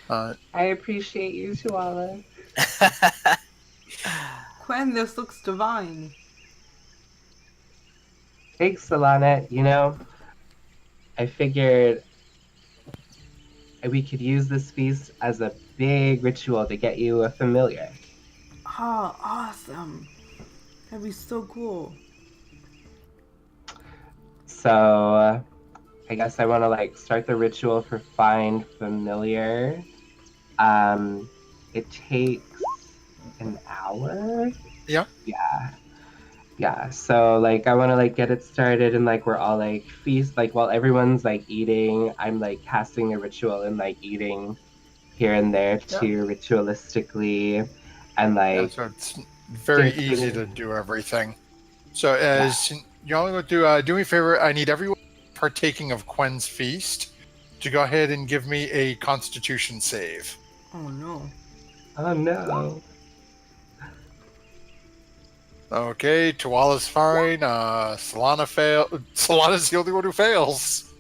I appreciate you, Tuala. Quen, this looks divine. Thanks, Solana. You know, I figured we could use this feast as a big ritual to get you a familiar. Ah, awesome. That'd be so cool. So I guess I want to like start the ritual for find familiar. It takes an hour. Yeah. Yeah. So like I want to like get it started and like we're all like feast like while everyone's like eating, I'm like casting a ritual and like eating here and there too ritualistically and Yeah, like so it's very easy drinking. to do everything. So Yeah. as you're only going to do me a favor, I need everyone partaking of Quen's feast to go ahead and give me a Constitution save. Oh no. Oh no. Okay, Tuala's fine. Solana fail. Solana's the only one who fails.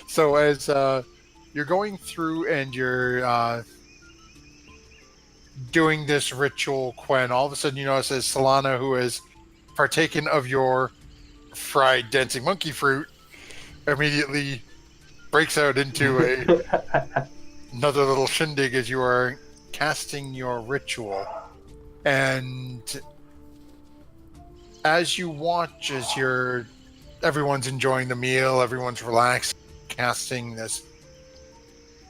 So as you're going through and you're doing this ritual, Quen, all of a sudden you notice as Solana, who has partaken of your fried dancing monkey fruit, immediately breaks out into another little shindig as you are casting your ritual. And as you watch, as everyone's enjoying the meal, everyone's relaxed, casting this,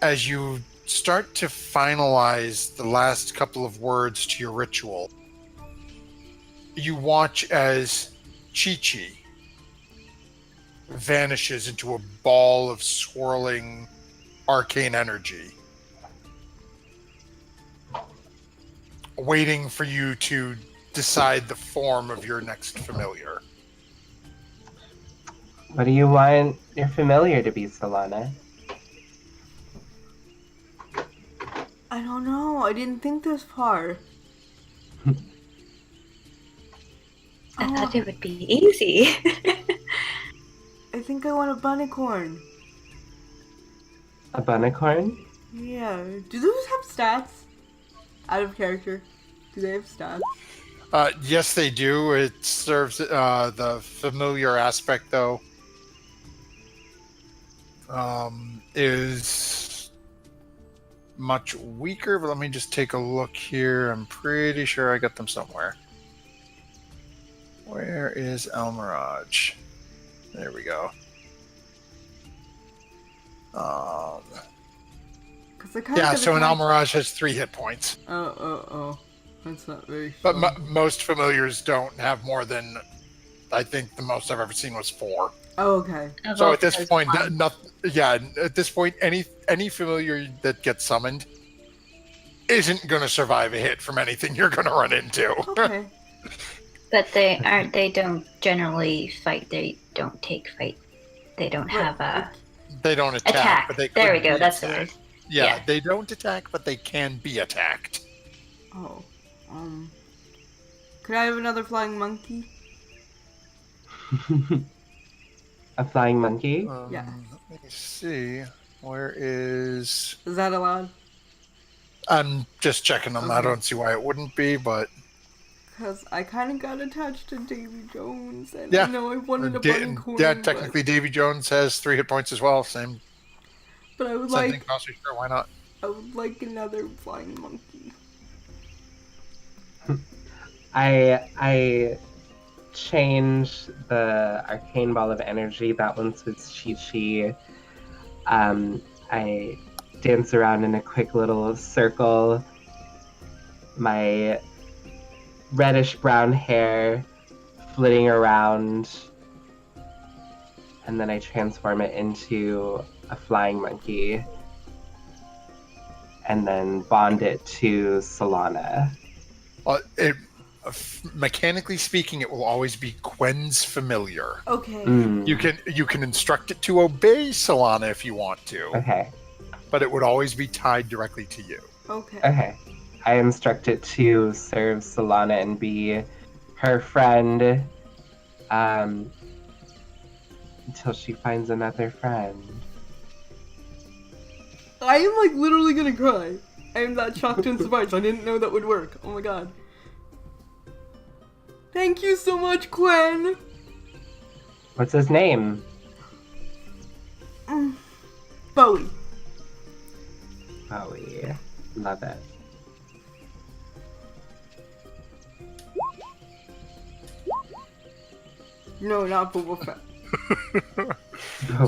as you start to finalize the last couple of words to your ritual, you watch as Chi-Chi vanishes into a ball of swirling arcane energy, waiting for you to decide the form of your next familiar. What do you want your familiar to be, Solana? I don't know. I didn't think this far. I thought it would be easy. I think I want a bunnicorn. A bunnicorn? Yeah. Do those have stats? Out of character. Do they have stats? Yes, they do. It serves the familiar aspect, though, is much weaker. But let me just take a look here. I'm pretty sure I got them somewhere. Where is El Mirage? There we go. Yeah, so an El Mirage has 3 hit points. Oh. That's not very But strong. most familiars don't have more than, I think the most I've ever seen was 4. Oh, okay. So at this point, at this point, any familiar that gets summoned isn't going to survive a hit from anything you're going to run into. Okay. But they don't generally fight. They don't take fight. They don't have a They don't attack. But they there we could go. be That's the attacked. word. Yeah, Yeah. they don't attack, but they can be attacked. Oh. Could I have another flying monkey? A flying monkey? Yeah. Let me see. Where is... Is that allowed? I'm just checking them. I Okay. don't see why it wouldn't be, but... Because I kind of got attached to Davy Jones, and Yeah. I know I wanted a Da- bunnicorn. yeah, technically Davy Jones has 3 hit points as well. Same But I would thing. like, Sure, why not? I would like another flying monkey. I change the arcane ball of energy. That one's with Chi-Chi. I dance around in a quick little circle. My reddish brown hair flitting around. And then I transform it into a flying monkey. And then bond it to Solana. Mechanically speaking, it will always be Quen's familiar. Okay. You can instruct it to obey Solana if you want to, Okay. but it would always be tied directly to you. Okay. Okay. I instruct it to serve Solana and be her friend until she finds another friend. I am like literally gonna cry. I am that shocked and surprised. I didn't know that would work. Oh my god. Thank you so much, Quen. What's his name? Bowie. Bowie. Love it. No, not Boba Fett.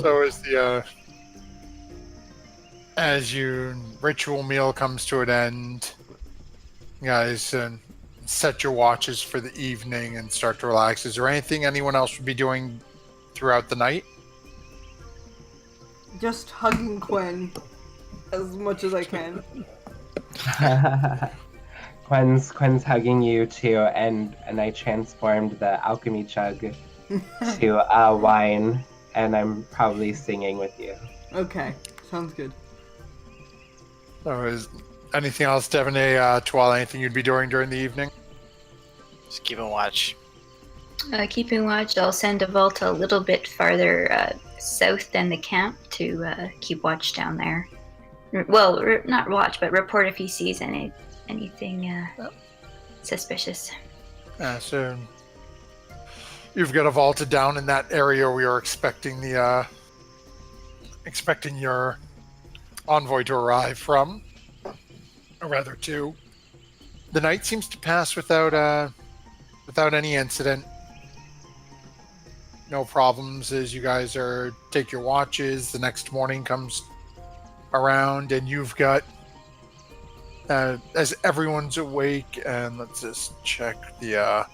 So as the as your ritual meal comes to an end, you guys set your watches for the evening and start to relax. Is there anything anyone else would be doing throughout the night? Just hugging Quen as much as I can. Quen's hugging you too, and I transformed the alchemy jug to wine, and I'm probably singing with you. Okay, sounds good. So is anything else, Devaney, Tuala, anything you'd be doing during the evening? Just keep a watch. Keeping watch, I'll send a vault a little bit farther south than the camp to keep watch down there. Well, not watch, but report if he sees anything suspicious. So you've got a vaulted down in that area we are expecting expecting your envoy to arrive from, or rather two. The night seems to pass without any incident. No problems as you guys take your watches. The next morning comes around and you've got as everyone's awake, and let's just check the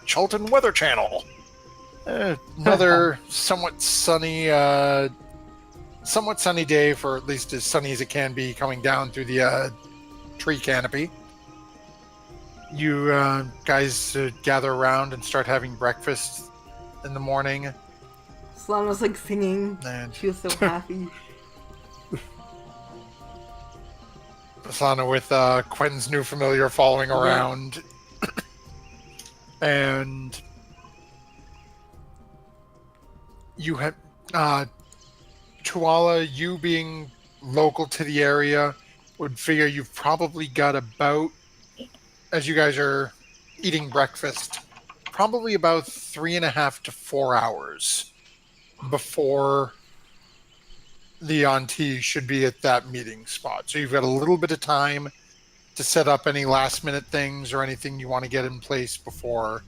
Chilton Weather Channel. Another somewhat sunny day, for at least as sunny as it can be, coming down through the tree canopy. You guys gather around and start having breakfast in the morning. Solana's like singing. And She was so happy. Asana with Quentin's new familiar following around. And you have Tuala, you being local to the area, would figure you've probably got about, as you guys are eating breakfast, probably about 3.5 to 4 hours before the Auntie should be at that meeting spot. So you've got a little bit of time to set up any last minute things or anything you want to get in place before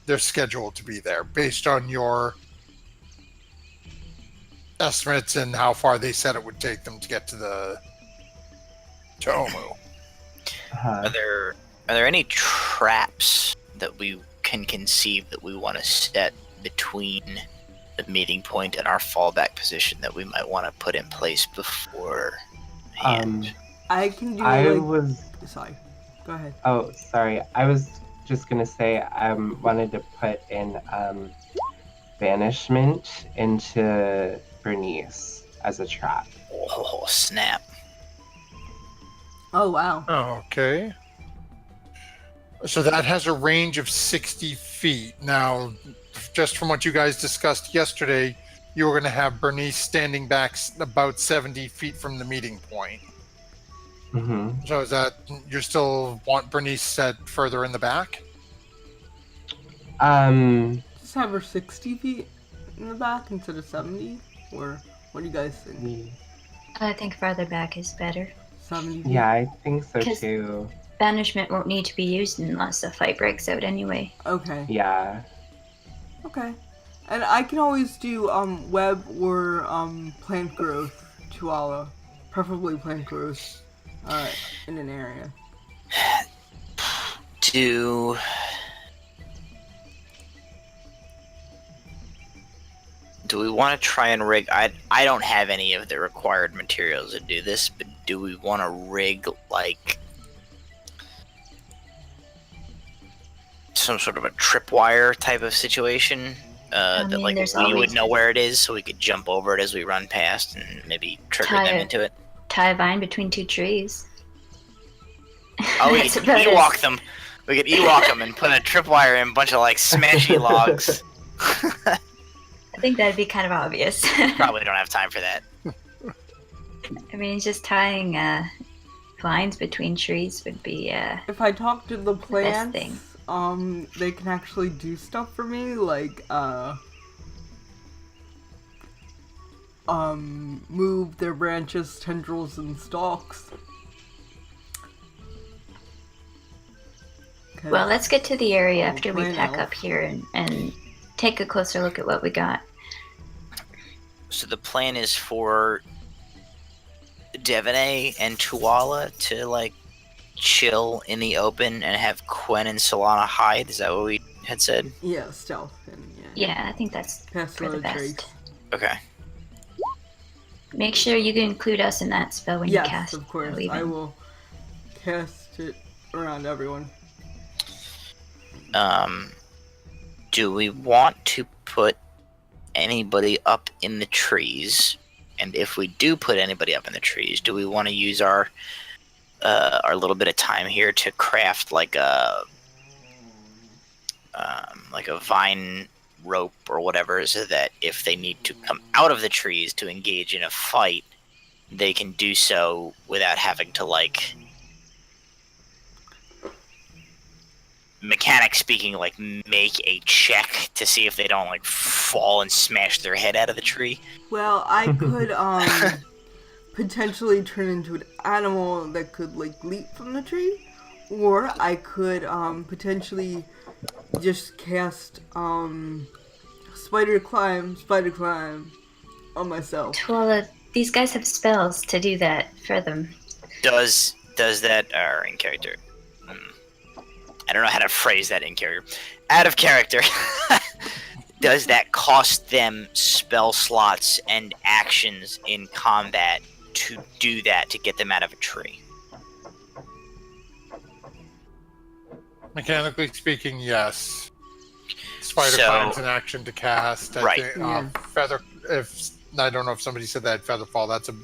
they're scheduled to be there, based on your estimates and how far they said it would take them to get to Omu. Uh-huh. Are there any traps that we can conceive that we want to set between the meeting point and our fallback position that we might want to put in place before? I can do. Sorry. Go ahead. Oh, sorry. I was just gonna say I wanted to put in banishment into Bernice as a trap. Oh, snap. Oh, wow. Okay. So that has a range of 60 feet. Now, just from what you guys discussed yesterday, you were going to have Bernice standing back about 70 feet from the meeting point. Mm-hmm. So is that, you still want Bernice set further in the back? Just have her 60 feet in the back instead of 70? Or what do you guys think? I think farther back is better. 70 feet? Yeah, I think so 'Cause- too. Banishment won't need to be used unless a fight breaks out anyway. Okay. Yeah. Okay. And I can always do web or plant growth to Allah. Preferably plant growth in an area. Do we want to try and rig? I don't have any of the required materials to do this, but do we want to rig like some sort of a tripwire type of situation? That like we would know where it is, so we could jump over it as we run past and maybe trigger them into it. Tie a vine between two trees. Oh, we could Ewok them. We could Ewok them and put a tripwire in a bunch of like smashy logs. I think that'd be kind of obvious. Probably don't have time for that. I mean, just tying vines between trees would be If I talk to the best plants, thing. they can actually do stuff for me, like move their branches, tendrils, and stalks. Well, let's get to the area after we plant pack elf. up here and take a closer look at what we got. So the plan is for Devonay and Tuala to like chill in the open and have Quen and Solana hide. Is that what we had said? Yeah, stealth. And, Yeah, I think that's Pass for the the traits. best. Okay. Make sure you include us in that spell when you Yes, cast. of course. Leaving. I will cast it around everyone. Do we want to put anybody up in the trees? And if we do put anybody up in the trees, do we want to use our little bit of time here to craft like a vine rope or whatever, so that if they need to come out of the trees to engage in a fight, they can do so without having to, like, mechanic speaking, like, make a check to see if they don't, like, fall and smash their head out of the tree. Well, I could potentially turn into an animal that could like leap from the tree, or I could potentially just cast spider climb on myself. Tuala, these guys have spells to do that for them. Does that, in character? I don't know how to phrase that in character. Out of character. Does that cost them spell slots and actions in combat to do that, to get them out of a tree? Mechanically speaking, yes. Spider So- climb's an action to cast. Right. Think, Yeah. feather. If I don't know if somebody said that featherfall, that's a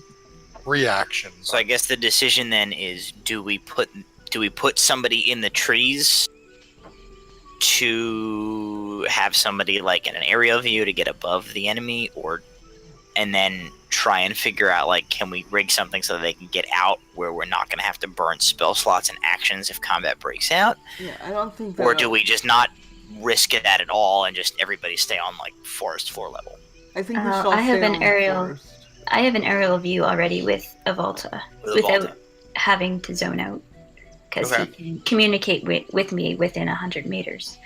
reaction. So I guess the decision then is: do we put somebody in the trees to have somebody like in an aerial view to get above the enemy, and then try and figure out, like, can we rig something so that they can get out where we're not going to have to burn spell slots and actions if combat breaks out? Yeah, I don't think that. Or do we just not risk it at all and just everybody stay on, like, forest floor level? I think we should all I have stay an on the aerial- forest. I have an aerial view already with Avalta, With without Avalta. having to zone out, because Okay. he can communicate with me within 100 meters.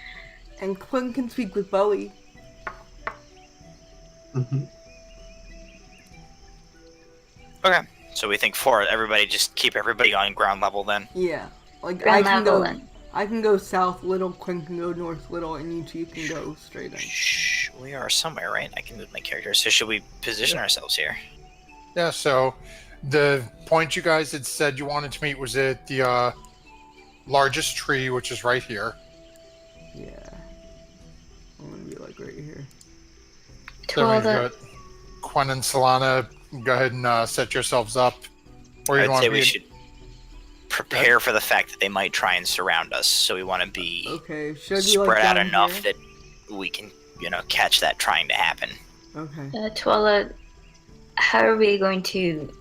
And Quinn can speak with Bowie. Mhm. Okay. So we think everybody just keep everybody on ground level then? Yeah, like Ground I can level go. and I can go south little. Quinn can go north little, and you two can go straight in. Shh, we are somewhere, right? I can move my character. So should we position ourselves here? Yeah, so the point you guys had said you wanted to meet was at the largest tree, which is right here. Yeah, I'm gonna be like right here. Then we've Tuala, got Quen and Solana. Go ahead and set yourselves up. Or you I'd want say to we be should prepare for the fact that they might try and surround us. So we want to be Okay, should I be spread like out down enough here? that we can, catch that trying to happen. Okay. Tuala, how are we going to?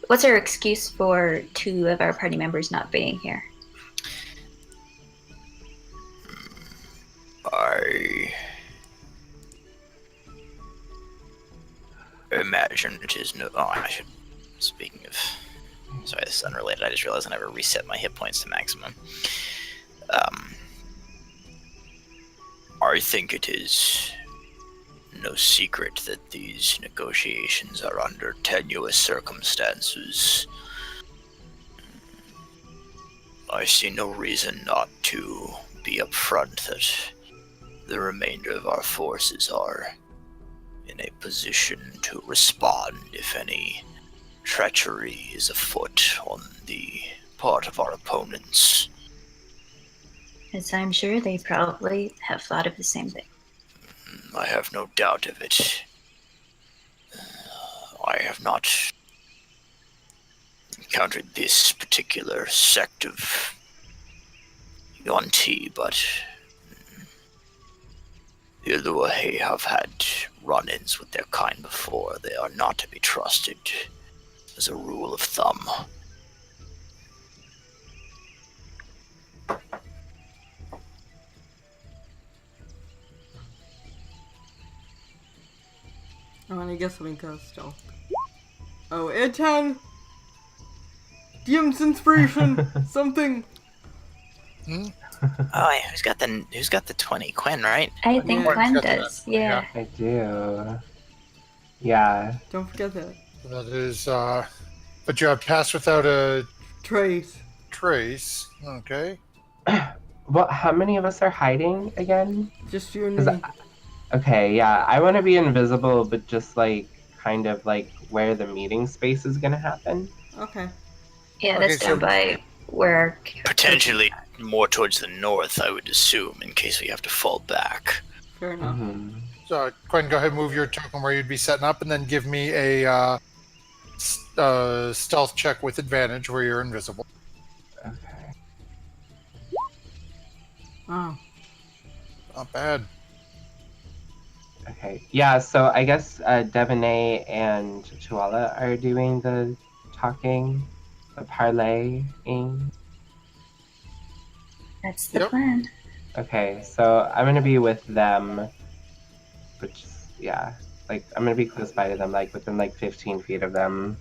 What's our excuse for 2 of our party members not being here? I imagine it is no. Oh, I should. Speaking of, sorry, this is unrelated. I just realized I never reset my hit points to maximum. I think it is no secret that these negotiations are under tenuous circumstances. I see no reason not to be upfront that the remainder of our forces are in a position to respond if any treachery is afoot on the part of our opponents. As I'm sure they probably have thought of the same thing. I have no doubt of it. I have not encountered this particular sect of Yuan-Ti, but the Iluahe have had run-ins with their kind before. They are not to be trusted as a rule of thumb. Oh, and I guess let me go stealth. Oh, Ed 10! DM's inspiration! Something! Oh, yeah, who's got the 20? Quinn, right? I think Yeah. Gwen Got that. does. Yeah. I do. Yeah. Don't forget that. That is, but you have passed without a Trace. trace. Okay. Well, how many of us are hiding again? Just you and 'Cause me. Okay, yeah, I want to be invisible, but just like kind of like where the meeting space is gonna happen. Okay. Yeah, Okay, that's so- down by where. Potentially more towards the north, I would assume, in case we have to fall back. Fair enough. Mhm. So, Quinn, go ahead and move your token where you'd be setting up, and then give me a stealth check with advantage where you're invisible. Okay. Oh. Not bad. Okay. Yeah, so I guess Devonay and Tuala are doing the talking, the parlaying. That's the Yep. plan. Okay, so I'm gonna be with them, which is, yeah, like I'm gonna be close by to them, like within like 15 feet of them,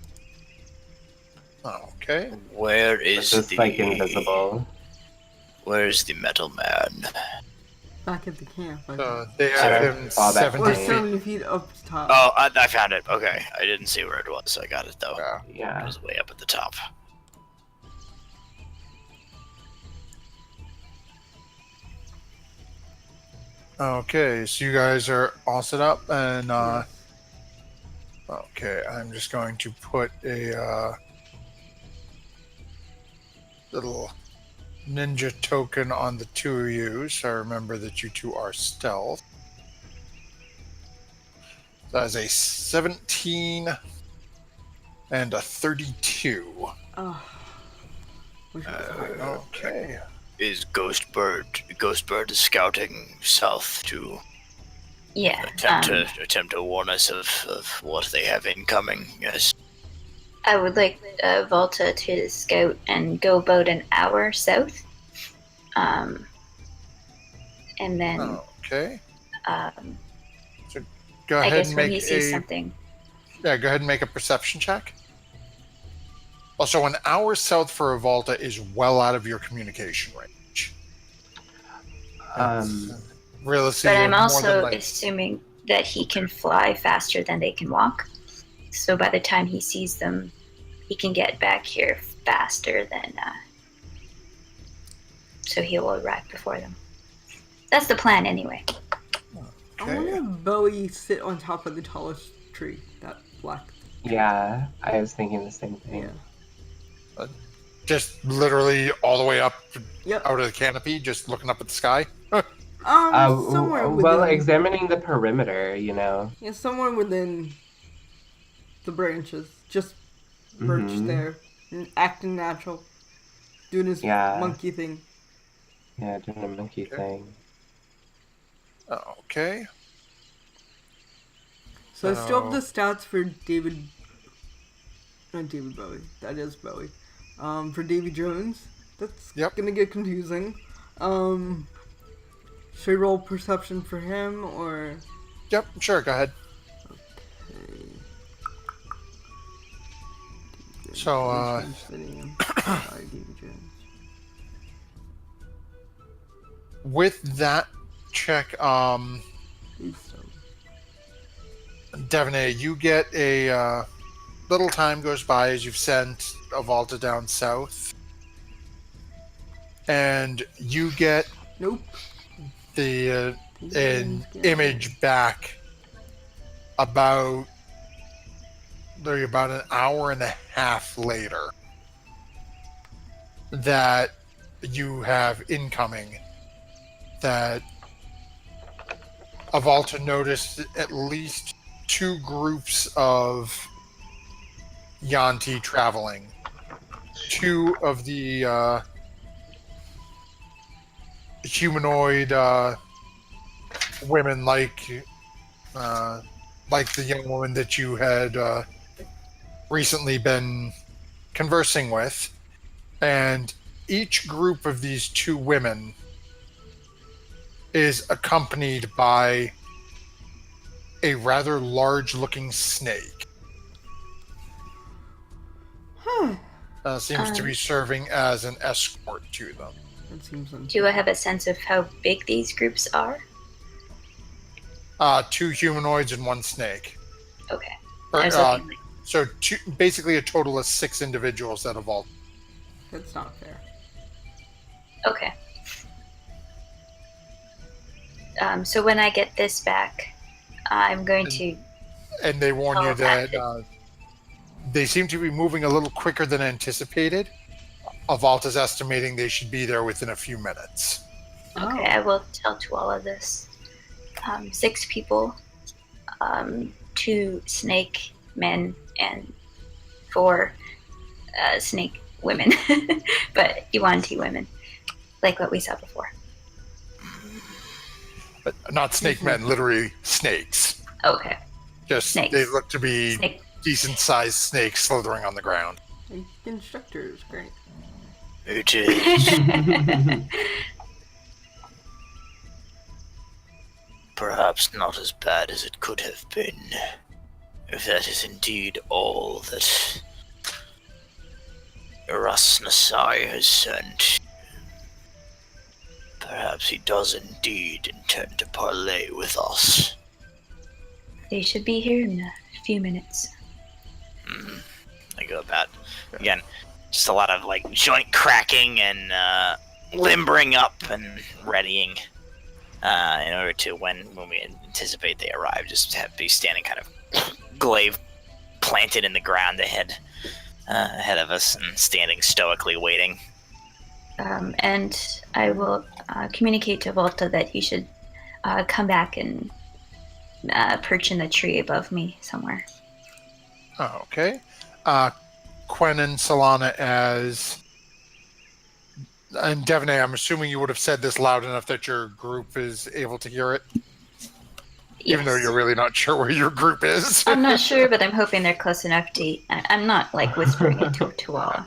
Okay. Where but is just like invisible. where's the metal man? Back at the camp, I think. They At have our him fallback 70 Or point. feet. 70 feet up top. Oh, I found it. Okay, I didn't see where it was, so I got it though. Yeah. It Yeah. was way up at the top. Okay, so you guys are all set up, and Yes. okay, I'm just going to put a little ninja token on the two of you, so I remember that you two are stealth. That is a 17 and a 32. Wish it was higher. Okay. Is Ghostbird is scouting south to Yeah. attempt to warn us of what they have incoming. Yes. I would like Volta to scout and go about an hour south. And then Okay. um, So go I ahead guess and when make he sees a something. yeah. Go ahead and make a perception check. Also, an hour south for a Volta is well out of your communication range. Um, Realistically, But I'm more than also like assuming that he can fly faster than they can walk. So by the time he sees them, he can get back here faster than. So he'll arrive before them. That's the plan, anyway. I want to okay. have Bowie sit on top of the tallest tree. That black. yeah, I was thinking the same thing. Yeah. Just literally all the way up Yep. out of the canopy, just looking up at the sky. Somewhere Well, within. examining the perimeter, you know. Yeah, somewhere within the branches. Just perched Mm-hmm. there, and acting natural, doing his Yeah. monkey thing. Yeah, doing a monkey Okay. thing. Okay. So I still have the stats for David. Not David Bowie. That is Bowie. For Davy Jones. That's Yep. gonna get confusing. Should I roll perception for him or? Yep. Sure. Go ahead. Okay. So, Davy Jones. with that check, Wisdom. Devonay, you get a little time goes by as you've sent a Volta down south, and you get Nope. the an image back about an hour and a half later that you have incoming that Avalta noticed at least two groups of Yanti traveling. Two of the humanoid women, like the young woman that you had recently been conversing with, and each group of these two women is accompanied by a rather large-looking snake. Seems to be serving as an escort to them. That seems Do I have a sense of how big these groups are? Two humanoids and one snake. Okay. Or, I was looking like, so basically a total of 6 individuals that evolved. That's not fair. okay. So when I get this back, I'm going to. And they warn you that telepathic. they seem to be moving a little quicker than anticipated. Avalta's estimating they should be there within a few minutes. Okay, I will tell to all of this. 6 people, 2 snake men, and 4 snake women. But Yuan-Ti women, like what we saw before. But not snake men, literally snakes. Okay. Just Snakes. they look to be Snake. decent-sized snakes slithering on the ground. The instructor is great. It is perhaps not as bad as it could have been. If that is indeed all that Erasmusai has sent, perhaps he does indeed intend to parley with us. They should be here in a few minutes. I go about again, just a lot of like joint cracking and limbering up and readying in order to when we anticipate they arrive, just have be standing kind of glaive planted in the ground ahead of us and standing stoically waiting. And I will communicate to Volta that he should come back and perch in the tree above me somewhere. Oh, okay. Quen and Solana as... And Devonay, I'm assuming you would have said this loud enough that your group is able to hear it? Even though Yes. you're really not sure where your group is. I'm not sure, but I'm hoping they're close enough to... I'm not, like, whispering it to all.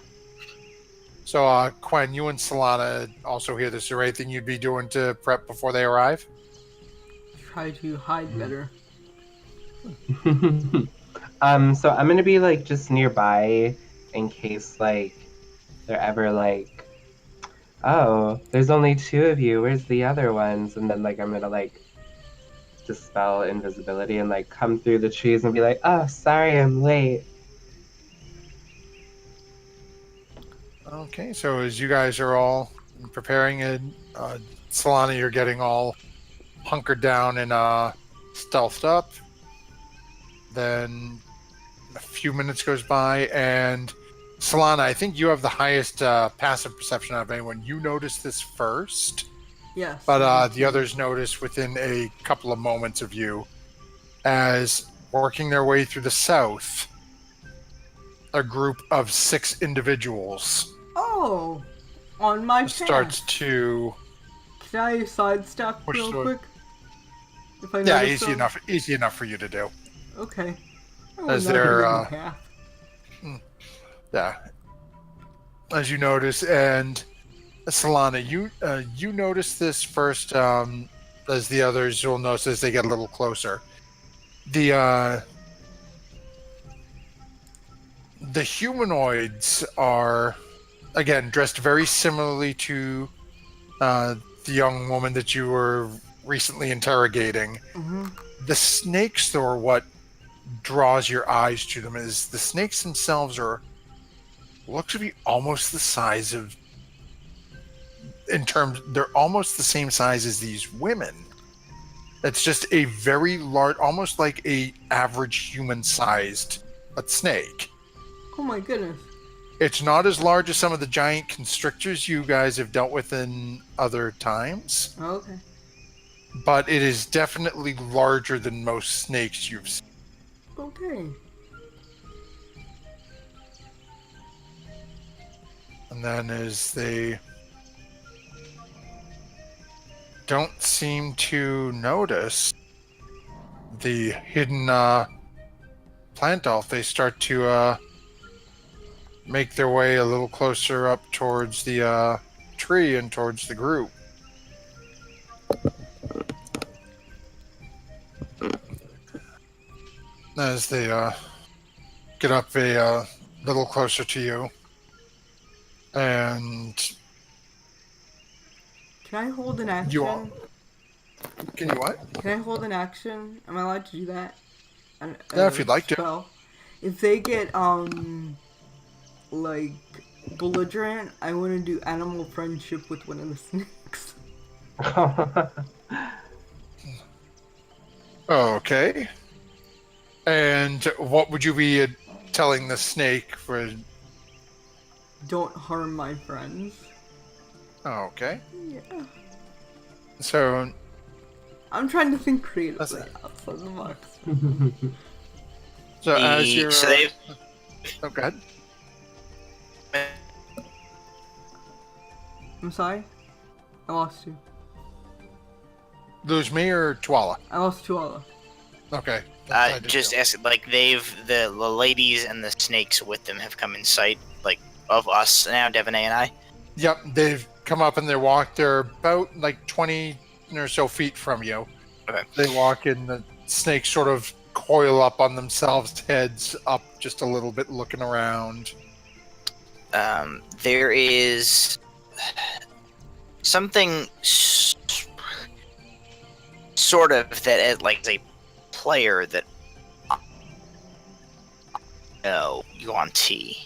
So, Quen, you and Solana also hear this. Is there anything you'd be doing to prep before they arrive? Try to hide better. So I'm gonna be like just nearby in case like they're ever like, oh, there's only 2 of you. Where's the other ones? And then like I'm gonna like dispel invisibility and like come through the trees and be like, oh, sorry, I'm late. Okay, so as you guys are all preparing and Solana, you're getting all hunkered down and stealthed up. Then a few minutes goes by, and Solana, I think you have the highest passive perception out of anyone. You notice this first, Yes. but the others notice within a couple of moments of you as working their way through the south, a group of 6 individuals Oh! On my path. starts to... Can I sidestep Push real through. quick? If I Yeah, notice them? easy enough for you to do. Okay. Oh, As not they're, gonna get in the path. Yeah, as you notice, and Solana, you notice this first, as the others will notice as they get a little closer. The humanoids are, again, dressed very similarly to the young woman that you were recently interrogating. Mm-hmm. The snakes, though, are what draws your eyes to them. Is the snakes themselves look to be almost the size of, they're almost the same size as these women. It's just a very large, almost like a average human-sized snake. Oh my goodness. It's not as large as some of the giant constrictors you guys have dealt with in other times, Okay. but it is definitely larger than most snakes you've seen. Okay. And then as they don't seem to notice the hidden plant elf, they start to make their way a little closer up towards the tree and towards the group. As they get up a little closer to you. And Can I hold an action? you are. Can you what? Can I hold an action? Am I allowed to do that? Yeah, if you'd like to. to. If they get like belligerent, I want to do animal friendship with one of the snakes. Okay. And what would you be telling the snake for? Don't harm my friends. Okay. Yeah. So I'm trying to think creatively That's- outside the box. as you're. So they've Oh, go ahead. I'm sorry? I lost you. Lose me or Tuala? I lost Tuala. Okay. that's what I did Just too. ask, like the ladies and the snakes with them have come in sight, like of us now, Devonay and I. Yep, they've come up and they walk. They're about like 20 or so feet from you. Okay. They walk in. The snakes sort of coil up on themselves, heads up just a little bit, looking around. There is something sort of that, like, as a player that I know Yuan Ti,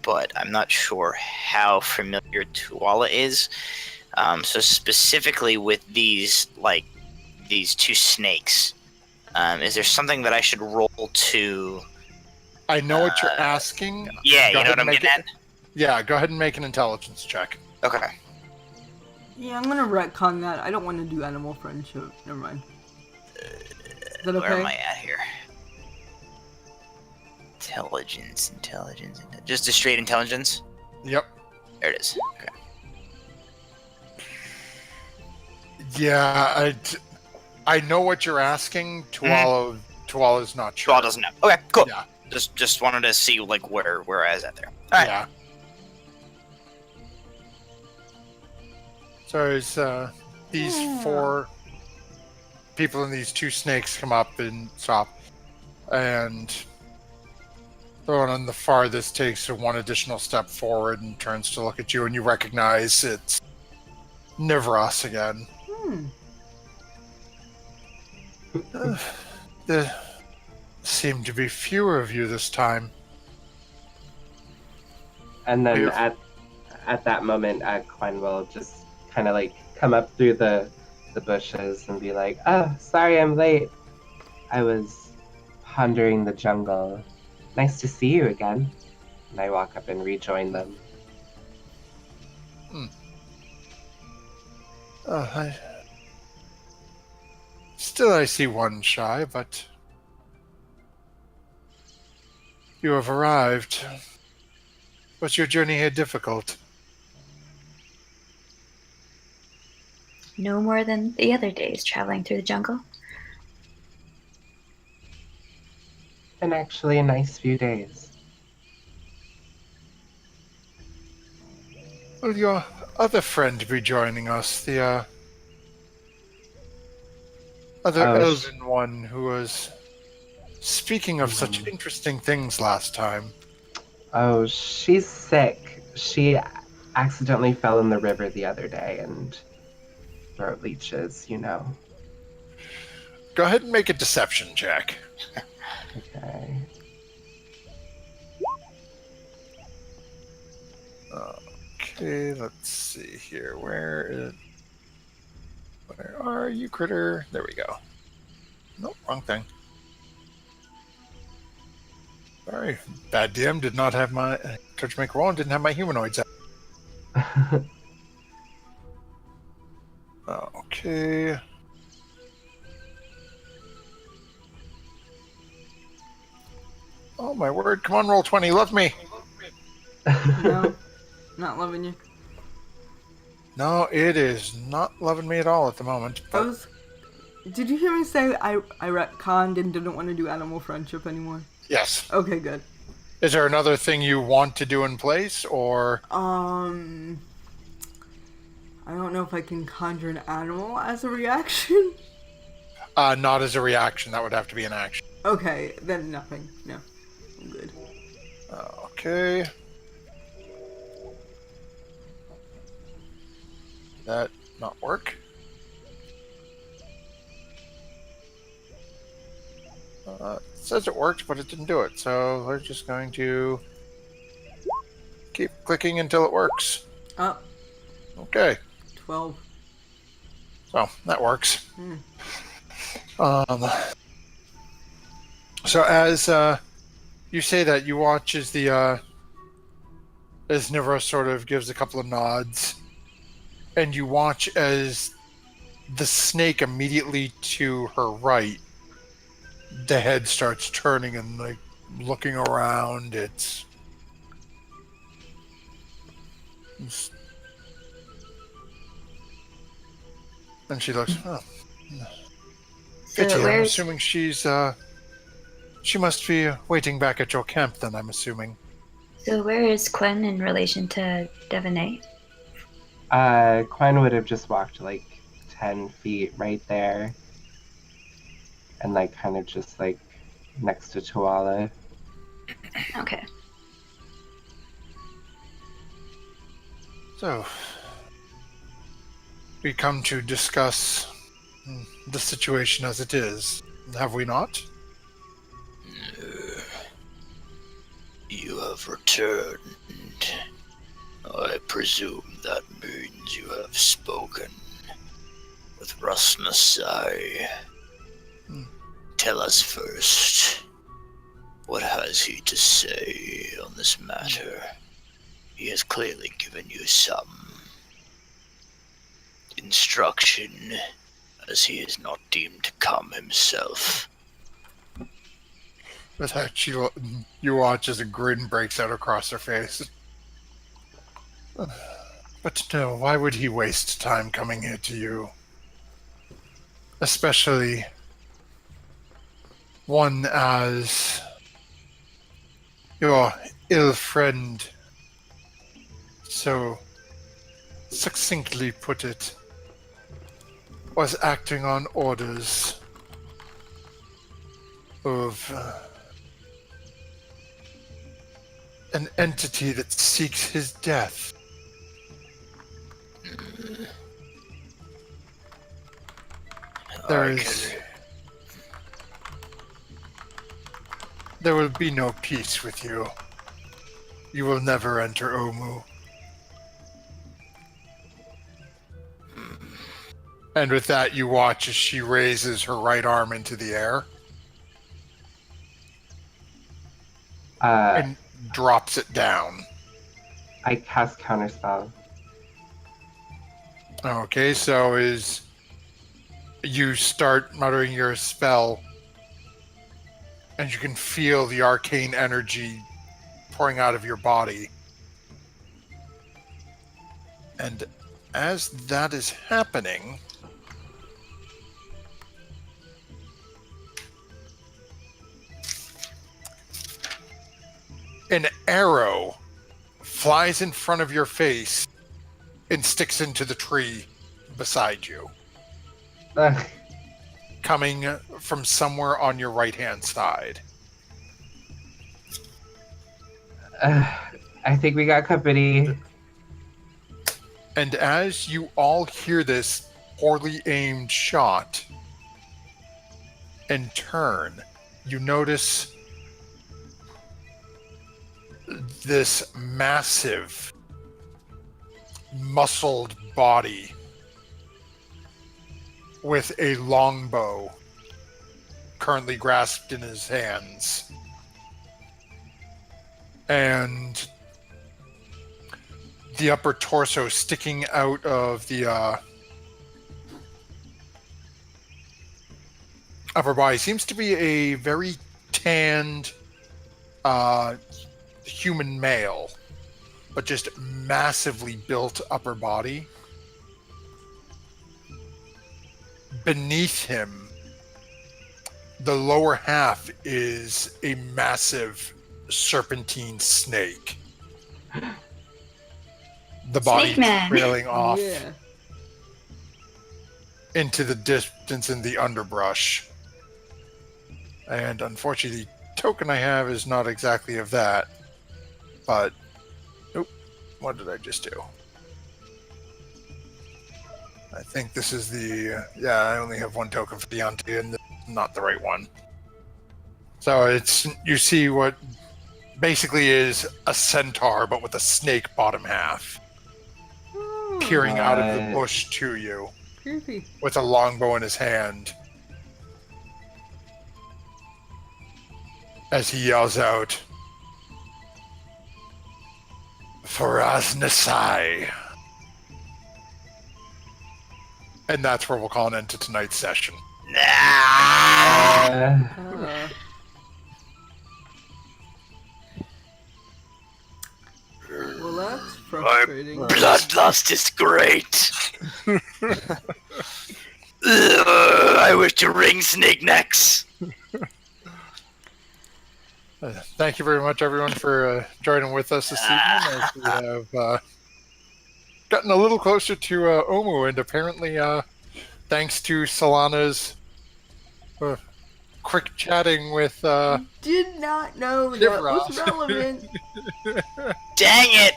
but I'm not sure how familiar Tuala is. So specifically with these two snakes, is there something that I should roll to? I know what you're asking. Yeah, Go you know ahead what and I'm make getting it. Yeah, go ahead and make an intelligence check. at? Okay. Yeah, I'm gonna retcon that. I don't want to do animal friendship. Never mind. Is that okay? Where am I at here? Intelligence. Just a straight intelligence? Yep. There it is. Okay. Yeah, I know what you're asking. Tuala's not sure. Tuala doesn't know. Okay, cool. Yeah. Just wanted to see like where I was at there. All right. Yeah. So as these four people and these two snakes come up and stop, and the one on the farthest takes one additional step forward and turns to look at you, and you recognize it's Nivras again. There seem to be fewer of you this time. And then Beautiful. at that moment, Quen will just kind of like come up through the bushes and be like, "Oh, sorry, I'm late. I was pondering the jungle. Nice to see you again." And I walk up and rejoin them. I see one shy, but you have arrived. Was your journey here difficult? No more than the other days traveling through the jungle. And actually, a nice few days. Will your other friend be joining us? The other Oh, elven one who was speaking of such interesting things last time. Oh, she's sick. She accidentally fell in the river the other day and throat leeches, you know. Go ahead and make a deception check. Okay. Okay, let's see here. Where are you, critter? There we go. Nope, wrong thing. Sorry, bad DM. Did not have my tried to make a roll and didn't have my humanoids out. Okay. Oh my word! Come on, roll 20. Love me. No, not loving you. No, it is not loving me at all at the moment. But Did you hear me say I retconned and didn't want to do animal friendship anymore? yes. Okay, good. Is there another thing you want to do in place, or I don't know if I can conjure an animal as a reaction. not as a reaction? That would have to be an action. Okay, then nothing. No, I'm good. Okay. That not work. It says it worked, but it didn't do it. So we're just going to keep clicking until it works. Oh, Okay. 12. So that works. So as you say that, you watch as as Nivra sort of gives a couple of nods, and you watch as the snake immediately to her right, the head starts turning and like looking around. And she looks, oh, So pity. I'm where's assuming she must be waiting back at your camp then, I'm assuming. where is Quen in relation to Devaney? Quinn would have just walked like 10 feet right there and like kind of just like next to Tuala. Okay. So, we come to discuss the situation as it is, have we not? You have returned. I presume that means you have spoken with Rasnasai. Tell us first, what has he to say on this matter? He has clearly given you some instruction, as he is not deemed to come himself. With that, you watch as a grin breaks out across her face. But no, why would he waste time coming here to you? Especially one as your ill friend so succinctly put it, was acting on orders of an entity that seeks his death. There will be no peace with you. You will never enter Omu. And with that, you watch as she raises her right arm into the air and drops it down. I cast Counterspell. Okay, so as you start muttering your spell, and you can feel the arcane energy pouring out of your body. And as that is happening, an arrow flies in front of your face and sticks into the tree beside you, coming from somewhere on your right-hand side. I think we got company. And as you all hear this poorly aimed shot and turn, you notice this massive, muscled body with a longbow currently grasped in his hands. And the upper torso sticking out of the upper body seems to be a very tanned human male, but just massively built upper body. Beneath him, the lower half is a massive serpentine snake. The body Snake Man. trailing off Yeah. into the distance in the underbrush. And unfortunately, the token I have is not exactly of that. But, oop, what did I just do? I think this is the, yeah, I only have one token for the auntie, and this is not the right one. So it's, you see what basically is a centaur, but with a snake bottom half, peering out of the bush to you, Creepy. with a longbow in his hand, as he yells out, Faraz Nasai. And that's where we'll call an end to tonight's session. Well, that's frustrating. Bloodlust is great. I wish to wring snake necks. Thank you very much, everyone, for joining with us this evening as we have gotten a little closer to Omu, and apparently, thanks to Solana's quick chatting with Did not know that was Ross. relevant. Dang it!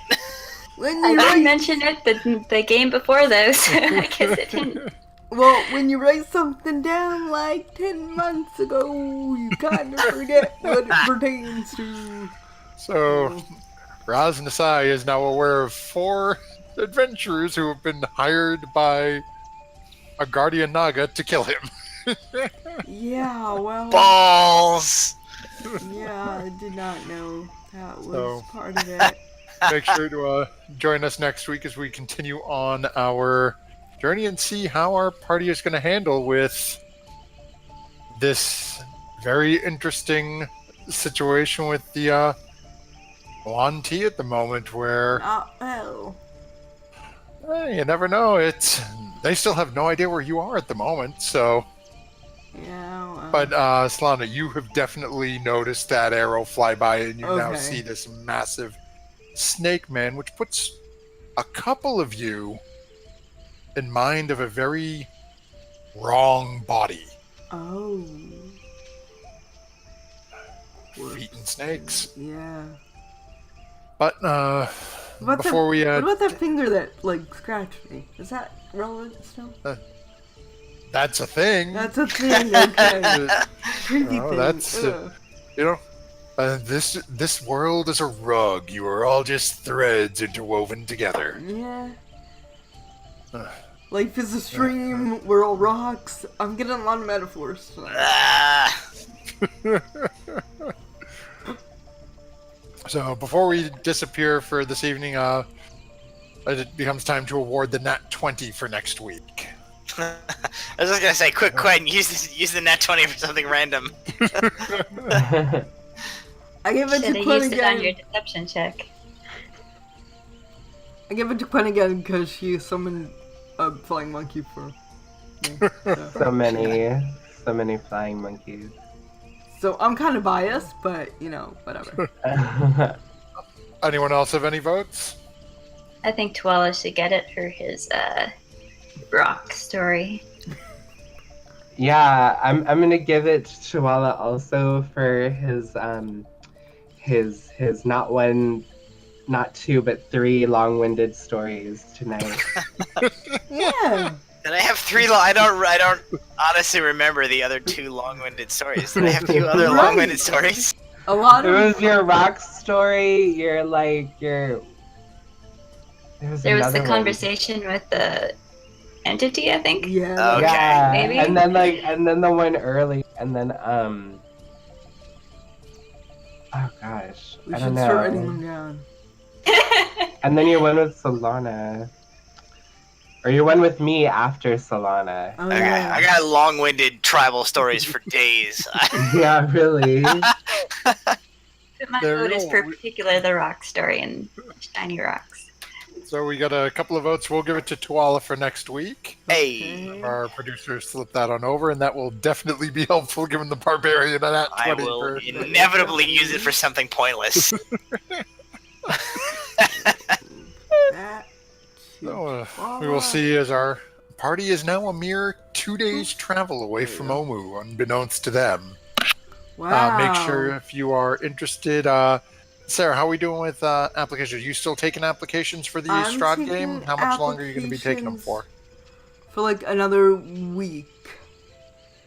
When I you did write, mention it the game before though, so I guess it didn't. well, when you write something down like 10 months ago, you kind of forget what it pertains to. So, Raz Nasai is now aware of 4 adventurers who have been hired by a guardian Naga to kill him. Yeah, well, Balls! yeah, I did not know that was So- part of it. Make sure to join us next week as we continue on our journey and see how our party is going to handle with this very interesting situation with the Yuan Ti at the moment, where Well, you never know. They still have no idea where you are at the moment. So, yeah, well. but Solana, you have definitely noticed that arrow fly by, and you now Okay. see this massive snake man, which puts a couple of you in mind of a very wrong body. Oh. Feet and snakes. Yeah. But What before we what about that finger that, like, scratched me? Is that relevant still? that's a thing. That's a thing, okay. Creepy Oh, thing. that's, Ugh. You know, this world is a rug. You are all just threads interwoven together. Yeah. Ugh. Life is a stream, we're all rocks. I'm getting a lot of metaphors tonight. Ah, So before we disappear for this evening, it becomes time to award the Nat 20 for next week. I was just gonna say, quick, use the nat 20 for something random. I give it Should to have Quinn used it on your again. deception check. I give it to Quinn again because she summoned a flying monkey for me. So, so many flying monkeys. so I'm kind of biased, but, you know, whatever. Anyone else have any votes? I think Tuala should get it for his rock story. Yeah, I'm gonna give it to Chihuahua also for his not one, not two, but 3 long-winded stories tonight. Yeah. Did I have 3 I don't honestly remember the other 2 long-winded stories. Did I have 2 other Right. long-winded stories? A lot It of was your rock story. There was There was another the one. conversation with the entity, I think. yeah. Okay. Yeah, Maybe? and then the one early, and then oh gosh, We I should don't know. start writing them down. And then your one with Solana, or your one with me after Solana. Oh, Okay, yeah. I got long-winded tribal stories for days. Yeah, really. But my There vote we is go. for particular the rock story and shiny rocks. So we got a couple of votes. We'll give it to Tuala for next week. Hey, Our producers slip that on over, and that will definitely be helpful given the barbarian at Nat I 20. will for- inevitably use it for something pointless. That So, we will see as our party is now a mere 2 days travel away from Omu, unbeknownst to them. Wow. Make sure if you are interested. Sarah, how are we doing with applications? Are you still taking applications for the I'm Strahd taking game? How much longer are you going to be taking them for? For like another week.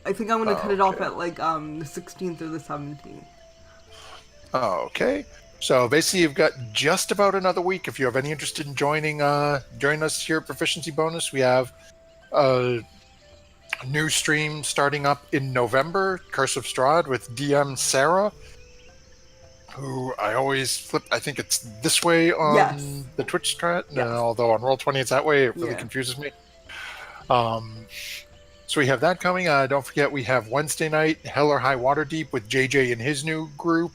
I think I'm gonna cut it off Okay. at like the 16th or the 17th. Okay. So basically, you've got just about another week. If you have any interest in join us here at Proficiency Bonus. We have a new stream starting up in November, Curse of Strahd, with DM Sarah, who I always flip. I think it's this way on Yes. the Twitch strat, Yes. although on Roll20 it's that way. It really Yeah. confuses me. So we have that coming. Don't forget, we have Wednesday night, Hell or High Water Deep with JJ and his new group.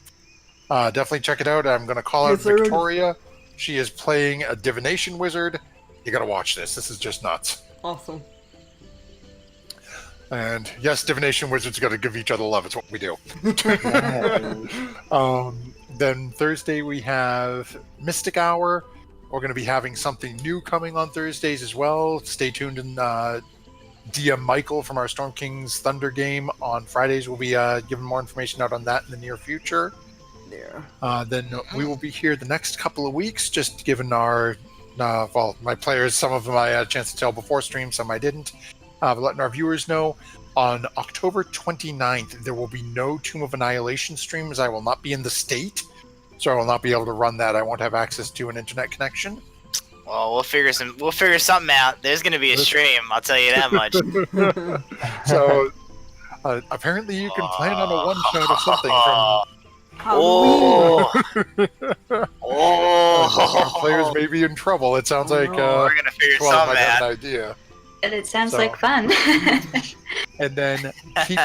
Definitely check it out. I'm going to call out Yes, sir. Victoria. She is playing a divination wizard. You got to watch this. This is just nuts. Awesome. And yes, divination wizards got to give each other love. It's what we do. Yes. Then Thursday we have Mystic Hour. We're going to be having something new coming on Thursdays as well. Stay tuned. And DM Michael from our Storm King's Thunder game on Fridays will be giving more information out on that in the near future. There. Then we will be here the next couple of weeks, just given our, my players, some of them I had a chance to tell before stream, some I didn't. But letting our viewers know, on October 29th, there will be no Tomb of Annihilation streams. I will not be in the state, so I will not be able to run that. I won't have access to an internet connection. Well, we'll figure something out. There's gonna be a stream. I'll tell you that much. So apparently you can plan on a one-shot or something from... Halloween. Our players may be in trouble. It sounds like we're gonna figure 12 something might have out. an idea. But it sounds So- like fun. And then keep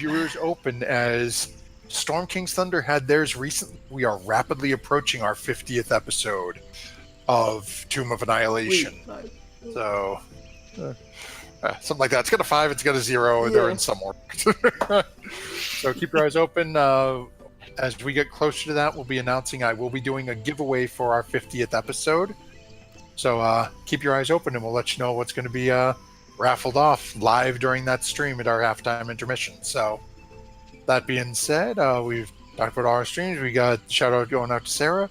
your ears open, as Storm King's Thunder had theirs recently. We are rapidly approaching our 50th episode of Tomb of Annihilation. So something like that. It's got a 5, it's got a 0, and they're Yeah. in some order. So keep your eyes open. As we get closer to that, we'll be announcing I will be doing a giveaway for our 50th episode. So keep your eyes open, and we'll let you know what's going to be raffled off live during that stream at our halftime intermission. So that being said, we've talked about our streams. We got a shout out going out to Sarah.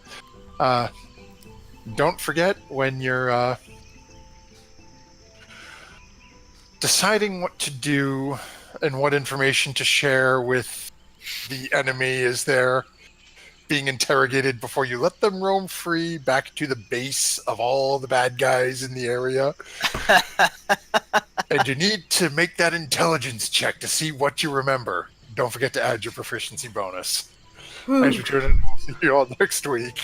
Don't forget, when you're deciding what to do and what information to share with the enemy as they're being interrogated, before you let them roam free back to the base of all the bad guys in the area. And you need to make that intelligence check to see what you remember. Don't forget to add your proficiency bonus. Thanks for tuning in. We'll see you all next week.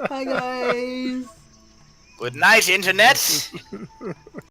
Hi guys. Good night, internet.